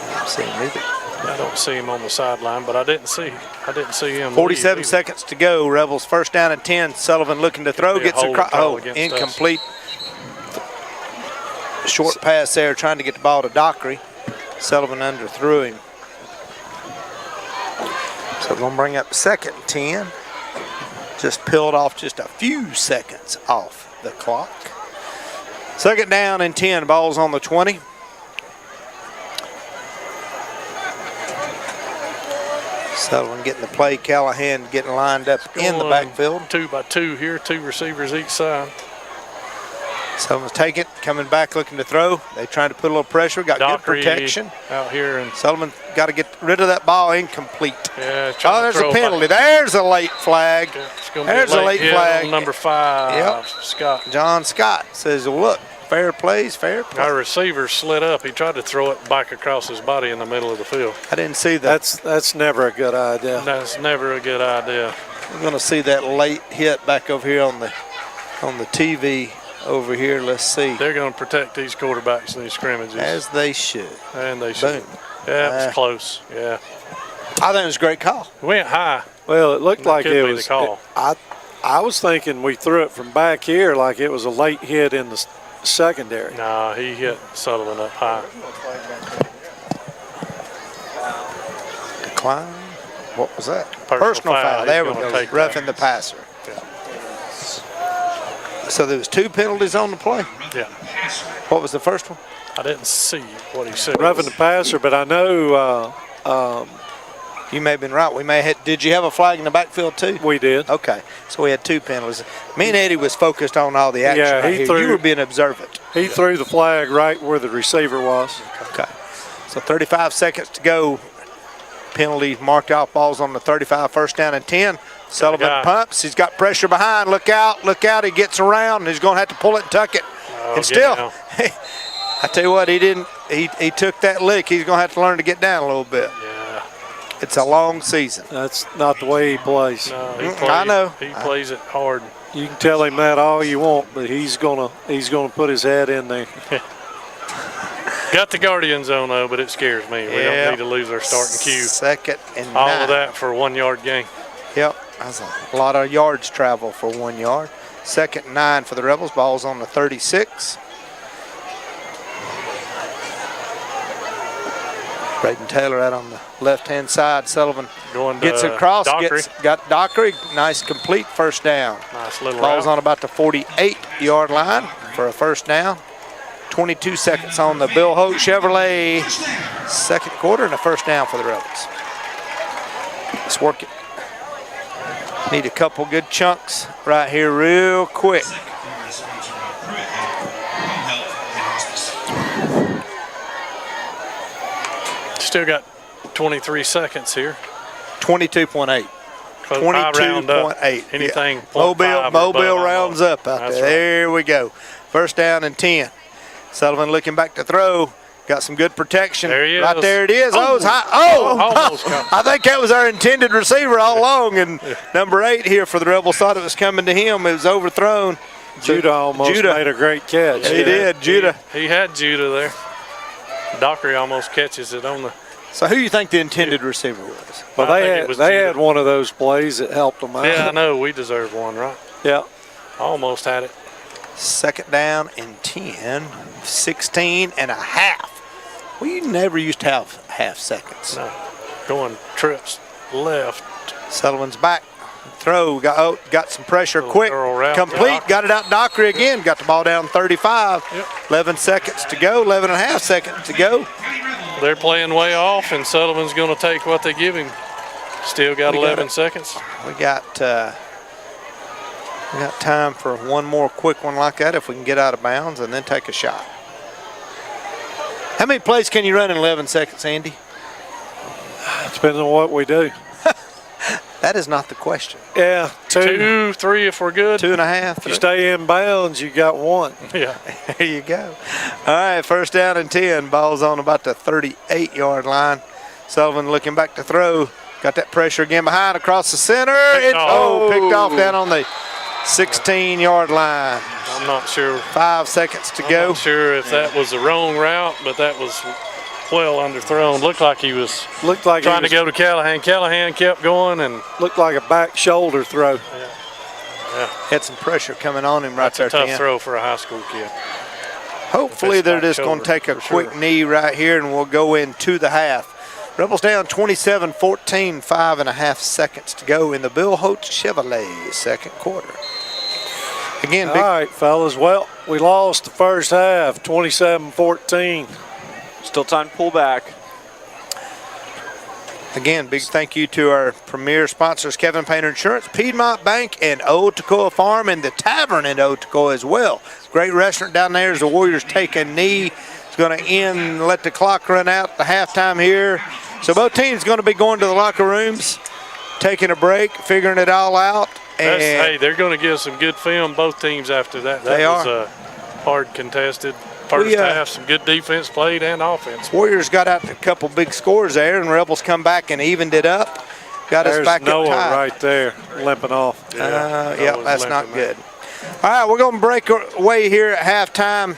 I don't see him either. I don't see him on the sideline, but I didn't see him. 47 seconds to go. Rebels first down and 10. Sullivan looking to throw, gets across. Oh, incomplete. Short pass there, trying to get the ball to Dockery. Sullivan underthrew him. So we're going to bring up 2nd and 10. Just peeled off just a few seconds off the clock. 2nd down and 10. Ball's on the 20. Sullivan getting the play. Callahan getting lined up in the backfield. 2 by 2 here. 2 receivers each side. Sullivan's taking it, coming back, looking to throw. They trying to put a little pressure. Got Dockery good protection out here, and Sullivan got to get rid of that ball. Incomplete. Yeah. There's a penalty. There's a late flag. There's a late flag. On number 5. Yep. Scott. John Scott says, well, "Look, fair play's fair play." Our receiver slid up. He tried to throw it back across his body in the middle of the field. I didn't see that. That's never a good idea. That's never a good idea. We're going to see that late hit back over here on the TV. Over here, let's see. They're going to protect these quarterbacks in these scrimmages. As they should. And they should. Boom. Yeah, it was close. Yeah. I think it was a great call. It went high. Well, it looked like it was. The call. I was thinking we threw it from back here like it was a late hit in the secondary. Nah, he hit Sullivan up high. Decline. What was that? Personal foul. There we go. Roughing the passer. So there was 2 penalties on the play? Yeah. What was the first one? I didn't see what he said. Roughing the passer, but I know you may have been right. We may have. Did you have a flag in the backfield too? We did. Okay. So we had 2 penalties. Me and Eddie was focused on all the action. Yeah, you were being observant. He threw the flag right where the receiver was. Okay. So 35 seconds to go. Penalty marked off. Balls on the 35. First down and 10. Sullivan pumps. He's got pressure behind. Look out. Look out. He gets around. He's going to have to pull it and tuck it. And still, I tell you what, he didn't. He took that lick. He's going to have to learn to get down a little bit. Yeah. It's a long season. That's not the way he plays. No, I know. He plays it hard. You can tell him that all you want, but he's gonna put his head in there. Got the Guardian zone though, but it scares me. We don't need to lose our starting cue. 2nd and 9. All of that for a 1 yard gain. Yep. That's a lot of yards travel for 1 yard. 2nd and 9 for the Rebels. Ball's on the 36. Braden Taylor out on the left-hand side. Sullivan gets across, got Dockery. Nice complete first down. Nice little Ball's route. on about the 48-yard line for a first down. 22 seconds on the Bill Holt Chevrolet 2nd quarter and a first down for the Rebels. Let's work it. Need a couple good chunks right here real quick. Still got 23 seconds here. 22.8. 22.8. Anything. Yeah. Mobile rounds up out there. Right. There we go. First down and 10. Sullivan looking back to throw. Got some good protection. There he is. Right there it is. Oh, it's high. Oh, almost got I think that was our intended receiver all along. And number 8 here for the Rebels thought it was coming to him. It was overthrown. Judah almost made a great catch. He did. Judah. He had Judah there. Dockery almost catches it on the. So who do you think the intended receiver was? Well, I think they had one of those plays that helped them out. Yeah, I know. We deserve one, right? Yeah. Almost had it. 2nd down and 10. 16 and a half. We never used to have half seconds. No. Going trips left. Sullivan's back. Throw. Got some pressure quick. thorough route. Complete. Got it out Dockery again. Got the ball down 35. Yep. 11 seconds to go. 11 and a half seconds to go. They're playing way off, and Sullivan's going to take what they give him. Still got 11 seconds. We got time for one more quick one like that if we can get out of bounds and then take a shot. How many plays can you run in 11 seconds, Andy? Depends on what we do. That is not the question. Yeah, 2, 3 if we're good. 2.5. If you stay in bounds, you got 1. Yeah. There you go. All right, first down and 10. Ball's on about the 38-yard line. Sullivan looking back to throw. Got that pressure again behind across the center. Picked off down on the 16-yard line. I'm not sure. 5 seconds to I'm go. not sure if that was the wrong route, but that was well underthrown. Looked like he was trying to go to Callahan. Callahan kept going and looked like a back shoulder throw. Yeah. Had some pressure coming on him right That's there. a tough throw for a high school kid. Hopefully they're just going to take a quick knee right here and we'll go into the half. Rebels down 27-14, 5.5 seconds to go in the Bill Holt Chevrolet 2nd quarter. Again, all right, fellas. Well, we lost the first half, 27-14. Still time to pull back. Again, big thank you to our premier sponsors, Kevin Painter Insurance, Piedmont Bank, and Old Toccoa Farm, and the Tavern in Old Toccoa as well. Great restaurant down there as the Warriors take a knee. It's going to end, let the clock run out, the halftime here. So both teams going to be going to the locker rooms, taking a break, figuring it all out. And hey, they're going to give some good film, both teams, after that. That was hard contested. First half, some good defense played and offense. Warriors got out a couple big scores there, and Rebels come back and evened it up. Got us back Noah up tied. right there, limping off. Yeah, that's not good. All right, we're going to break away here at halftime.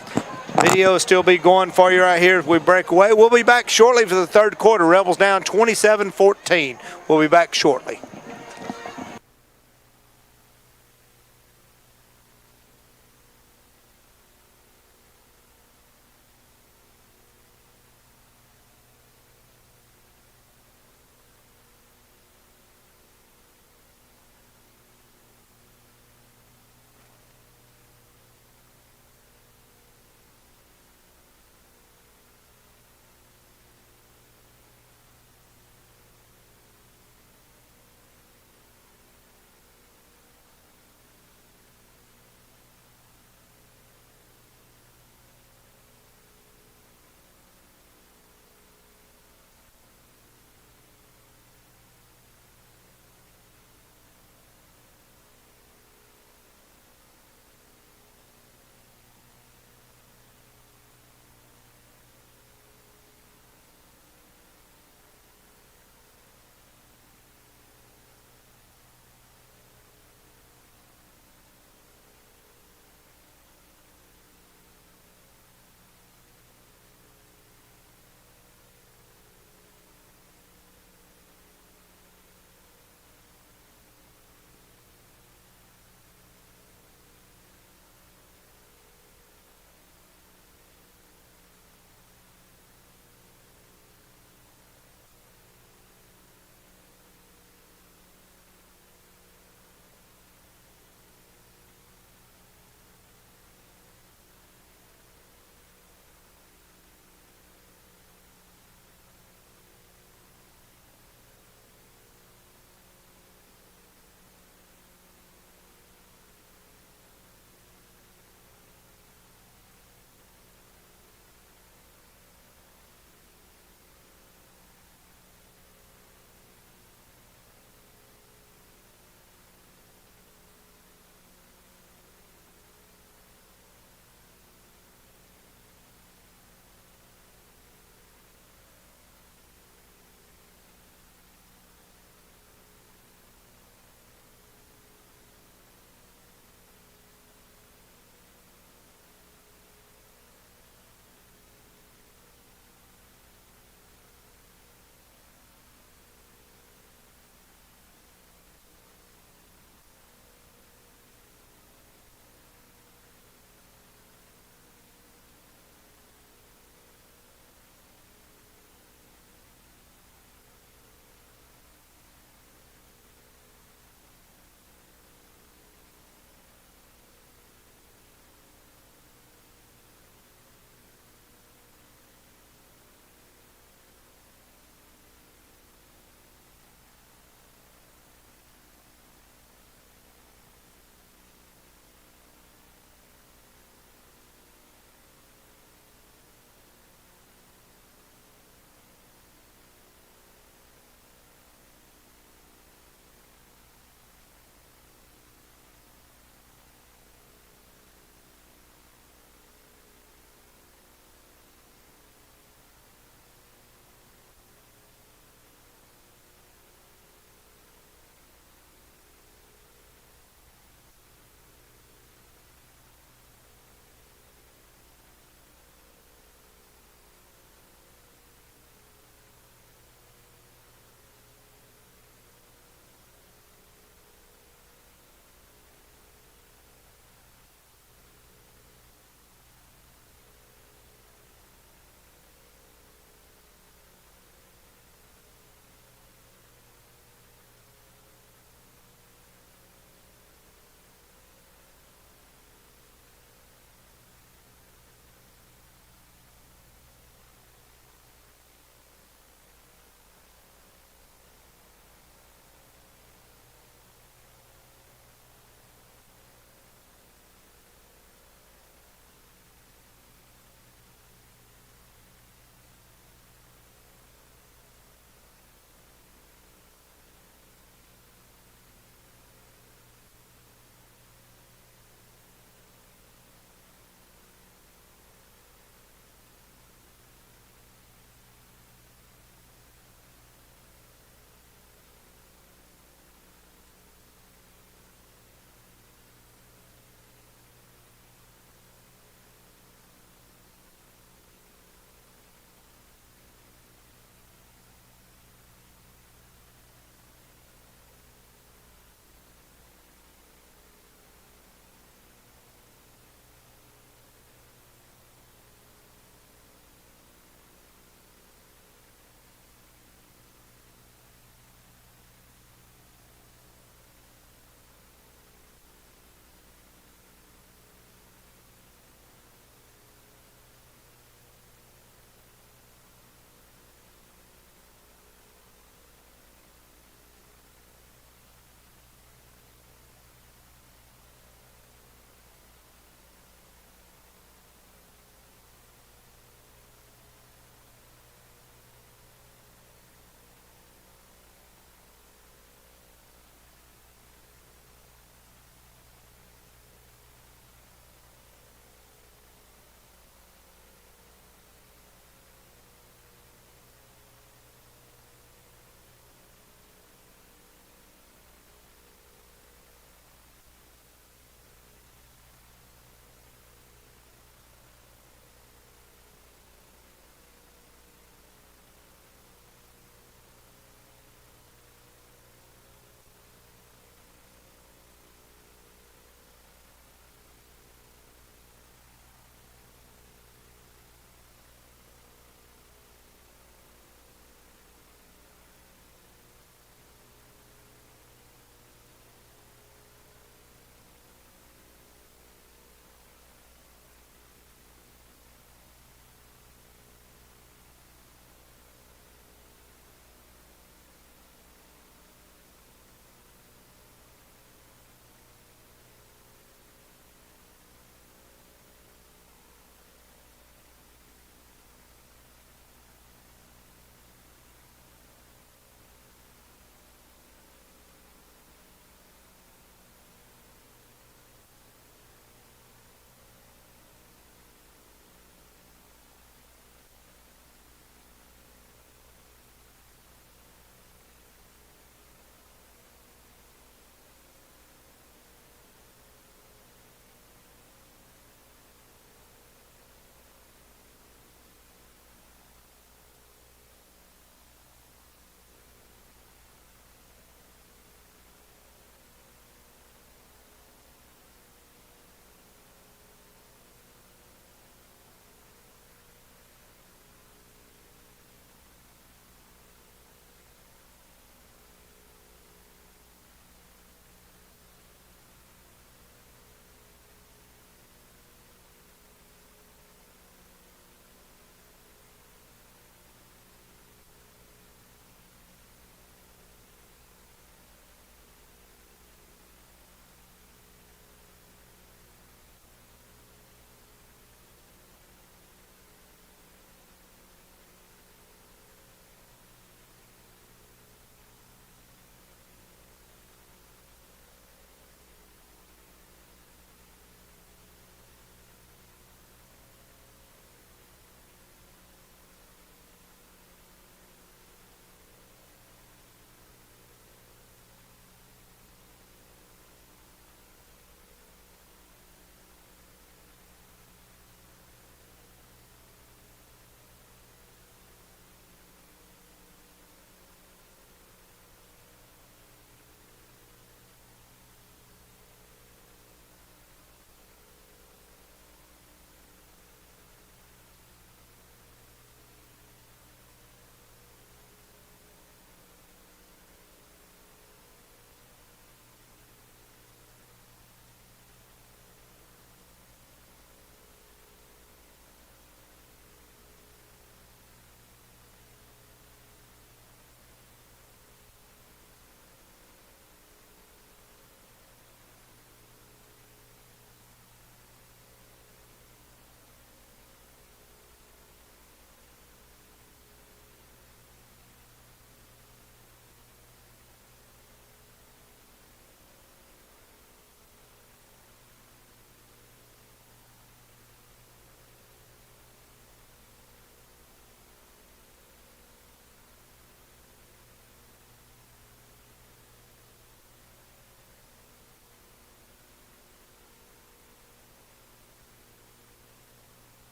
Video will still be going for you right here as we break away. We'll be back shortly for the 3rd quarter. Rebels down 27-14. We'll be back shortly.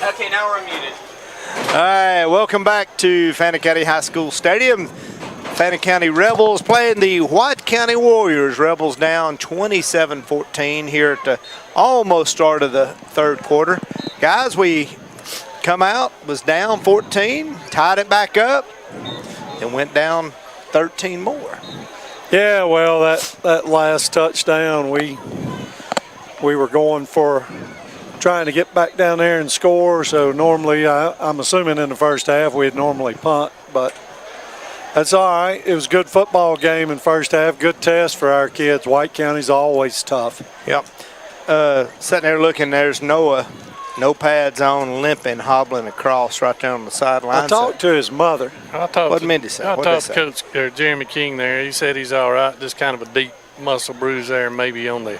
Okay, now we're unmuted. All right, welcome back to Fannin County High School Stadium. Fannin County Rebels playing the White County Warriors. Rebels down 27-14 here at the almost start of the third quarter. Guys, we come out, was down 14, tied it back up, and went down 13 more. Yeah, well, that last touchdown, we were going for trying to get back down there and score. So normally, I'm assuming in the first half we'd normally punt, but that's all right. It was a good football game in first half. Good test for our kids. White County's always tough. Yep. Sitting there looking, there's Noah, no pads on, limping, hobbling across right there on the sideline. I talked to his mother. What'd Mindy say? I What'd they talked say? to Coach Jeremy King there. He said he's all right. Just kind of a deep muscle bruise there, maybe on the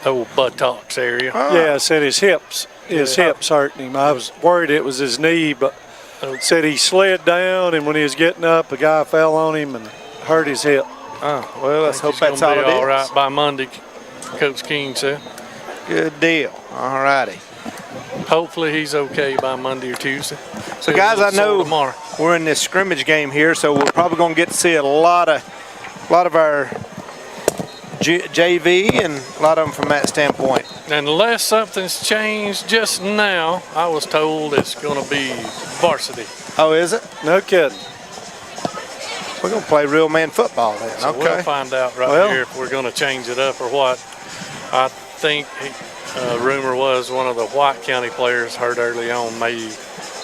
old buttocks area. Yeah, I said his hips hurting him. I was worried it was his knee, but said he slid down, and when he was getting up, a guy fell on him and hurt his hip. Oh, well, let's hope He's that's gonna all be it is. all right by Monday, Coach King said. Good deal. All righty. Hopefully he's okay by Monday or Tuesday. So, guys, I know tomorrow. we're in this scrimmage game here, so we're probably going to get to see a lot of our JV and a lot of them from that standpoint. Unless something's changed just now, I was told it's going to be varsity. Oh, is it? No kidding. We're going to play real man football then. So okay. we'll find out right here if we're going to change it up or what. I think rumor was one of the White County players hurt early on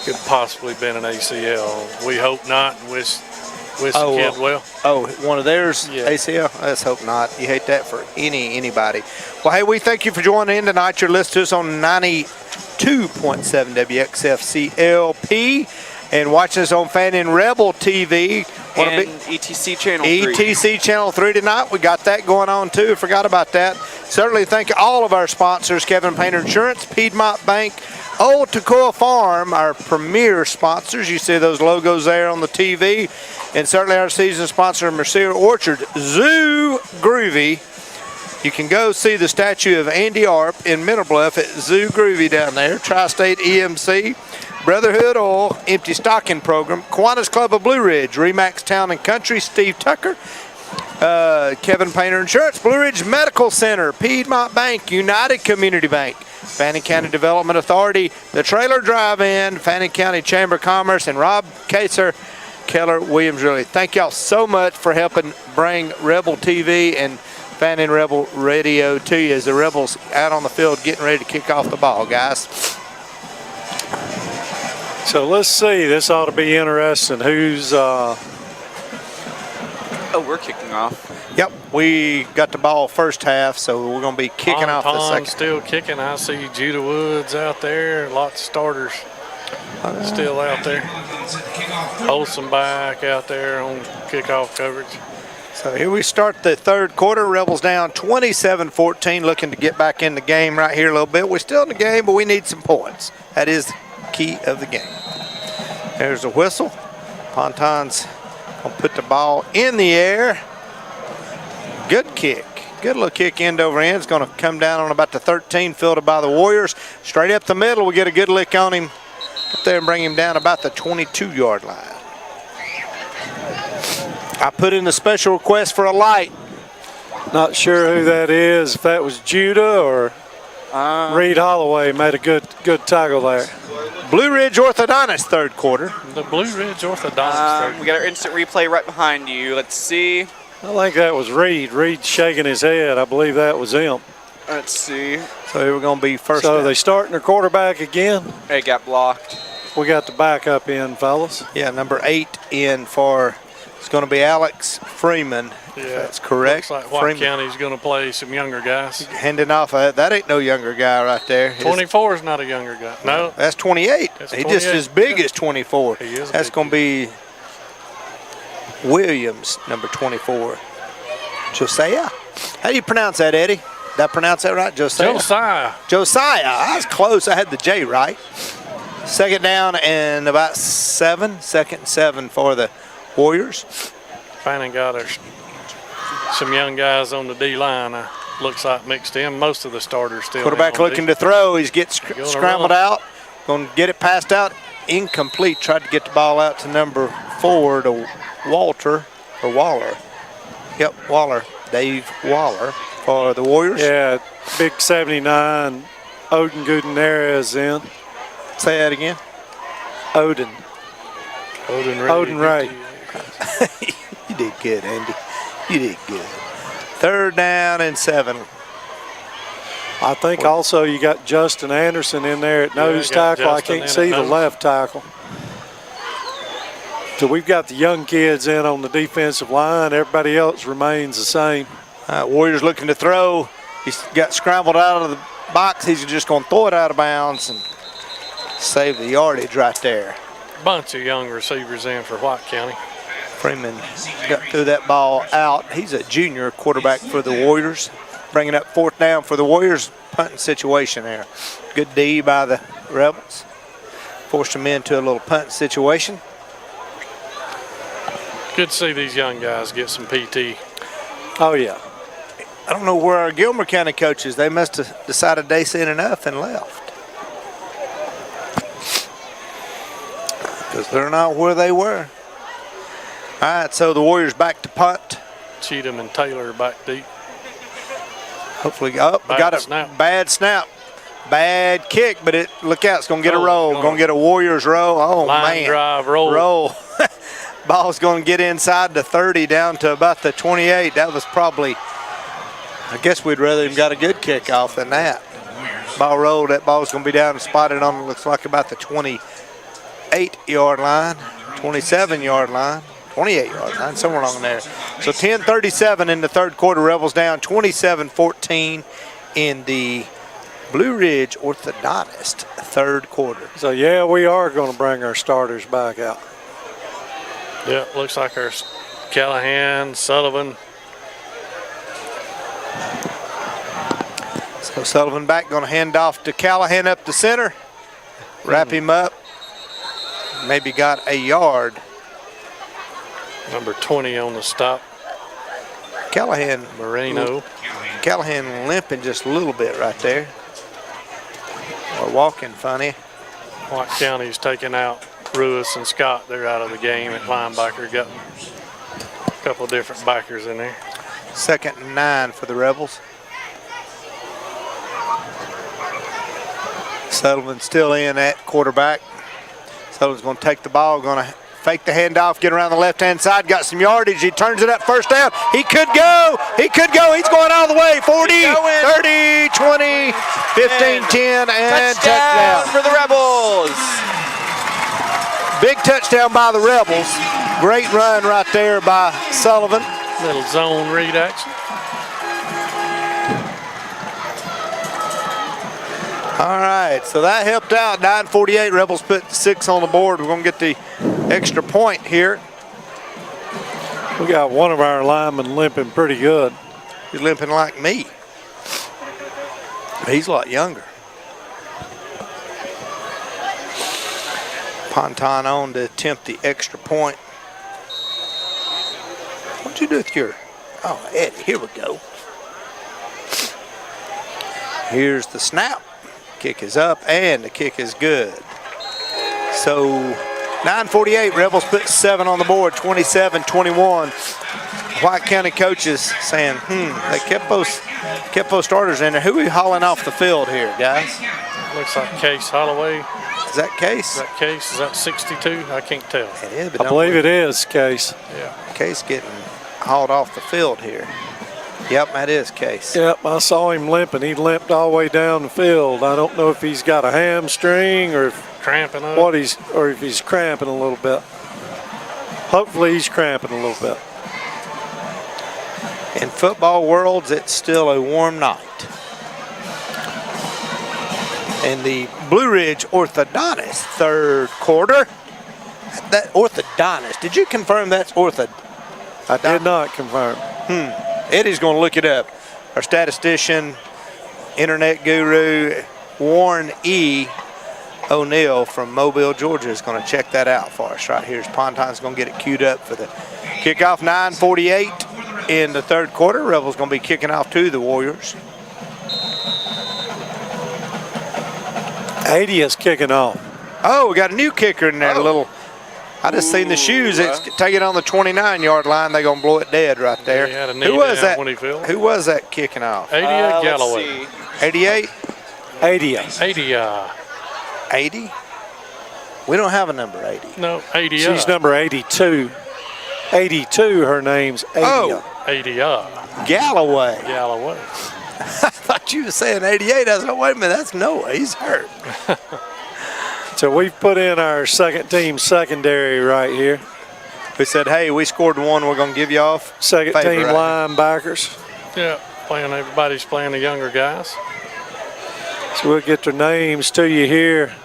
could possibly been an ACL. We hope not. Wish the kid well. Oh, one of theirs, Yeah. ACL? Let's hope not. You hate that for anybody. Well, hey, we thank you for joining in tonight. You're listening to us on 92.7 WXFCLP and watching us on Fannin Rebel TV. And ETC Channel 3. ETC Channel 3 tonight. We got that going on, too. Forgot about that. Certainly thank all of our sponsors, Kevin Painter Insurance, Piedmont Bank, Old Toccoa Farm, our premier sponsors. You see those logos there on the TV. And certainly our season sponsor, Mercier Orchard, Zoo Groovy. You can go see the statue of Andy Arp in Middle Bluff at Zoo Groovy down there. Tri-State EMC, Brotherhood Oil, Empty Stocking Program, Kiwanis Club of Blue Ridge, Remax Town and Country, Steve Tucker, Kevin Painter Insurance, Blue Ridge Medical Center, Piedmont Bank, United Community Bank, Fannin County Development Authority, the Trailer Drive-In, Fannin County Chamber of Commerce, and Rob Kaser, Keller Williams. Really, thank y'all so much for helping bring Rebel TV and Fannin Rebel Radio to you as the Rebels out on the field getting ready to kick off the ball, guys. So let's see. This ought to be interesting. Who's Oh, we're kicking off. Yep, we got the ball first half, so we're going to be kicking off the second. Still kicking. I see Judah Woods out there. Lots of starters still out there. Olsen back out there on kickoff coverage. So here we start the third quarter. Rebels down 27-14, looking to get back in the game right here a little bit. We're still in the game, but we need some points. That is the key of the game. There's the whistle. Ponton's going to put the ball in the air. Good kick. Good little kick end over end. It's going to come down on about the 13, fielded by the Warriors. Straight up the middle, we get a good lick on him up there and bring him down about the 22-yard line. I put in a special request for a light. not sure who that is? If that was Judah or Reed Holloway made a good tackle there. Blue Ridge Orthodontist third quarter. The Blue Ridge Orthodontist. We got our instant replay right behind you. Let's see. I think that was Reed. Reed shaking his head. I believe that was him. Let's see. So here we're going to be first So down. they starting their quarterback again. It got blocked. We got the backup in, fellas. Yeah, number 8 in for, it's going to be Alex Freeman. Yeah, That's correct. Looks like White Freeman County's going to play some younger guys. handing off. That ain't no younger guy right there. 24 is not a younger guy. No. That's 28. That's He's just 28. as big as 24. He is That's big. going to be Williams, number 24. Josiah. How do you pronounce that, Eddie? Did I pronounce that right? Josiah. Josiah. I was close. I had the J right. Second down and about 7. Second and 7 for the Warriors. Fannin got some young guys on the D-line. Looks like mixed in. Most of the starters still. Quarterback looking to throw. He's Gonna scrambled run. out. Going to get it passed out. Incomplete. Tried to get the ball out to number 4 to Waller. Yep, Waller. Dave Waller for the Warriors. Yeah, big 79. Odin Gudinera in. Say that again. Odin Ray. You did good, Andy. You did good. 3rd down and 7. I think also you got Justin Anderson in there at nose tackle. I can't see the left tackle. So we've got the young kids in on the defensive line. Everybody else remains the same. Warriors looking to throw. He's got scrambled out of the box. He's just going to throw it out of bounds and save the yardage right there. Bunch of young receivers in for White County. Freeman threw that ball out. He's a junior quarterback for the Warriors. Bringing up 4th down for the Warriors. Punting situation there. Good D by the Rebels. Forced them into a little punt situation. Good to see these young guys get some PT. Oh, yeah. I don't know where our Gilmer County coaches, they must have decided they seen enough and left. Because they're not where they were. All right, so the Warriors back to punt. Cheatham and Taylor back deep. Hopefully, got a bad snap. Bad kick, but look out, it's going to get a roll. Going to get a Warriors roll. Oh, line man. drive roll. Ball's going to get inside the 30 down to about the 28. That was probably, I guess we'd rather have got a good kickoff than that. Ball rolled. That ball's going to be down and spotted on, looks like about the 28-yard line, 27-yard line. 28-yard line, somewhere along there. So 10:37 in the 3rd quarter. Rebels down 27-14 in the Blue Ridge Orthodontist 3rd quarter. So, yeah, we are going to bring our starters back out. Yeah, looks like our Callahan, Sullivan. So Sullivan back, going to hand off to Callahan up the center. Wrap him up. Maybe got a yard. Number 20 on the stop. Callahan. Moreno. Callahan limping just a little bit right there. Or walking funny. White County's taking out Ruiz and Scott. They're out of the game at linebacker. Got a couple different backers in there. 2nd and 9 for the Rebels. Sullivan still in at quarterback. Sullivan's going to take the ball, going to fake the handoff, get around the left-hand side, got some yardage. He turns it up 1st down. He could go. He's going all the way. 40, 30, 20, 15, 10, and touchdown for the Rebels. Big touchdown by the Rebels. Great run right there by Sullivan. Little zone read action. All right, so that helped out. 9:48. Rebels put 6 on the board. We're going to get the extra point here. We got one of our linemen limping pretty good. He's limping like me. He's a lot younger. Ponton on to attempt the extra point. What'd you do with your... Oh, Eddie, here we go. Here's the snap. Kick is up, and the kick is good. So 9:48, Rebels put 7 on the board, 27-21. White County coaches saying, they kept those starters in there. Who are we hauling off the field here, guys? Looks like Case Holloway. Is that Case? Is that Case? Is that 62? I can't tell. It is, but I believe it is, Case. Yeah. Case getting hauled off the field here. Yep, that is Case. Yep, I saw him limping. He limped all the way down the field. I don't know if he's got a hamstring or cramping up. Or if he's cramping a little bit. Hopefully he's cramping a little bit. In football worlds, it's still a warm night. In the Blue Ridge Orthodontist 3rd quarter. That orthodontist, did you confirm that's orthodontist? I did not confirm. Eddie's going to look it up. Our statistician, internet guru, Warren E. O'Neill from Mobile, Georgia is going to check that out for us right here. Ponton's going to get it queued up for the kickoff. 9:48 in the 3rd quarter. Rebels going to be kicking off to the Warriors. 80 is kicking off. Oh, we got a new kicker in there. I just seen the shoes. It's take it on the 29-yard line. They're going to blow it dead right there. He had a knee Who was down that? when he fell. Who was that kicking off? 80 Galloway. 88? 80. 80. 80? We don't have a number 80. No, 80. She's number 82. 82, her name's 80. Oh. 80. Galloway. Galloway. I thought you were saying 88. I was like, wait a minute, that's Noah. He's hurt. So we've put in our second team secondary right here. We said, hey, we scored one. We're going to give you off. Second team linebackers. Yeah, everybody's playing the younger guys. So we'll get their names to you here.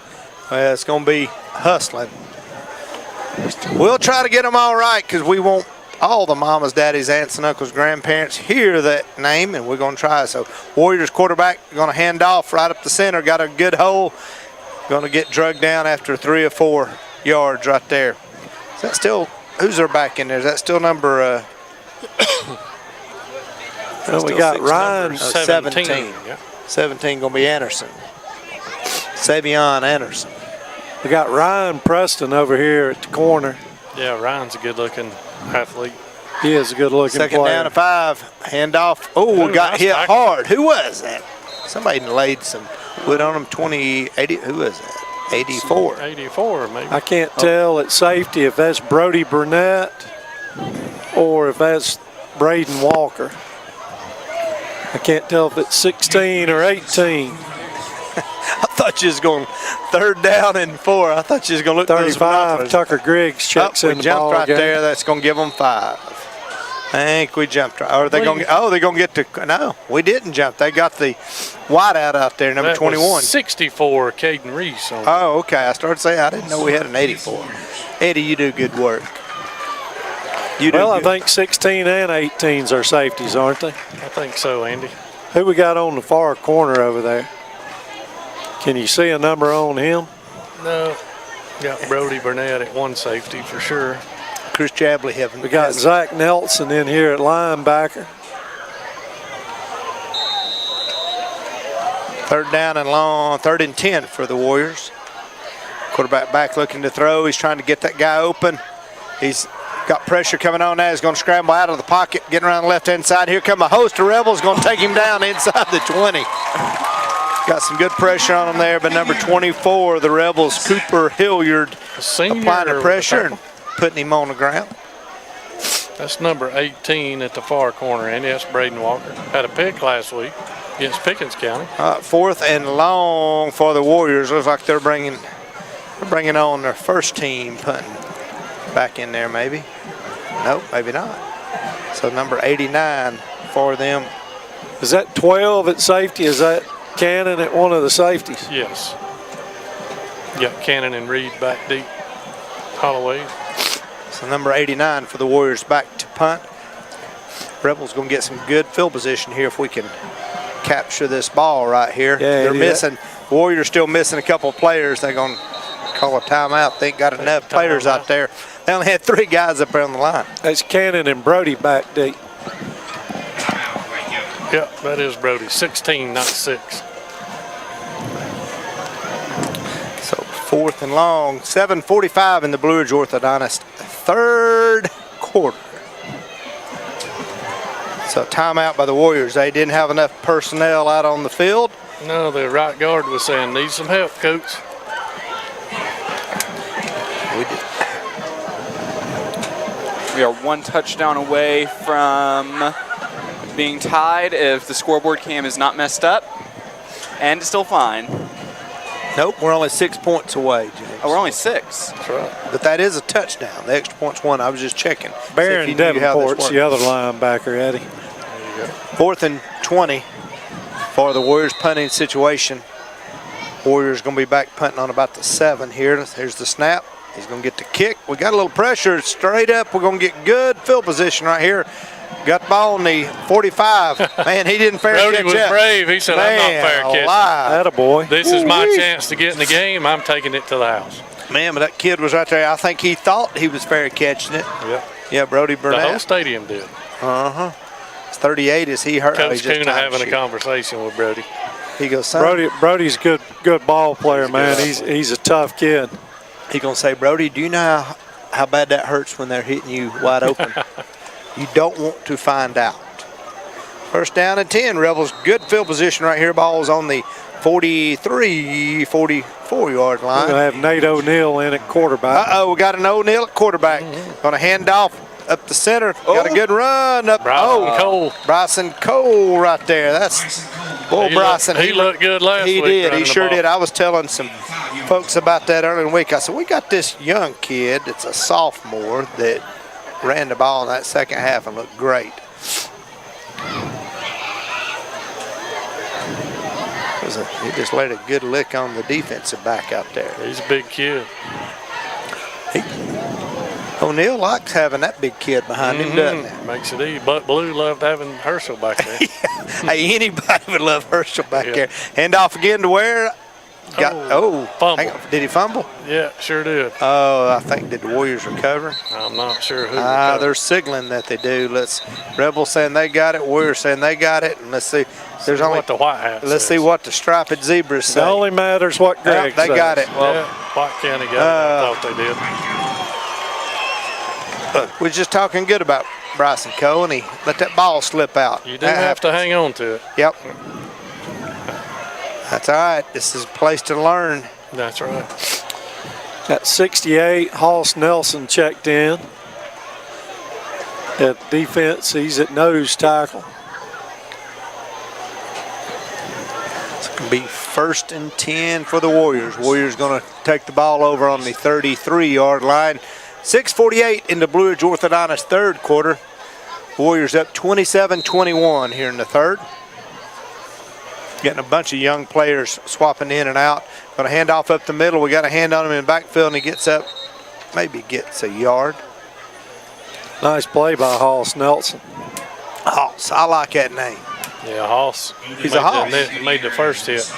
Well, it's going to be hustling. We'll try to get them all right because we want all the mamas, daddies, aunts, and uncles, grandparents hear that name, and we're going to try. So Warriors quarterback going to hand off right up the center. Got a good hole. Going to get drugged down after 3 or 4 yards right there. Is that still, who's their back in there? Is that still number? We got Ryan. 17. Yeah. 17 going to be Anderson. Savion Anderson. We got Ryan Preston over here at the corner. Yeah, Ryan's a good-looking athlete. He is a good-looking player. Second down and 5. Handoff. Oh, we got hit hard. Who was that? Somebody laid some wood on him. 80. Who was that? 84. 84, maybe. I can't tell at safety if that's Brody Burnett or if that's Braden Walker. I can't tell if it's 16 or 18. I thought you was going 3rd down and 4. I thought you was going to look 35. Tucker Griggs checks in we the jumped ball right game. there. That's going to give them 5. I think we jumped right. Or are they going? They're going to get the. No, we didn't jump. They got the wideout out there, number 21. 64, Caden Reese. Oh, okay. I started saying I didn't know we had an 84. Eddie, you do good work. I think 16 and 18s are safeties, aren't they? I think so, Andy. Who we got on the far corner over there? Can you see a number on him? No. Got Brody Burnett at one safety for sure. Chris Chabley having. We got Zach Nelson in here at linebacker. 3rd down and long, 3rd and 10 for the Warriors. Quarterback back looking to throw. He's trying to get that guy open. He's got pressure coming on now. He's going to scramble out of the pocket, getting around the left-hand side. Here come a host of Rebels, going to take him down inside the 20. Got some good pressure on him there, but number 24, the Rebels, Cooper Hilliard, applying the pressure and putting him on the ground. That's number 18 at the far corner, Andy. That's Braden Walker. Had a pick last week against Pickens County. 4th and long for the Warriors. Looks like they're bringing on their first team punting back in there, maybe. Nope, maybe not. So number 89 for them. Is that 12 at safety? Is that Cannon at one of the safeties? Yes. Got Cannon and Reed back deep. Holloway. So number 89 for the Warriors back to punt. Rebels going to get some good field position here if we can capture this ball right here. Yeah, they're missing. Warriors still missing a couple of players. They're going to call a timeout. They ain't got enough players out there. They only had 3 guys up there on the line. That's Cannon and Brody back deep. Yep, that is Brody. 16, not 6. So 4th and long, 7:45 in the Blue Ridge Orthodontist 3rd quarter. So timeout by the Warriors. They didn't have enough personnel out on the field. No, the right guard was saying, need some help, coach. We are 1 touchdown away from being tied if the scoreboard cam is not messed up, and it's still fine. Nope, we're only 6 points away, James. Oh, we're only 6. That's right. But that is a touchdown. The extra point's 1. I was just checking. Baron Davenport's the other linebacker, Eddie. 4th and 20 for the Warriors punting situation. Warriors going to be back punting on about the 7 here. Here's the snap. He's going to get the kick. We got a little pressure straight up. We're going to get good field position right here. Got the ball on the 45. Man, he didn't fair Brody catch was up. brave. He said, I'm not fair catching. Attaboy. This is my chance to get in the game. I'm taking it to the house. Man, but that kid was right there. I think he thought he was fair catching it. Yeah. Yeah, Brody Burnett. The whole stadium did. Uh-huh. It's 38 as he hurt. Coach Kuna having a conversation with Brody. He goes, son. Brody's a good ball player, man. He's a tough kid. He gonna say, Brody, do you know how bad that hurts when they're hitting you wide open? You don't want to find out. First down and 10. Rebels good field position right here. Ball's on the 43, 44-yard line. We're going to have Nate O'Neill in at quarterback. Uh-oh, we got an O'Neill at quarterback. Going to hand off up the center. Got a good run up. Bryson Cole right there. That's Bryson. He looked good last week. He did. He sure did. I was telling some folks about that early in the week. I said, we got this young kid that's a sophomore that ran the ball in that second half and looked great. He just laid a good lick on the defensive back out there. He's a big kid. O'Neill likes having that big kid behind him, doesn't he? Makes it easy. But Blue loved having Herschel back there. Hey, anybody would love Herschel back there. Hand off again to Ware. Fumble. Hang on. Did he fumble? Yeah, sure did. Oh, I think, did the Warriors recover? I'm not sure who recovered. They're signaling that they do. Rebels saying they got it, Warriors saying they got it, and let's see. There's only what the white hat Let's says. see what the striped zebras say. It only matters what Greg They says. got it. Well, White County got it. I thought they did. Look, we're just talking good about Bryson Cole, and he let that ball slip out. You do have to hang on to it. Yep. That's all right. This is a place to learn. That's right. At 68, Hoss Nelson checked in. At defense, he's at nose tackle. It's going to be 1st and 10 for the Warriors. Warriors going to take the ball over on the 33-yard line. 6:48 in the Blue Ridge Orthodontist third quarter. Warriors up 27-21 here in the third. Getting a bunch of young players swapping in and out. Going to hand off up the middle. We got a hand on him in the backfield, and he gets up, maybe gets a yard. Nice play by Hoss Nelson. Hoss, I like that name. Yeah, Hoss. He's a Hoss. Made the first hit.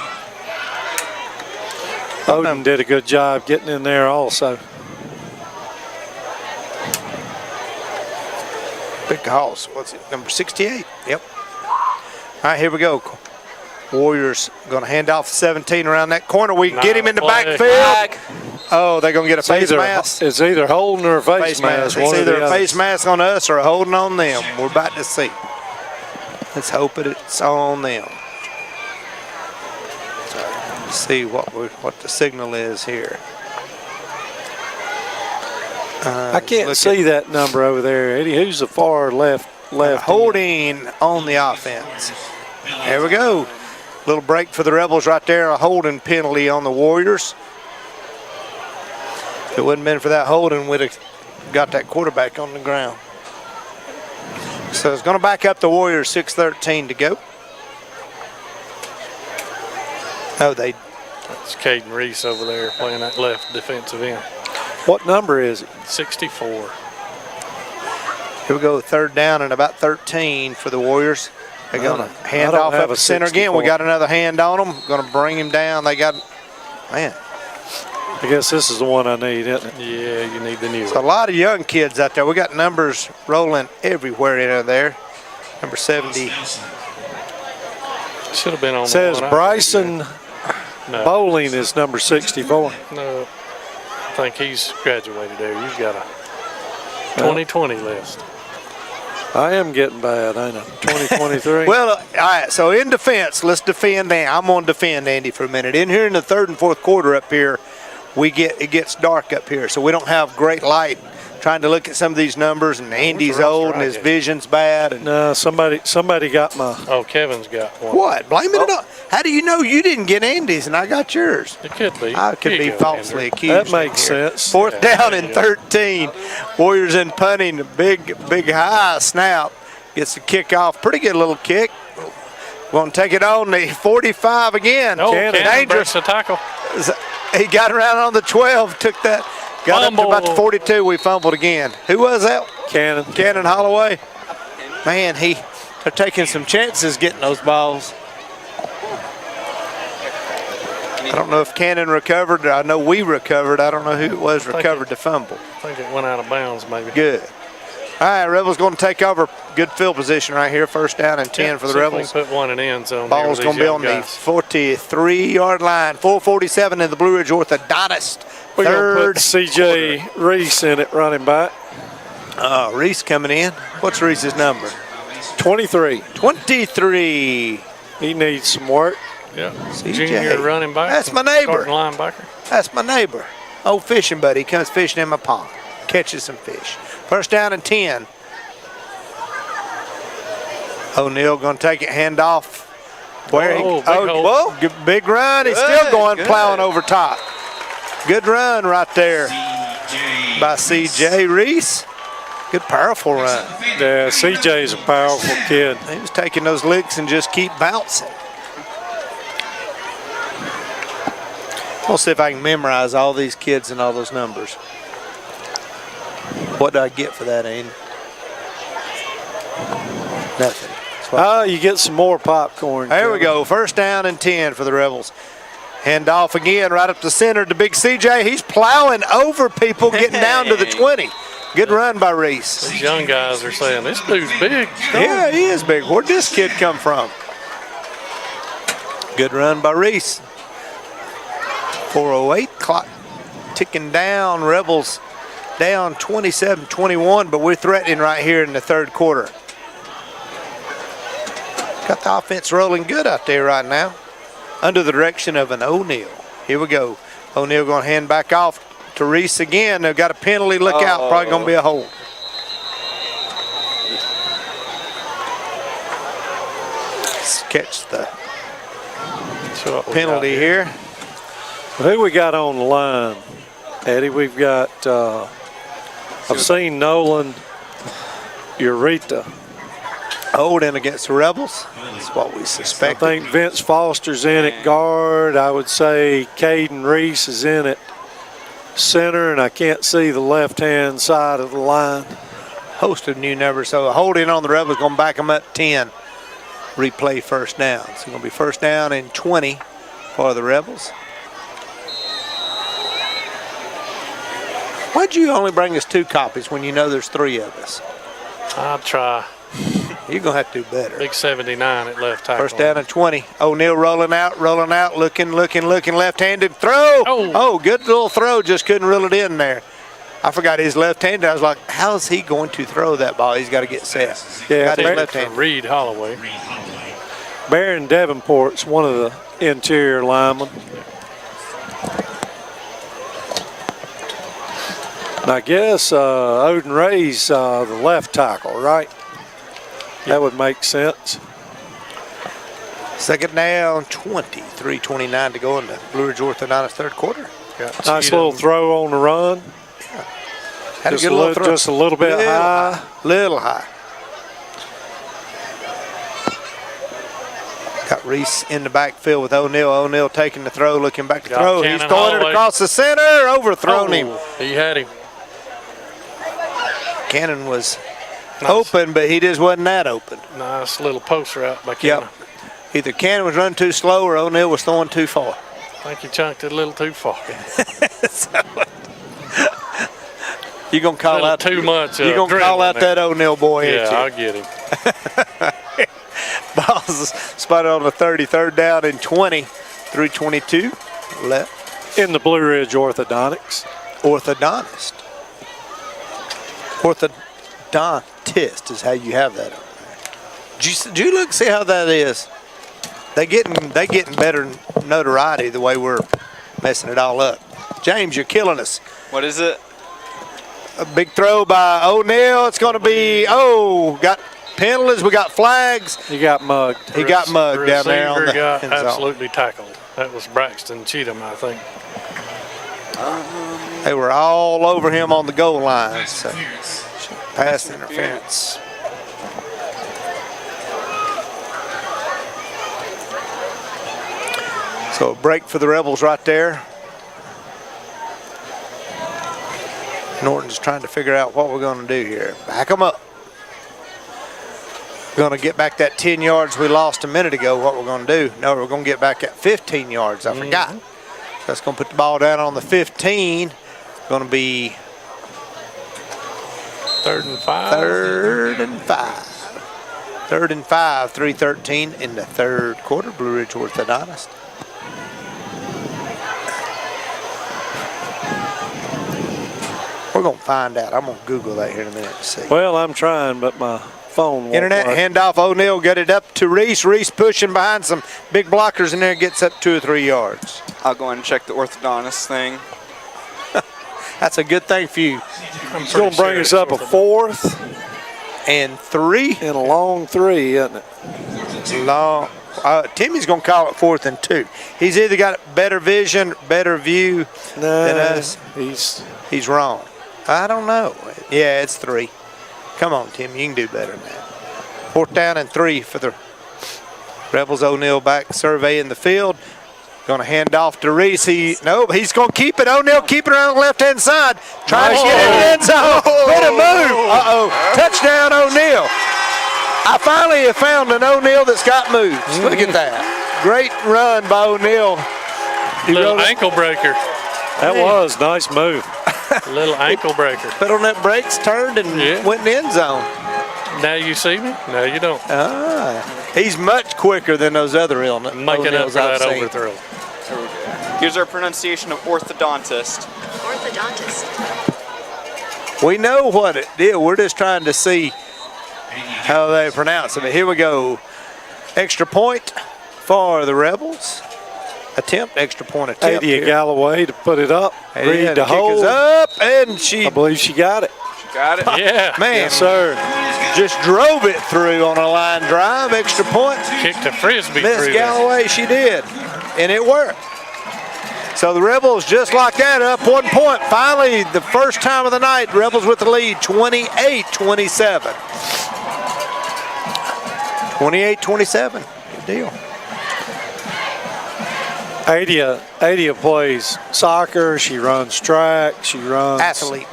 Odin did a good job getting in there also. Big Hoss. What's it? Number 68. Yep. All right, here we go. Warriors going to hand off 17 around that corner. We can get him in the backfield. Oh, they're going to get a face mask. It's either holding or a face mask. It's either a face mask on us or a holding on them. We're about to see. Let's hope it's on them. Let's see what the signal is here. I can't see that number over there, Eddie. Who's the far left? Holding on the offense. There we go. Little break for the Rebels right there. A holding penalty on the Warriors. If it wouldn't have been for that holding, we'd have got that quarterback on the ground. So it's going to back up the Warriors. 6:13 to go. Oh, That's Caden Reese over there playing that left defensive end. What number is it? 64. Here we go, 3rd down and about 13 for the Warriors. They're going to hand off up the center again. We got another hand on them. Going to bring him down. They got, man. I guess this is the one I need, isn't it? Yeah, you need the new one. So a lot of young kids out there. We got numbers rolling everywhere in there. Number 70. Should have been on. Says Bryson Bowling is number 64. No, I think he's graduated there. You've got a 2020 list. I am getting bad, ain't I? 2023. Well, all right, so in defense, let's defend. I'm going to defend Andy for a minute. In here in the 3rd and 4th quarter up here, it gets dark up here, so we don't have great light. Trying to look at some of these numbers, and Andy's old and his vision's bad. And no, somebody got my. Oh, Kevin's got one. What? Blame it on. How do you know you didn't get Andy's and I got yours? It could be. I could be falsely accused. That makes sense. 4th down and 13. Warriors in punting. Big high snap. Gets the kick off. Pretty good little kick. Going to take it on the 45 again. Oh, Cannon breaks the tackle. He got around on the 12. Took that. Got up to about the 42. We fumbled again. Who was that? Cannon Holloway. Man, they're taking some chances getting those balls. I don't know if Cannon recovered. I know we recovered. I don't know who it was recovered to fumble. I think it went out of bounds maybe. Good. All right, Rebels going to take over. Good field position right here. First down and 10 for the Rebels. Put one in the end zone. Ball's going to be on the 43-yard line. 4:47 in the Blue Ridge Orthodontist. We're going to Third put C.J. Reese in it, running back. Reese coming in. What's Reese's number? 23. 23. He needs some work. Yeah. CJ. Junior running back. That's my neighbor. Starting linebacker. That's my neighbor. Old fishing buddy. He comes fishing in my pond. Catches some fish. First down and 10. O'Neal going to take it, hand off. Big run. He's still going, plowing over top. Good run right there by C.J. Reese. Good, powerful run. Yeah, C.J.'s a powerful kid. He was taking those licks and just keep bouncing. We'll see if I can memorize all these kids and all those numbers. What do I get for that, Aiden? Nothing. You get some more popcorn. There we go. First down and 10 for the Rebels. Hand off again, right up the center to big CJ. He's plowing over people, getting down to the 20. Good run by Reese. These young guys are saying, this dude's big. Yeah, he is big. Where'd this kid come from? Good run by Reese. 4:08, clock ticking down. Rebels down 27-21, but we're threatening right here in the third quarter. Got the offense rolling good out there right now. Under the direction of an O'Neal. Here we go. O'Neal going to hand back off to Reese again. They've got a penalty. Look out. Probably going to be a hold. Let's catch the penalty here. Who we got on the line, Eddie? We've got, I've seen Nolan Ureta. Holding against the Rebels. That's what we suspect. I think Vince Foster's in at guard. I would say Caden Reese is in at center, and I can't see the left-hand side of the line. Host of new numbers. So holding on the Rebels, going to back them up 10. Replay first down. So it's going to be first down and 20 for the Rebels. Why'd you only bring us 2 copies when you know there's 3 of us? I'll try. You're going to have to do better. Big 79 at left tackle. First down and 20. O'Neal rolling out, looking, left-handed throw. Oh, good little throw, just couldn't reel it in there. I forgot he's left-handed. I was like, how is he going to throw that ball? He's got to get set. Yeah, left-handed. Reed Holloway. Baron Davenport's one of the interior linemen. And I guess Odin Ray's the left tackle, right? That would make sense. Second down, 20. 3:29 to go in the Blue Ridge Orthodontist third quarter. Nice little throw on the run. Had a good little throw. Just a little bit high. Little high. Got Reese in the backfield with O'Neal. O'Neal taking the throw, looking back to throw. He's throwing it across the center. Overthrown him. He had him. Cannon was open, but he just wasn't that open. Nice little post route by Cannon. Yep. Either Cannon was running too slow or O'Neal was throwing too far. I think he chunked it a little too far. You're going to call out too much. You're going to call out that O'Neal boy, ain't you? Yeah, I'll get him. Ball's spotted on the 30, third down and 20. 3:22 left. In the Blue Ridge Orthodontics. Orthodontist. Orthodontist is how you have that over there. Did you look see how that is? They getting better notoriety the way we're messing it all up. James, you're killing us. What is it? A big throw by O'Neal. It's going to be, got penalties. We got flags. He got mugged. He got mugged down there on the got end zone. absolutely tackled. That was Braxton Cheatham, I think. They were all over him on the goal line. So pass interference. So a break for the Rebels right there. Norton's trying to figure out what we're going to do here. Back them up. We're going to get back that 10 yards we lost a minute ago. What we're going to do? No, we're going to get back at 15 yards. I forgot. So that's going to put the ball down on the 15. Going to be 3rd and 5. 3rd and 5. 3rd and 5, 3:13 in the 3rd quarter. Blue Ridge Orthodontist. We're going to find out. I'm going to Google that here in a minute to see. Well, I'm trying, but my phone won't Internet work. handoff. O'Neal got it up to Reese. Reese pushing behind some big blockers in there, gets up 2 or 3 yards. I'll go and check the orthodontist thing. That's a good thing for you. It's going to bring us up a 4th And 3. and a long 3, isn't it? Long. Timmy's going to call it 4th and 2. He's either got better vision, better view than us. He's wrong. I don't know. Yeah, it's 3. Come on, Tim. You can do better than that. 4th down and 3 for the Rebels. O'Neal back surveying the field. Going to hand off to Reese. He's going to keep it. O'Neal keeping it on the left-hand side. Trying to get in the end zone. What a move. Touchdown, O'Neal. I finally have found an O'Neal that's got moves. Look at that. Great run by O'Neal. Little ankle breaker. That was a nice move. Little ankle breaker. Put on that brakes, turned, and went in the end zone. Now you see me? No, you don't. He's much quicker than those other illnesses. Making up for that overthrow. Here's our pronunciation of orthodontist. Orthodontist. We know what it did. We're just trying to see how they pronounce it. But here we go. Extra point for the Rebels. Extra point attempt. Adia Galloway to put it up. Reed to hold. Up, and I believe she got it. Got it? Yeah. Man, Yes, sir. just drove it through on a line drive. Extra point. Kicked a frisbee Miss through Galloway, she did. And it worked. So the Rebels, just like that, up 1 point. Finally, the first time of the night, Rebels with the lead, 28-27. 28-27. Good deal. Adia plays soccer. She runs track. She runs Athlete.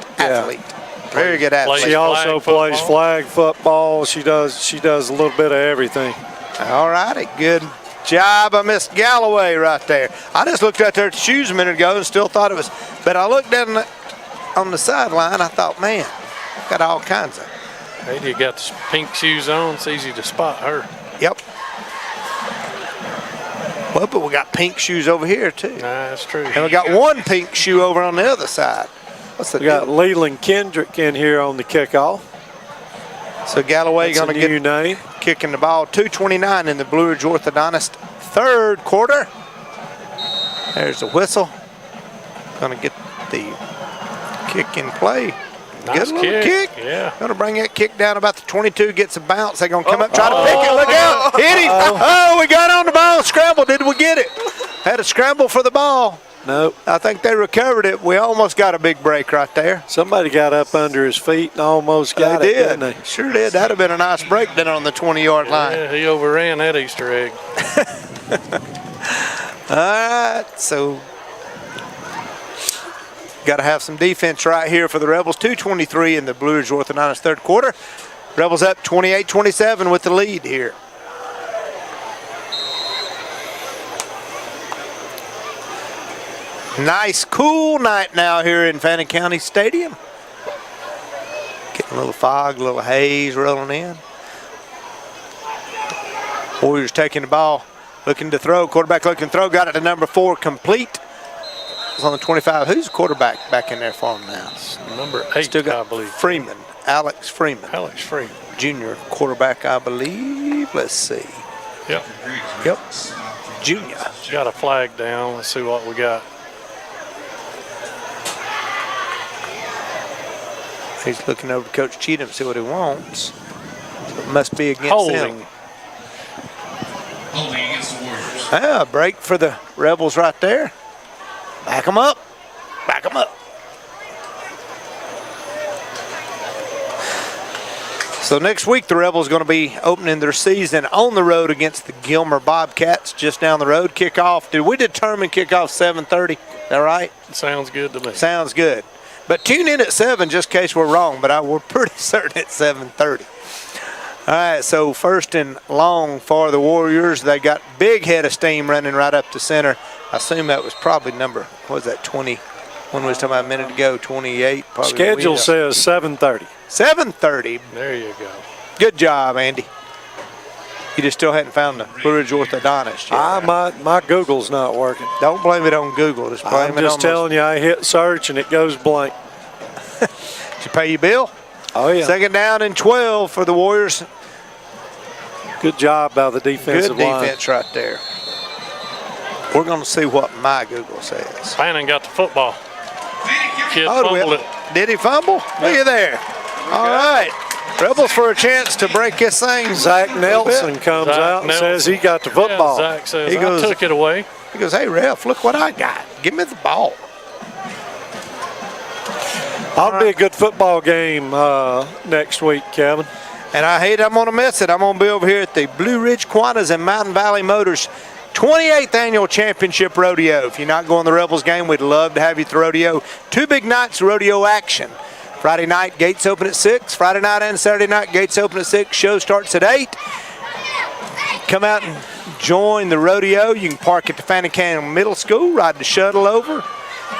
Very good athlete. She also plays flag football. She does a little bit of everything. All righty, good job of Miss Galloway right there. I just looked out there at the shoes a minute ago and still thought it was, but I looked down on the sideline. I thought, man, got all kinds of. Adia got the pink shoes on. It's easy to spot her. Yep. Well, but we got pink shoes over here too. Nah, that's true. And we got one pink shoe over on the other side. What's the We got deal? Leland Kendrick in here on the kickoff. So Galloway That's going to a new name. kicking the ball. 2:29 in the Blue Ridge Orthodontist 3rd quarter. There's the whistle. Going to get the kick in play. Nice Good little kick. Yeah. Going to bring that kick down about the 22. Gets a bounce. They're going to come up, try to pick it. Look out. Hit him. Oh, we got on the ball. Scramble. Did we get it? Had a scramble for the ball. Nope. I think they recovered it. We almost got a big break right there. Somebody got up under his feet and almost got They it, did. didn't they? Sure did. That'd have been a nice break then on the 20-yard line. Yeah, he overran that Easter egg. All right, so got to have some defense right here for the Rebels. 2:23 in the Blue Ridge Orthodontist 3rd quarter. Rebels up 28-27 with the lead here. Nice, cool night now here in Fannin County Stadium. Getting a little fog, a little haze rolling in. Warriors taking the ball, looking to throw. Quarterback looking to throw. Got it to number 4, complete. It's on the 25. Who's the quarterback back in there for him now? Number 8, Still got I believe. Freeman, Alex Freeman. Alex Freeman. Junior quarterback, I believe. Let's see. Yep. Yep. Junior. Got a flag down. Let's see what we got. He's looking over to Coach Cheatham to see what he wants. It must be against Holding. him. Holding against the Warriors. Ah, break for the Rebels right there. Back them up. Back them up. So next week, the Rebels going to be opening their season on the road against the Gilmer Bobcats just down the road. Kickoff. Did we determine kickoff 7:30? Is that right? Sounds good to me. Sounds good. But tune in at 7 just in case we're wrong, but we're pretty certain it's 7:30. All right, so first and long for the Warriors. They got big head of steam running right up the center. I assume that was probably number, what was that, 20? When we was talking about a minute ago, 28. Probably Schedule says 7:30. 7:30. There you go. Good job, Andy. You just still hadn't found the Blue Ridge orthodontist yet. My Google's not working. Don't blame it on Google. Just blame I'm it just on telling you, I hit search and it goes blank. Did you pay your bill? Oh, yeah. Second down and 12 for the Warriors. Good job by the defensive Good line. defense right there. We're going to see what my Google says. Fannin got the football. Kid Oh, fumbled it. did he fumble? Look at there. All right. Rebels for a chance to break this thing. Zach Nelson comes out and says he got the football. Yeah, Zach says, He goes- I took it away. He goes, hey, ref, look what I got. Give me the ball. Ought to be a good football game next week, Kevin. And I hate I'm going to miss it. I'm going to be over here at the Blue Ridge Quantas and Mountain Valley Motors 28th Annual Championship Rodeo. If you're not going to the Rebels game, we'd love to have you at the rodeo. 2 big nights of rodeo action. Friday night, gates open at 6. Friday night and Saturday night, gates open at 6. Show starts at 8. Come out and join the rodeo. You can park at the Fannin County Middle School, ride the shuttle over.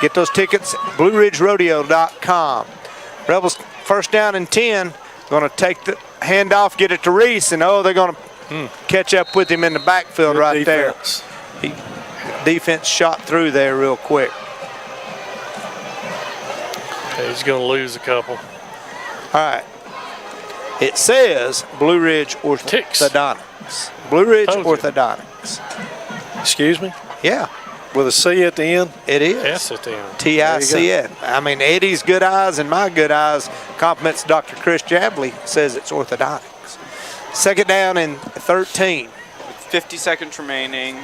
Get those tickets at BlueRidgeRodeo.com. Rebels first down and 10. Going to take the handoff, get it to Reese, and they're going to catch up with him in the backfield Good right defense. there. Defense shot through there real quick. He's going to lose a couple. All right. It says Blue Ridge Orthodontics. Blue Ridge Told you. Orthodontics. Excuse me? Yeah, With a C at the end? it is. Yes, at the end. TICN. I mean, Eddie's good eyes and my good eyes compliments Dr. Chris Jabley, says it's orthodontics. Second down and 13. 50 seconds remaining.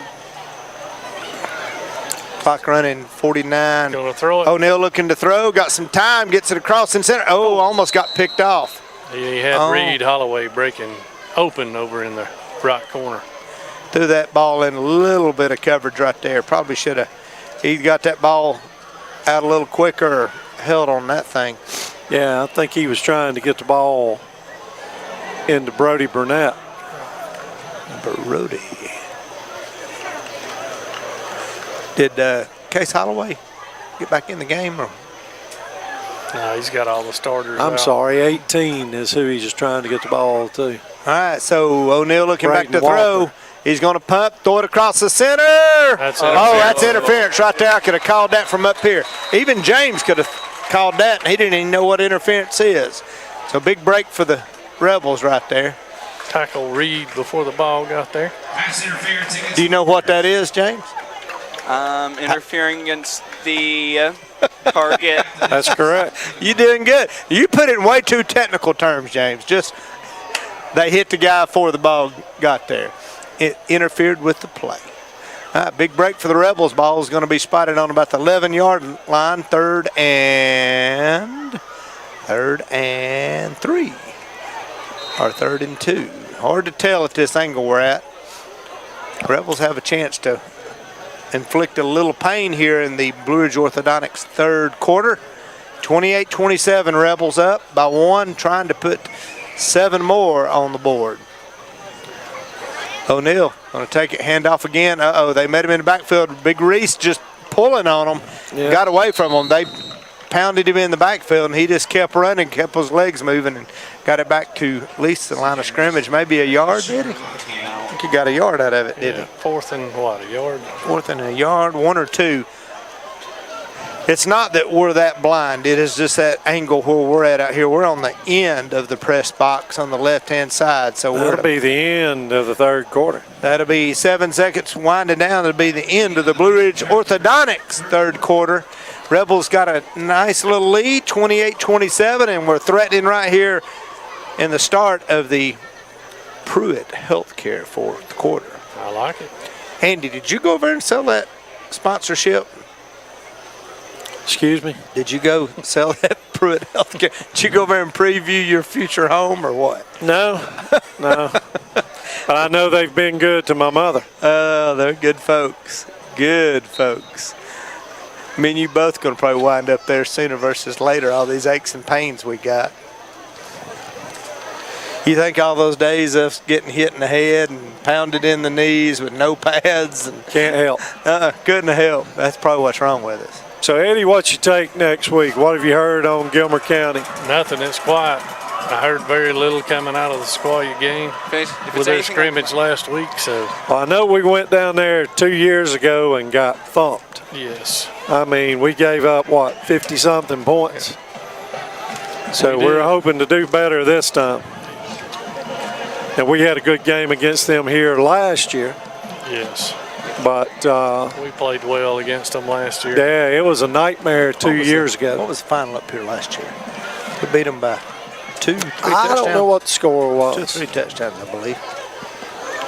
Clock running 49. Going to throw it. O'Neal looking to throw. Got some time. Gets it across in center. Oh, almost got picked off. He had Reed Holloway breaking open over in the right corner. Threw that ball in a little bit of coverage right there. Probably should have. He got that ball out a little quicker or held on that thing. Yeah, I think he was trying to get the ball into Brody Burnett. Brody. Did Case Holloway get back in the game? Or? No, he's got all the starters I'm out. sorry, 18 is who he's just trying to get the ball to. All right, so O'Neal looking back to Braden throw. Walker. He's going to pump, throw it across the center. That's That's interference right there. I could have called that from up here. Even James could have called that, and he didn't even know what interference is. So big break for the Rebels right there. Tackle Reed before the ball got there. Pass interference against Do you know what that is, James? Interfering against the target. That's correct. You doing good. You put it in way too technical terms, James. Just they hit the guy before the ball got there. It interfered with the play. All right, big break for the Rebels. Ball is going to be spotted on about the 11-yard line. Third and 3. Or 3rd and 2. Hard to tell at this angle we're at. Rebels have a chance to inflict a little pain here in the Blue Ridge Orthodontics third quarter. 28-27, Rebels up by 1, trying to put 7 more on the board. O'Neal going to take it, hand off again. They met him in the backfield. Big Reese just pulling on him. Yeah. Got away from him. They pounded him in the backfield, and he just kept running, kept his legs moving, and got it back to at least the line of scrimmage. Maybe a yard, did he? I think he got a yard out of it, did he? Fourth and what, a yard? Fourth and a yard, 1 or 2. It's not that we're that blind. It is just that angle where we're at out here. We're on the end of the press box on the left-hand side. So That'll be the end of the third quarter. that'll be 7 seconds winding down. That'll be the end of the Blue Ridge Orthodontics third quarter. Rebels got a nice little lead, 28-27, and we're threatening right here in the start of the Pruitt Healthcare fourth quarter. I like it. Andy, did you go over and sell that sponsorship? Excuse me? Did you go sell that Pruitt Healthcare? Did you go over and preview your future home or what? No, no. But I know they've been good to my mother. Oh, they're good folks. Good folks. Me and you both going to probably wind up there sooner versus later, all these aches and pains we got. You think all those days of getting hit in the head and pounded in the knees with no pads and Can't help. couldn't help. That's probably what's wrong with us. So, Eddie, what you take next week? What have you heard on Gilmer County? Nothing. It's quiet. I heard very little coming out of the Squaw game with their scrimmage last week. So Well, I know we went down there 2 years ago and got thumped. yes, I mean, we gave up, 50-something points. So We we're did. hoping to do better this time. And we had a good game against them here last year. yes, But, we played well against them last year. yeah, it was a nightmare 2 years What ago. was the final up here last year? We beat them by 2, 3 I touchdowns. don't know what the score 2 or was. 3 touchdowns, I believe.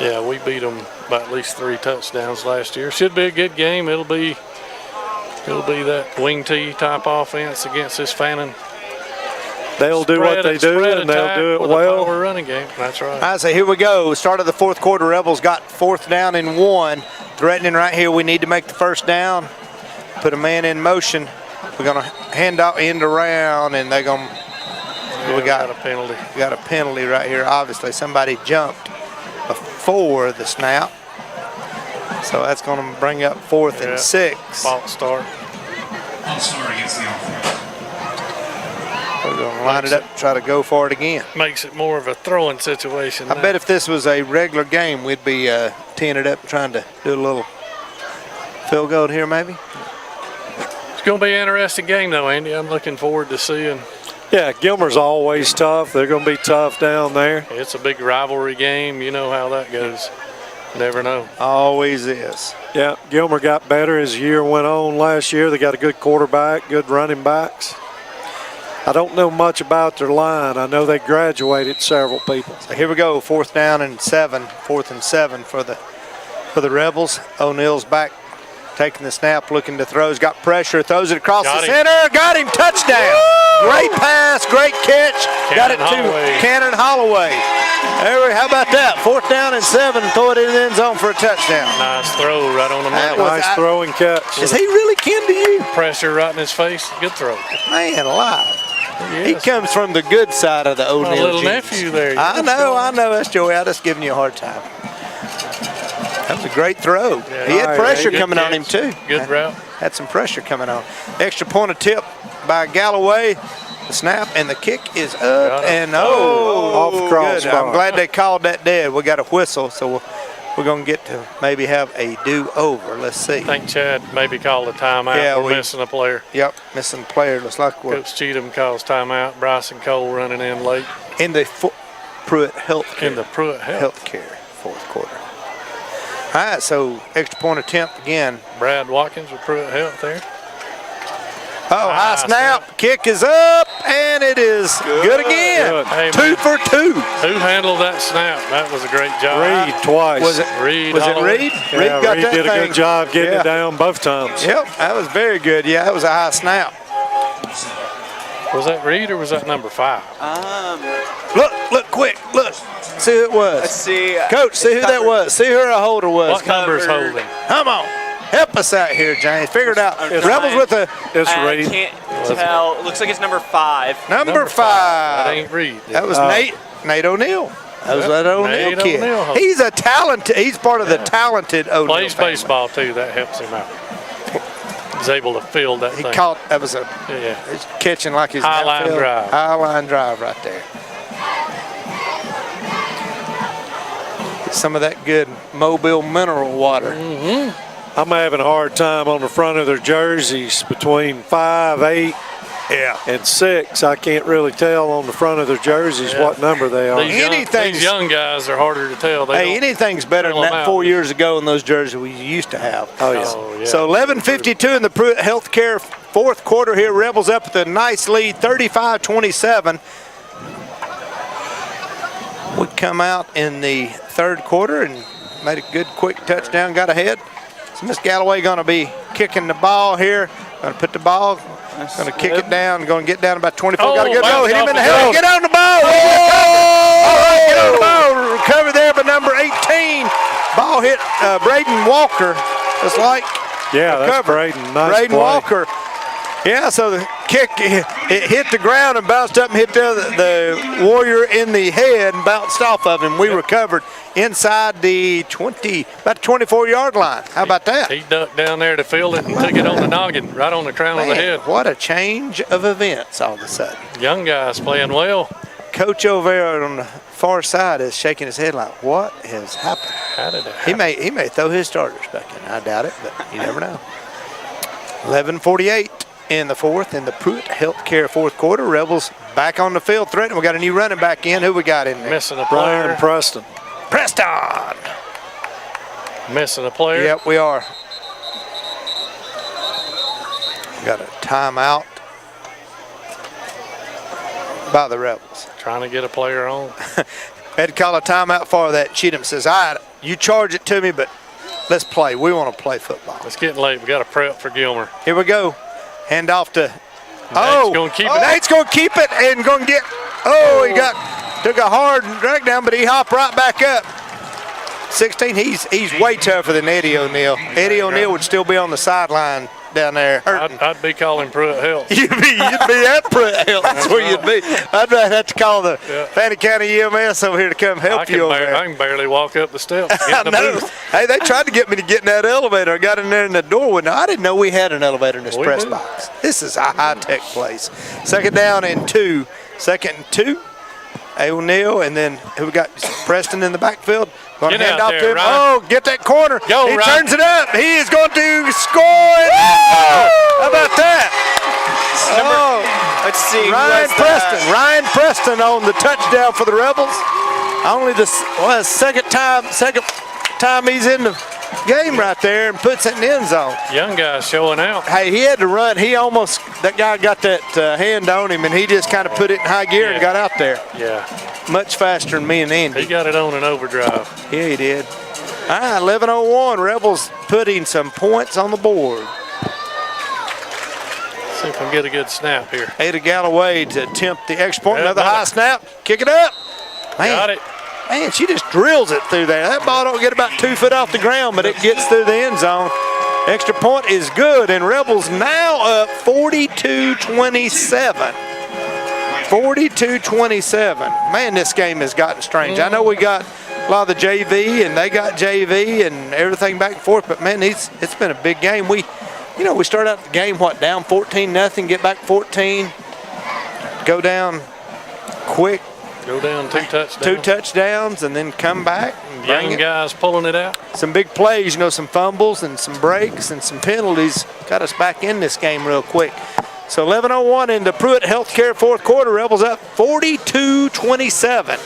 Yeah, we beat them by at least 3 touchdowns last year. Should be a good game. It'll be that wing T type offense against this Fannin. They'll do what they do, and they'll do it with a well. power running game. That's right. I say, here we go. Start of the fourth quarter. Rebels got 4th down and 1. Threatening right here. We need to make the first down. Put a man in motion. We're going to hand out end around, and they're going to. Yeah, We got a penalty. We got a penalty right here. Obviously, somebody jumped before the snap. So that's going to bring up 4th and 6. False start. All-star against the offense. We're going to line it up and try to go for it again. Makes it more of a throwing situation. I bet if this was a regular game, we'd be teeing it up and trying to do a little field goal here maybe. It's going to be an interesting game, though, Andy. I'm looking forward to seeing. Yeah, Gilmer's always tough. They're going to be tough down there. It's a big rivalry game. You know how that goes. Never know. Always is. Yeah, Gilmer got better as the year went on last year. They got a good quarterback, good running backs. I don't know much about their line. I know they graduated several people. So here we go, 4th down and 7, 4th and 7 for the Rebels. O'Neill's back, taking the snap, looking to throw. He's got pressure, throws it across the center, got him, touchdown. Great pass, great catch. Got it to Cannon Holloway. How about that? 4th down and 7, throw it in the end zone for a touchdown. Nice throw right on the money. Nice throwing catch. Is he really kin to you? Pressure right in his face. Good throw. Man alive. He Yes. comes from the good side of the My O'Neill little genes. nephew there. I know. That's Joey. I'm just giving you a hard time. That was a great throw. Yeah. He had All right, pressure good coming on catch. him, too. Good route. Had some pressure coming on. Extra point of tip by Galloway. The snap and the kick is up Got it. and Off the good. crossbar. I'm glad they called that dead. We got a whistle, so we're going to get to maybe have a do-over. Let's see. I think Chad maybe called a timeout. Yeah, We're missing a player. Yep, missing the player. Looks like we're Coach Cheatham calls timeout. Bryson Cole running in late in the Pruitt Healthcare. in the Pruitt Health. Healthcare, 4th quarter. All right, so extra point attempt again. Brad Watkins with Pruitt Health there. Oh, high snap. Kick is up, and it is good again. Good. Hey, 2 man, for 2. who handled that snap? That was a great job. Reed twice. Was it Reed. Was it Holloway. Reed? Yeah, Reed got Reed that did a thing. good job getting Yeah. it down both times. Yep, that was very good. Yeah, that was a high snap. Was that Reed or was that number 5? Look, quick, look. See who it was. Let's see. Coach, see who that was. See who our holder was. What number is covered. holding? Come on. Help us out here, James. Figure it out. It's Rebels fine. with a It's I Reed. can't tell. It looks like it's number 5. number 5. That ain't Reed. That was Nate O'Neil. That was that O'Neil Nate kid. O'Neil. He's a talented. He's part of the talented O'Neil Plays family. baseball too. That helps him out. He's able to field that He thing. caught. That was a Yeah. he's catching like his High line outfield. drive. High line drive right there. Get some of that good Mobile mineral water. I'm having a hard time on the front of their jerseys between 5, 8, and 6. I can't really tell on the front of their jerseys Yeah. what number they are. Anything's- These young guys are harder to tell. They Hey, don't- anything's better than fill 'em that out. 4 years ago in those jerseys we used to have. Oh, yeah. Oh, yeah. So 11:52 in the Pruitt Healthcare 4th quarter here. Rebels up with a nice lead, 35-27. We come out in the 3rd quarter and made a good quick touchdown, got ahead. So Miss Galloway going to be kicking the ball here. Going to put the ball, going to kick it down, going to get down about 24. Got to go. bounced Hit him off in the the head. ground. Get on the ball. All right, get on the ball. Recover there by number 18. Ball hit Braden Walker. Just like Yeah, that's cover. Braden. Nice Braden play. Walker. Yeah, so kick, it hit the ground and bounced up and hit the Warrior in the head and bounced off of him. We recovered inside the about the 24-yard line. How about that? He ducked down there to field it and took it on the noggin, right on the crown of the head. What a change of events all of a sudden. Young guys playing well. Coach over there on the far side is shaking his head like, what has happened? How did it happen? He may throw his starters back in. I doubt it, but you never know. 11:48 in the fourth, in the Pruitt Healthcare fourth quarter. Rebels back on the field threatening. We got a new running back in. Who we got in there? Missing a player. Brian Preston. Preston! Missing a player. Yep, we are. We got a timeout by the Rebels. Trying to get a player on. Had to call a timeout for that. Cheatham says, all right, you charge it to me, but let's play. We want to play football. It's getting late. We got to prep for Gilmer. Here we go. Hand off to. Nate's gonna keep it. Nate's going to keep it and going to get. He took a hard drag down, but he hopped right back up. 16. He's way tougher than Eddie O'Neal. Eddie O'Neal would still be on the sideline down there hurting. I'd be calling Pruitt help. You'd be at Pruitt help. That's where you'd be. I'd have to call the Fannin County EMS over here to come help you over there. I can barely walk up the steps. I know. Hey, they tried to get me to get in that elevator. I got in there in the door window. I didn't know we had an elevator in this press box. This is a high-tech place. Second down and 2. Second and 2. O'Neal, and then we got Preston in the backfield. Going to hand off to him. Ryan. Get that corner. He Ryan. turns it up. He is going to score. How about that? Let's see. Ryan Preston on the touchdown for the Rebels. Only the second time he's in the game right there and puts it in the end zone. Young guys showing out. Hey, he had to run. That guy got that hand on him, and he just kind of put it in high gear and got out there. Yeah. Much faster than me and Andy. He got it on an overdrive. Yeah, he did. 11:01. Rebels putting some points on the board. See if we can get a good snap here. Ada Galloway to attempt the extra point. Another high snap. Kick it up. Got it. Man, she just drills it through there. That ball don't get about 2 foot off the ground, but it gets through the end zone. Extra point is good, and Rebels now up 42-27. 42-27. Man, this game has gotten strange. I know we got a lot of the JV, and they got JV and everything back and forth, but man, it's been a big game. We started out the game, down 14-0, get back 14, go down quick. Go down 2 touchdowns. 2 touchdowns and then come back. Young guys pulling it out. Some big plays, some fumbles and some breaks and some penalties got us back in this game real quick. So 11:01 into Pruitt Healthcare fourth quarter. Rebels up 42-27.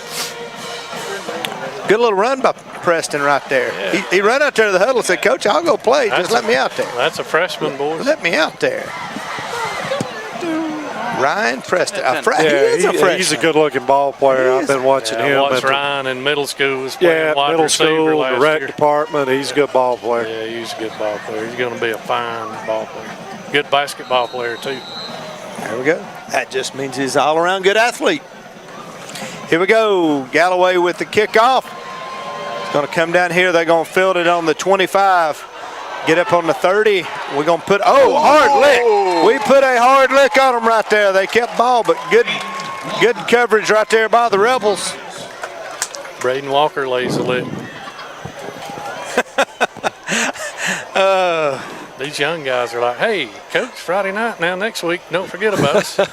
Good little run by Preston right there. Yeah. He ran out there to the huddle and said, Coach, I'll go play. Just let me out there. That's a freshman, boys. Let me out there. Ryan Preston. He's a freshman. He's a good-looking ball player. I've been watching him. I watched Ryan in middle school. Was playing wide middle receiver school, last the rec year. department. He's a good ball player. Yeah, he's a good ball player. He's going to be a fine ball player. Good basketball player, too. There we go. That just means he's an all-around good athlete. Here we go. Galloway with the kickoff. It's going to come down here. They're going to field it on the 25. Get up on the 30. We're going to put, hard lick. We put a hard lick on them right there. They kept ball, but good coverage right there by the Rebels. Braden Walker lays a lick. These young guys are like, hey, Coach, Friday night now next week, don't forget about us. Don't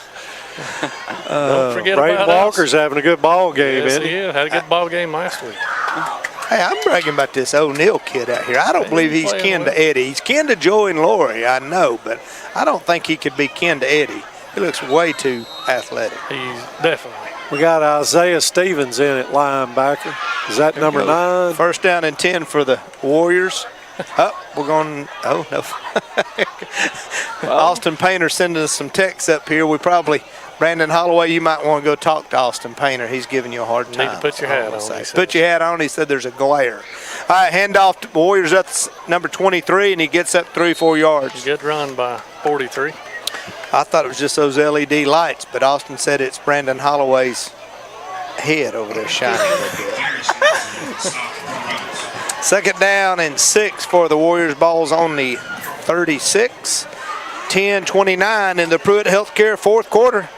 forget Braden about Walker's having a good ball game, Yes, isn't he is. Had a good ball game last week. Hey, I'm bragging about this O'Neal kid out here. I don't believe he's kin to Eddie. He's kin to Joey and Lori, I know, but I don't think he could be kin to Eddie. He looks way too athletic. He's definitely. We got Isaiah Stevens in at linebacker. Is that number 9? First down and 10 for the Warriors. We're going, no. Austin Painter sending us some texts up here. Brandon Holloway, you might want to go talk to Austin Painter. He's giving you a hard time. Need to put your hat on. Put your hat on. He said there's a glare. All right, handoff to Warriors. That's number 23, and he gets up 3-4 yards. Good run by 43. I thought it was just those LED lights, but Austin said it's Brandon Holloway's head over there shining a little bit. Second down and 6 for the Warriors. Ball's on the 36. 10-29 in the Pruitt Healthcare fourth quarter.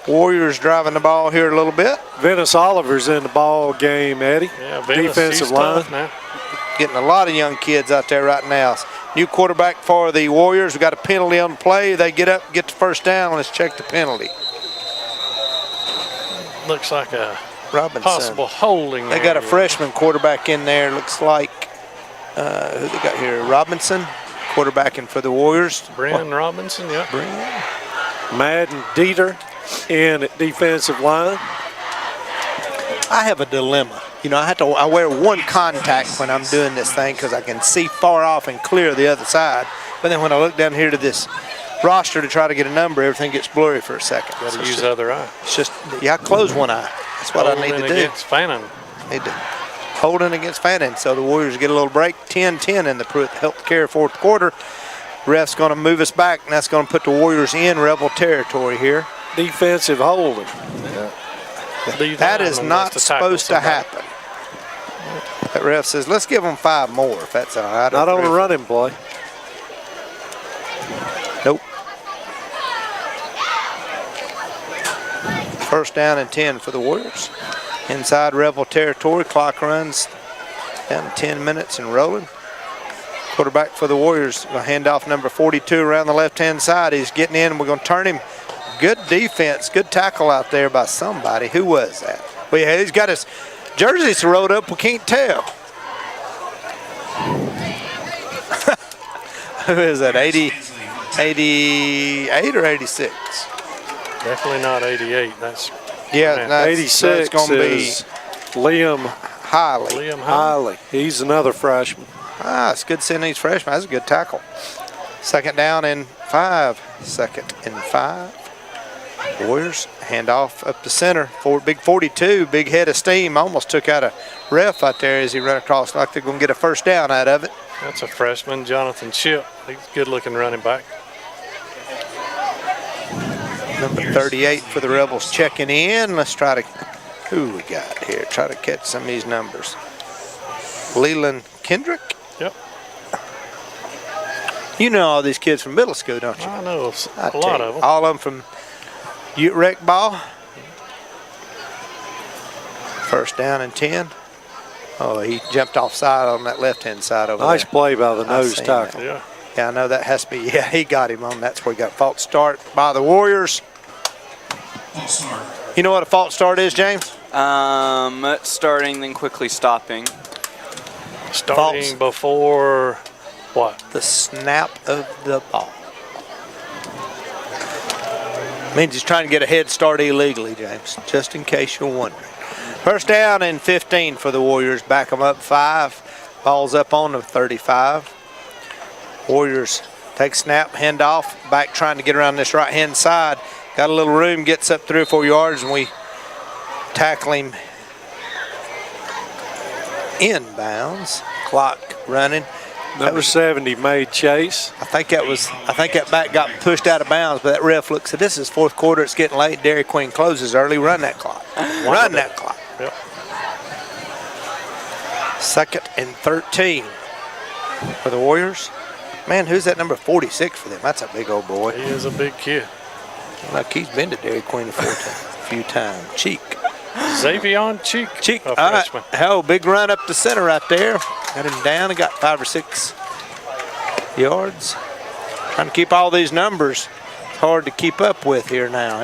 Warriors driving the ball here a little bit. Venice Oliver's in the ball game, Eddie. Yeah, Venice, defensive line. now. Getting a lot of young kids out there right now. New quarterback for the Warriors. We got a penalty on the play. They get up, get the first down. Let's check the penalty. Looks like a Robinson. possible holding. They got a area. freshman quarterback in there. Looks like, who they got here? Robinson, quarterbacking for the Warriors. Brian Robinson, yep. Madden Dieter in at defensive line. I have a dilemma. You know, I wear one contact when I'm doing this thing because I can see far off and clear the other side. But then when I look down here to this roster to try to get a number, everything gets blurry for a second. Got to So use the other eye. it's just, I close one eye. That's what I need to do. Against Fannin. Need to holding against Fannin. So the Warriors get a little break. 10-10 in the Pruitt Healthcare fourth quarter. Ref's going to move us back, and that's going to put the Warriors in Rebel territory here. Defensive holding. That is not supposed to happen. That ref says, let's give them 5 more if that's all right. Not on a running play. Nope. First down and 10 for the Warriors. Inside Rebel territory, clock runs down to 10 minutes and rolling. Quarterback for the Warriors, a handoff number 42 around the left-hand side. He's getting in, we're going to turn him. Good defense, good tackle out there by somebody. Who was that? Well, yeah, he's got his jerseys rolled up, we can't tell. Who is that, 88 or 86? Definitely not 88. That's Yeah, that's 86 going to be is Liam Hiley. Liam High. Hiley. He's another freshman. It's good seeing these freshmen. That's a good tackle. Second down and 5. Second and 5. Warriors hand off up the center. Big 42, big head of steam. Almost took out a ref out there as he ran across. Like they're going to get a first down out of it. That's a freshman, Jonathan Ship. He's a good-looking running back. Number 38 for the Rebels checking in. Let's try to, who we got here? Try to catch some of these numbers. Leland Kendrick. Yep. You know all these kids from middle school, don't you? I know I a tell lot you, of them. all of them from Ute Rec Ball. First down and 10. Oh, he jumped offside on that left-hand side over Nice there. play by the I nose seen tackle. Yeah. Yeah, I know that has to be. Yeah, he got him on. That's where he got a false start by the Warriors. False start. You know what a false start is, James? Starting then quickly stopping. Starting before what? The snap of the ball. Means he's trying to get a head start illegally, James, just in case you're wondering. First down and 15 for the Warriors. Back them up 5. Ball's up on the 35. Warriors take snap, hand off, back trying to get around this right-hand side. Got a little room, gets up 3 or 4 yards, and we tackle him inbounds. Clock running. Number 70 made chase. I think that back got pushed out of bounds, but that ref looks at this is fourth quarter. It's getting late. Dairy Queen closes early. Run that clock. Run that clock. Yep. Second and 13 for the Warriors. Man, who's that number 46 for them? That's a big old boy. He is a big kid. Like he's been to Dairy Queen a few times. Cheek. Xavier Cheek. Cheek. A All right. freshman. Oh, big run up the center right there. Got him down and got 5 or 6 yards. Trying to keep all these numbers. It's hard to keep up with here now.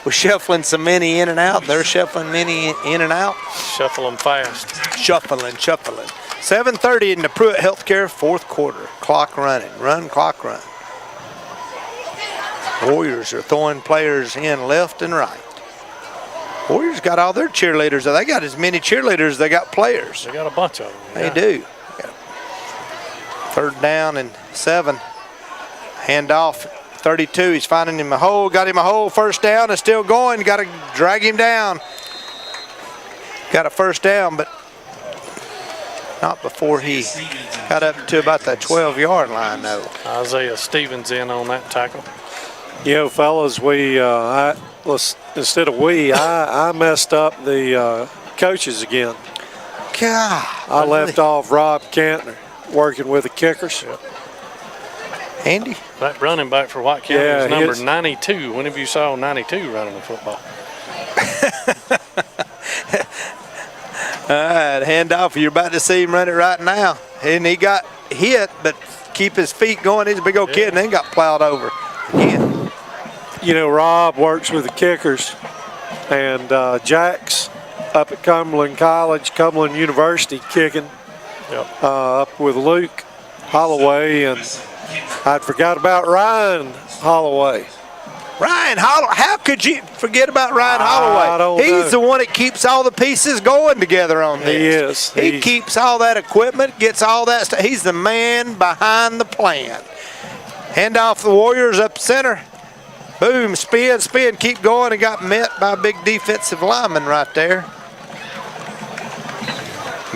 We're shuffling some many in and out. They're shuffling many in and out. Shuffle them fast. Shuffling. 7:30 in the Pruitt Healthcare fourth quarter. Clock running. Run, clock run. Warriors are throwing players in left and right. Warriors got all their cheerleaders. They got as many cheerleaders as they got players. They got a bunch of them. They do. Third down and 7. Hand off. 32. He's finding him a hole. Got him a hole. First down and still going. Got to drag him down. Got a first down, but not before he got up to about that 12-yard line, though. Isaiah Stevens in on that tackle. You know, fellas, I messed up the coaches again. God. I left off Rob Kantner working with the kickers. Andy? That running back for White County Yeah, is number his- 92. When have you saw 92 running the football? All right, handoff. You're about to see him run it right now. And he got hit, but keep his feet going. He's a big old kid, and then got plowed over again. You know, Rob works with the kickers, and Jack's up at Cumberland College, Cumberland University kicking, up with Luke Holloway, and I'd forgot about Ryan Holloway. Ryan Holloway. How could you forget about Ryan Holloway? I don't He's know. the one that keeps all the pieces going together on this. He is. He keeps all that equipment, gets all that stuff. He's the man behind the plan. Hand off the Warriors up center. Boom, spin, keep going, and got met by a big defensive lineman right there.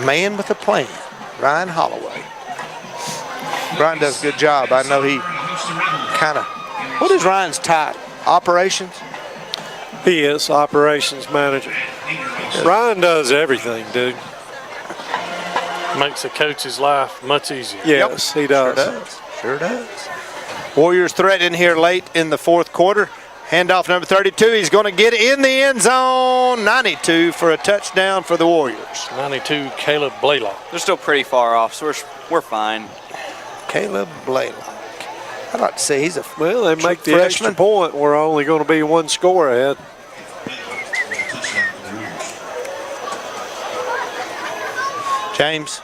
Man with a plan, Ryan Holloway. Ryan does a good job. I know he kind of, what is Ryan's title? Operations? He is operations manager. Ryan does everything, dude. Makes a coach's life much easier. Yes, he does. Sure does. Warriors threatening here late in the fourth quarter. Handoff number 32. He's going to get in the end zone. 92 for a touchdown for the Warriors. 92, Caleb Blaylock. They're still pretty far off, so we're fine. Caleb Blaylock. I'd like to say he's a Well, they make the freshman. extra point. We're only going to be one score ahead. James,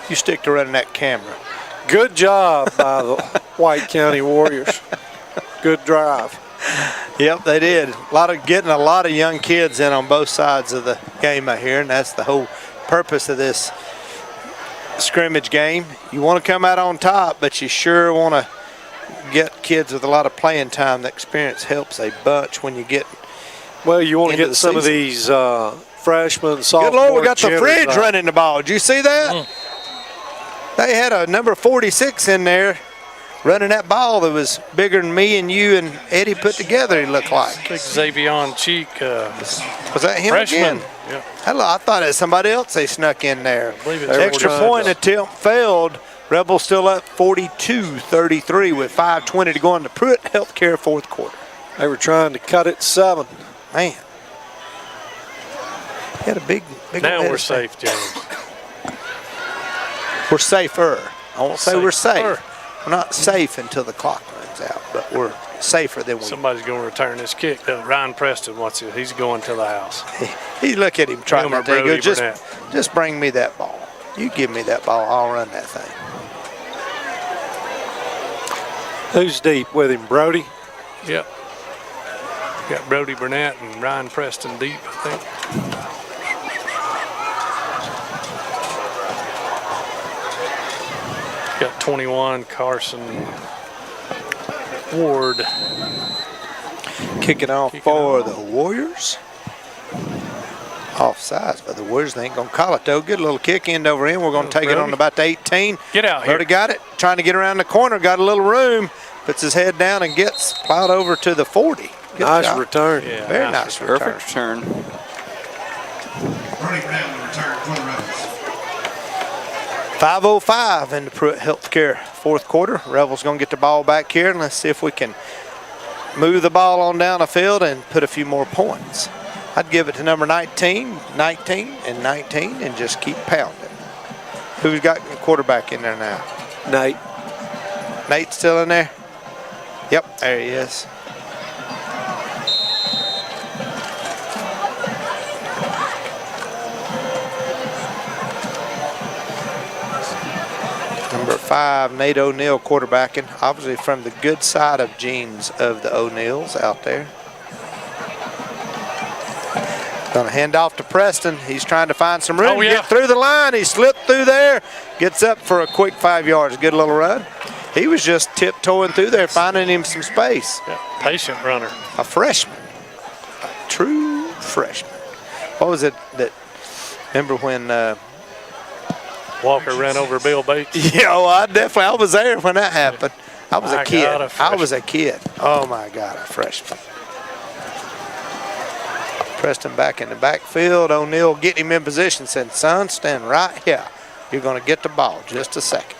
you stick to running that camera. Good job by the White County Warriors. Good drive. Yep, they did. Getting a lot of young kids in on both sides of the game out here, and that's the whole purpose of this scrimmage game. You want to come out on top, but you sure want to get kids with a lot of playing time. The experience helps a bunch when you get. Well, you want to Into get the some of season. these freshmen, sophomores. Good Lord, we got the jitters fridge out. running the ball. Did you see that? They had a number 46 in there running that ball that was bigger than me and you and Eddie put together, he looked like. Big Xavion Cheek, Was that him freshman. again? Yeah. Hello, I thought it was somebody else they snuck in there. believe it's Extra 49. point attempt failed. Rebels still up 42-33 with 5:20 to go in the Pruitt Healthcare fourth quarter. They were trying to cut it 7. Man. He had a big Now old we're head start. safe, James. We're safer. I won't say we're safe. Safer. We're not safe until the clock runs out, but we're safer than we. Somebody's going to return this kick. Ryan Preston, he's going to the house. He look at him trying Him or to go, Brody just bring me that ball. You give me that ball, I'll run that thing. Who's deep with him, Brody? Yep. Got Brody Burnett and Ryan Preston deep, I think. Got 21, Carson Ward. Kicking off for the Warriors. Offsides, but the Warriors, they ain't going to call it, though. Good little kick end over in. We're going to take it on about the 18. Get out here. Brody got it. Trying to get around the corner. Got a little room. Puts his head down and gets plowed over to the 40. Good Nice job. return. Yeah, Very nice return. Perfect return. Running down the return for the Rebels. 5:05 in the Pruitt Healthcare fourth quarter. Rebels going to get the ball back here, and let's see if we can move the ball on down the field and put a few more points. I'd give it to number 19, 19, and 19, and just keep pounding. Who's got the quarterback in there now? Nate. Nate's still in there? Yep, there he is. Number 5, Nate O'Neill quarterbacking, obviously from the good side of genes of the O'Neills out there. Gonna hand off to Preston. He's trying to find some room to get through the line. He slipped through there, gets up for a quick 5 yards. Good little run. He was just tiptoeing through there, finding him some space. Yeah, patient runner. A freshman, a true freshman. What was it that, remember when Walker ran over Bill Bates. yeah, well, I was there when that happened. I was a My kid. God, a I was a kid. Oh my God, a freshman. Preston back in the backfield. O'Neill getting him in position, saying, son, stand right here. You're going to get the ball. Just a second.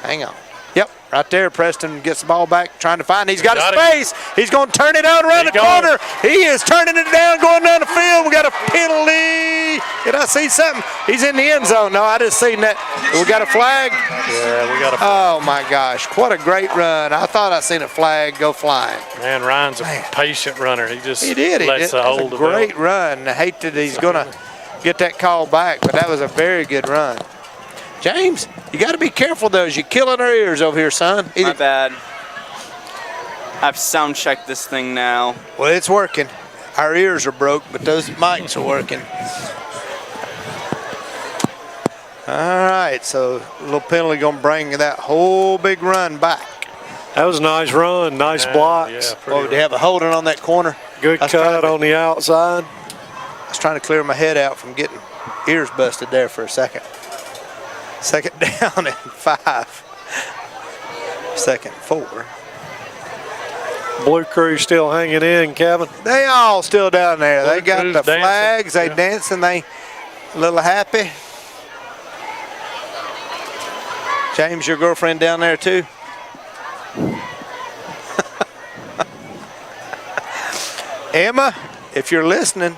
Hang on. Yep, right there. Preston gets the ball back, trying to find. He's got a Got it. space. He's going to turn it out around the corner. He is turning it down, going down the field. We got a penalty. Did I see something? He's in the end zone. No, I just seen that. We got a flag. Yeah, we got a Oh my gosh, what a great run! I thought I seen a flag go flying. Man, Ryan's a patient runner. He just He did. lets the That was hold a of it. great run. I hate that he's going to get that call back, but that was a very good run. James, you got to be careful though. You're killing our ears over here, son. My bad. I've sound checked this thing now. Well, it's working. Our ears are broke, but those mics are working. All right, so a little penalty going to bring that whole big run back. That was a nice run, nice blocks. Yeah, Oh, they have a holding on that corner. Good cut on the outside. I was trying to clear my head out from getting ears busted there for a second. Second down and 5. Second 4. Blue Crew still hanging in, Kevin. They all still down there. They got Crew's the dancing. flags. They dancing. They a little happy. James, your girlfriend down there too? Emma, if you're listening,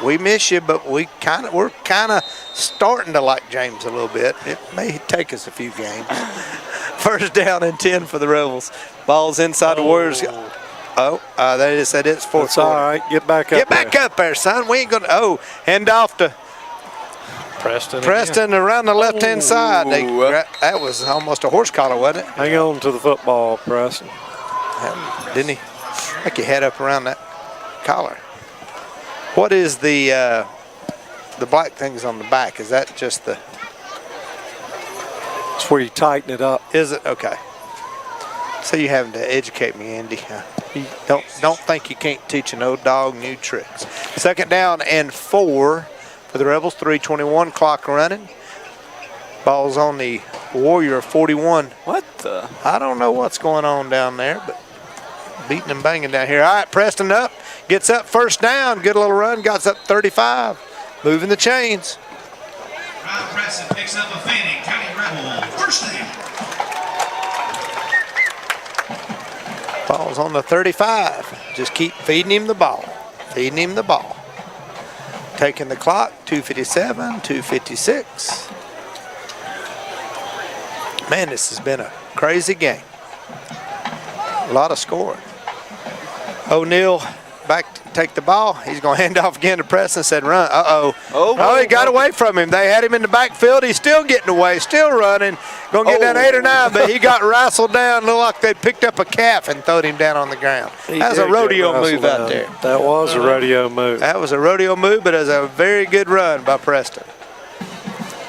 we miss you, but we're kind of starting to like James a little bit. It may take us a few games. First down and 10 for the Rebels. Ball's inside the Warriors. They just said it's fourth That's all quarter. right. Get back up. Get back up there, son. We ain't gonna. Hand off to Preston around the left-hand side. That was almost a horse collar, wasn't it? Hang on to the football, Preston. Didn't he? Like your head up around that collar. What is the black things on the back? Is that just the? It's where you tighten it up. Is it? Okay. So you having to educate me, Andy. Don't think you can't teach an old dog new tricks. Second down and 4 for the Rebels. 3:21 clock running. Ball's on the Warrior 41. What the? I don't know what's going on down there, but beating and banging down here. All right, Preston up. Gets up first down. Good little run. Got up 35. Moving the chains. Ryan Preston picks up a Fannin County Rebel. First down. Ball's on the 35. Just keep feeding him the ball. Feeding him the ball. Taking the clock. 2:57, 2:56. Man, this has been a crazy game. A lot of scoring. O'Neal back to take the ball. He's going to hand off again to Preston. Said run. Oh, he got away from him. They had him in the backfield. He's still getting away, still running. Going to get that 8 or 9, but he got wrestled down. Looked like they picked up a calf and thrown him down on the ground. That was a rodeo move out there. That was a rodeo move. That was a rodeo move, but it was a very good run by Preston.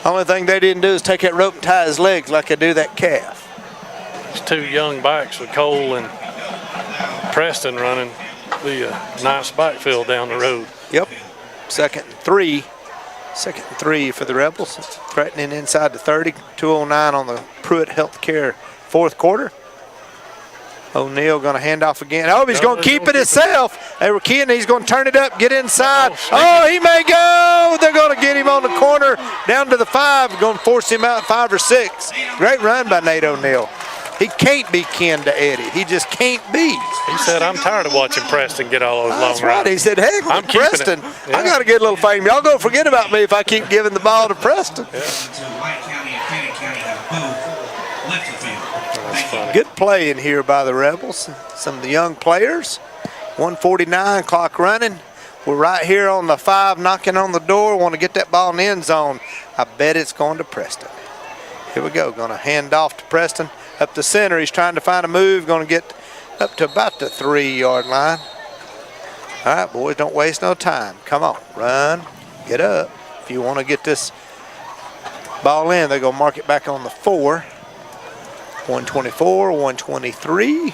Only thing they didn't do is take that rope and tie his legs like they do that calf. It's 2 young backs with Cole and Preston running the nice backfield down the road. Yep. Second and 3. Second and 3 for the Rebels. Threatening inside the 30. 2:09 on the Pruitt Healthcare fourth quarter. O'Neal going to hand off again. Oh, he's going to keep it himself. They were keying. He's going to turn it up, get inside. Oh, he may go. They're going to get him on the corner down to the 5. Going to force him out 5 or 6. Great run by Nate O'Neal. He can't be kin to Eddie. He just can't be. He said, I'm tired of watching Preston get all those long That's right. runs. He said, hey, I'm keeping Preston, it. Yeah. I got to get a little fame. Y'all going to forget about me if I keep giving the ball to Preston. So White County and Fannin County have both left the field. That's funny. Good play in here by the Rebels. Some of the young players. 1:49 clock running. We're right here on the 5 knocking on the door. Want to get that ball in the end zone. I bet it's going to Preston. Here we go. Going to hand off to Preston. Up the center. He's trying to find a move. Going to get up to about the 3-yard line. All right, boys, don't waste no time. Come on. Run. Get up. If you want to get this ball in, they're going to mark it back on the 4. 124, 123.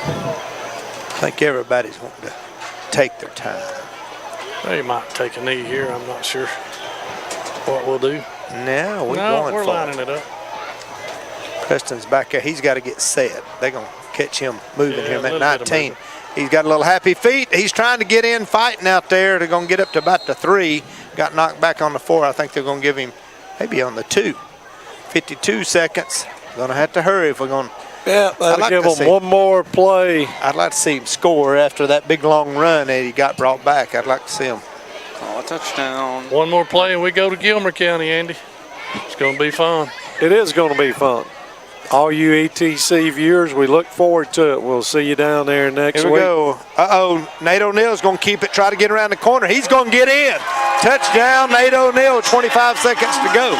I think everybody's wanting to take their time. They might take a knee here. I'm not sure what we'll do. Now we're No, going we're for lining it. it up. Preston's back there. He's got to get set. They're going to catch him moving Yeah, him a at little bit of 19. movement. He's got a little happy feet. He's trying to get in fighting out there. They're going to get up to about the 3. Got knocked back on the 4. I think they're going to give him maybe on the 2. 52 seconds. Going to have to hurry if we're going to. Yeah, I'd like give to them see- one more play. I'd like to see him score after that big long run that he got brought back. I'd like to see him. Oh, a touchdown. One more play and we go to Gilmer County, Andy. It's going to be fun. It is going to be fun. All you ETC viewers, we look forward to it. We'll see you down there next Here week. we go. Nate O'Neill's going to keep it, try to get around the corner. He's going to get in. Touchdown, Nate O'Neill, 25 seconds to go.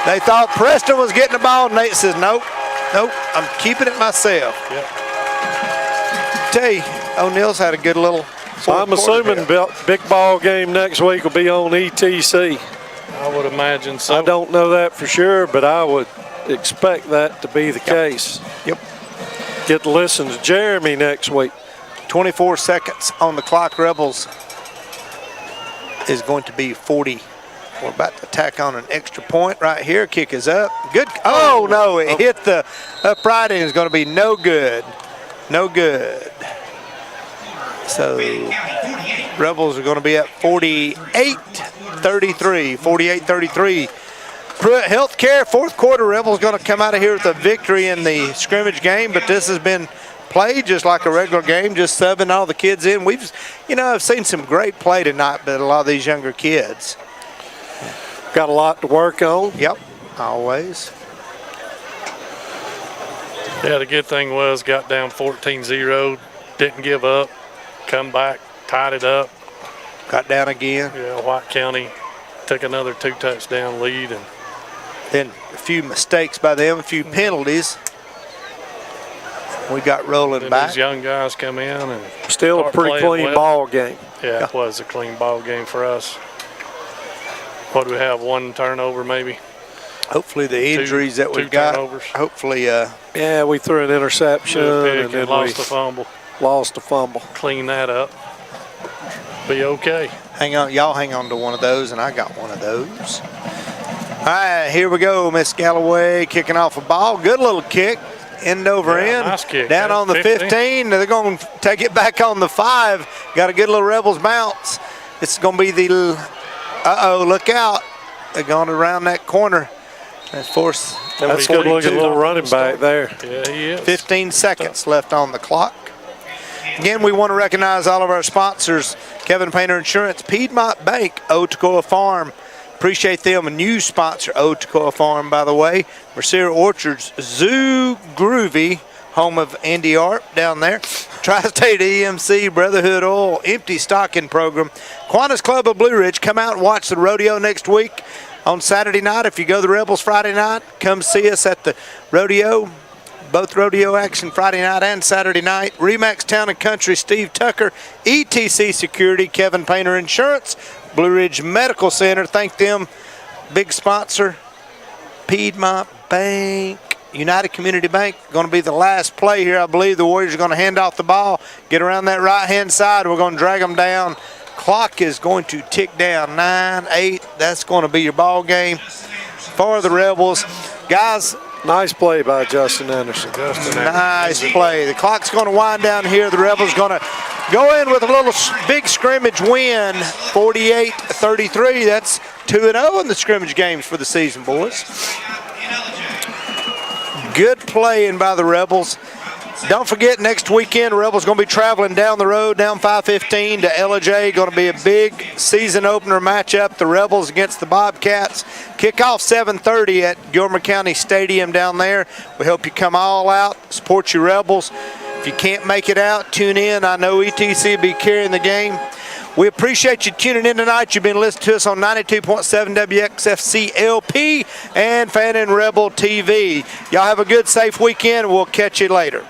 They thought Preston was getting the ball. Nate says, nope, I'm keeping it myself. Yep. Tell you, O'Neill's had a good little So I'm assuming big ball game next week will be on ETC. I would imagine so. I don't know that for sure, but I would expect that to be the case. Yep. Get to listen to Jeremy next week. 24 seconds on the clock. Rebels is going to be 40. We're about to tack on an extra point right here. Kick is up. Good. Oh, no. It hit the upright and it's going to be no good. No good. So Rebels are going to be at 48-33. 48-33. Pruitt Healthcare, fourth quarter. Rebels going to come out of here with a victory in the scrimmage game, but this has been played just like a regular game, just subbing all the kids in. I've seen some great play tonight, but a lot of these younger kids. Got a lot to work on. Yep, always. Yeah, the good thing was got down 14-0, didn't give up, come back, tied it up. Got down again. Yeah, White County took another 2-touchdown lead. And then a few mistakes by them, a few penalties. We got rolling back. These young guys come in and still a pretty clean ball game. Yeah, it was a clean ball game for us. What do we have? One turnover maybe? Hopefully the injuries that we've got. Turnovers. Hopefully. Yeah, we threw an interception and then lost a fumble. Lost a fumble. Clean that up. Be okay. Hang on, y'all hang on to one of those, and I got one of those. All right, here we go. Miss Galloway kicking off a ball. Good little kick. End over end. Nice kick. Down on the 15. They're going to take it back on the 5. Got a good little Rebels bounce. It's going to be the, look out. They're going around that corner. That's a good looking little running back there. Yeah, he is. 15 seconds left on the clock. Again, we want to recognize all of our sponsors. Kevin Painter Insurance, Piedmont Bank, Otocoa Farm. Appreciate them. A new sponsor, Otocoa Farm, by the way. Mercier Orchards, Zoo Groovy, home of Andy Art down there. Tri-State EMC, Brotherhood Oil, Empty Stocking Program. Kiwanis Club of Blue Ridge. Come out and watch the rodeo next week on Saturday night. If you go to the Rebels Friday night, come see us at the rodeo. Both rodeo action Friday night and Saturday night. Remax Town and Country, Steve Tucker, ETC Security, Kevin Painter Insurance, Blue Ridge Medical Center. Thank them. Big sponsor, Piedmont Bank, United Community Bank. Going to be the last play here. I believe the Warriors are going to hand off the ball, get around that right-hand side. We're going to drag them down. Clock is going to tick down. 9, 8. That's going to be your ball game for the Rebels. Guys, nice play by Justin Anderson. Nice play. The clock's going to wind down here. The Rebels going to go in with a little big scrimmage win, 48-33. That's 2-0 in the scrimmage games for the season, boys. Good playing by the Rebels. Don't forget, next weekend, Rebels going to be traveling down the road, down 515 to LJ. Going to be a big season opener matchup. The Rebels against the Bobcats. Kickoff 7:30 at Gilmer County Stadium down there. We hope you come all out, support your Rebels. If you can't make it out, tune in. I know ETC will be carrying the game. We appreciate you tuning in tonight. You've been listening to us on 92.7 WXFC LP and Fannin Rebel TV. Y'all have a good, safe weekend. We'll catch you later.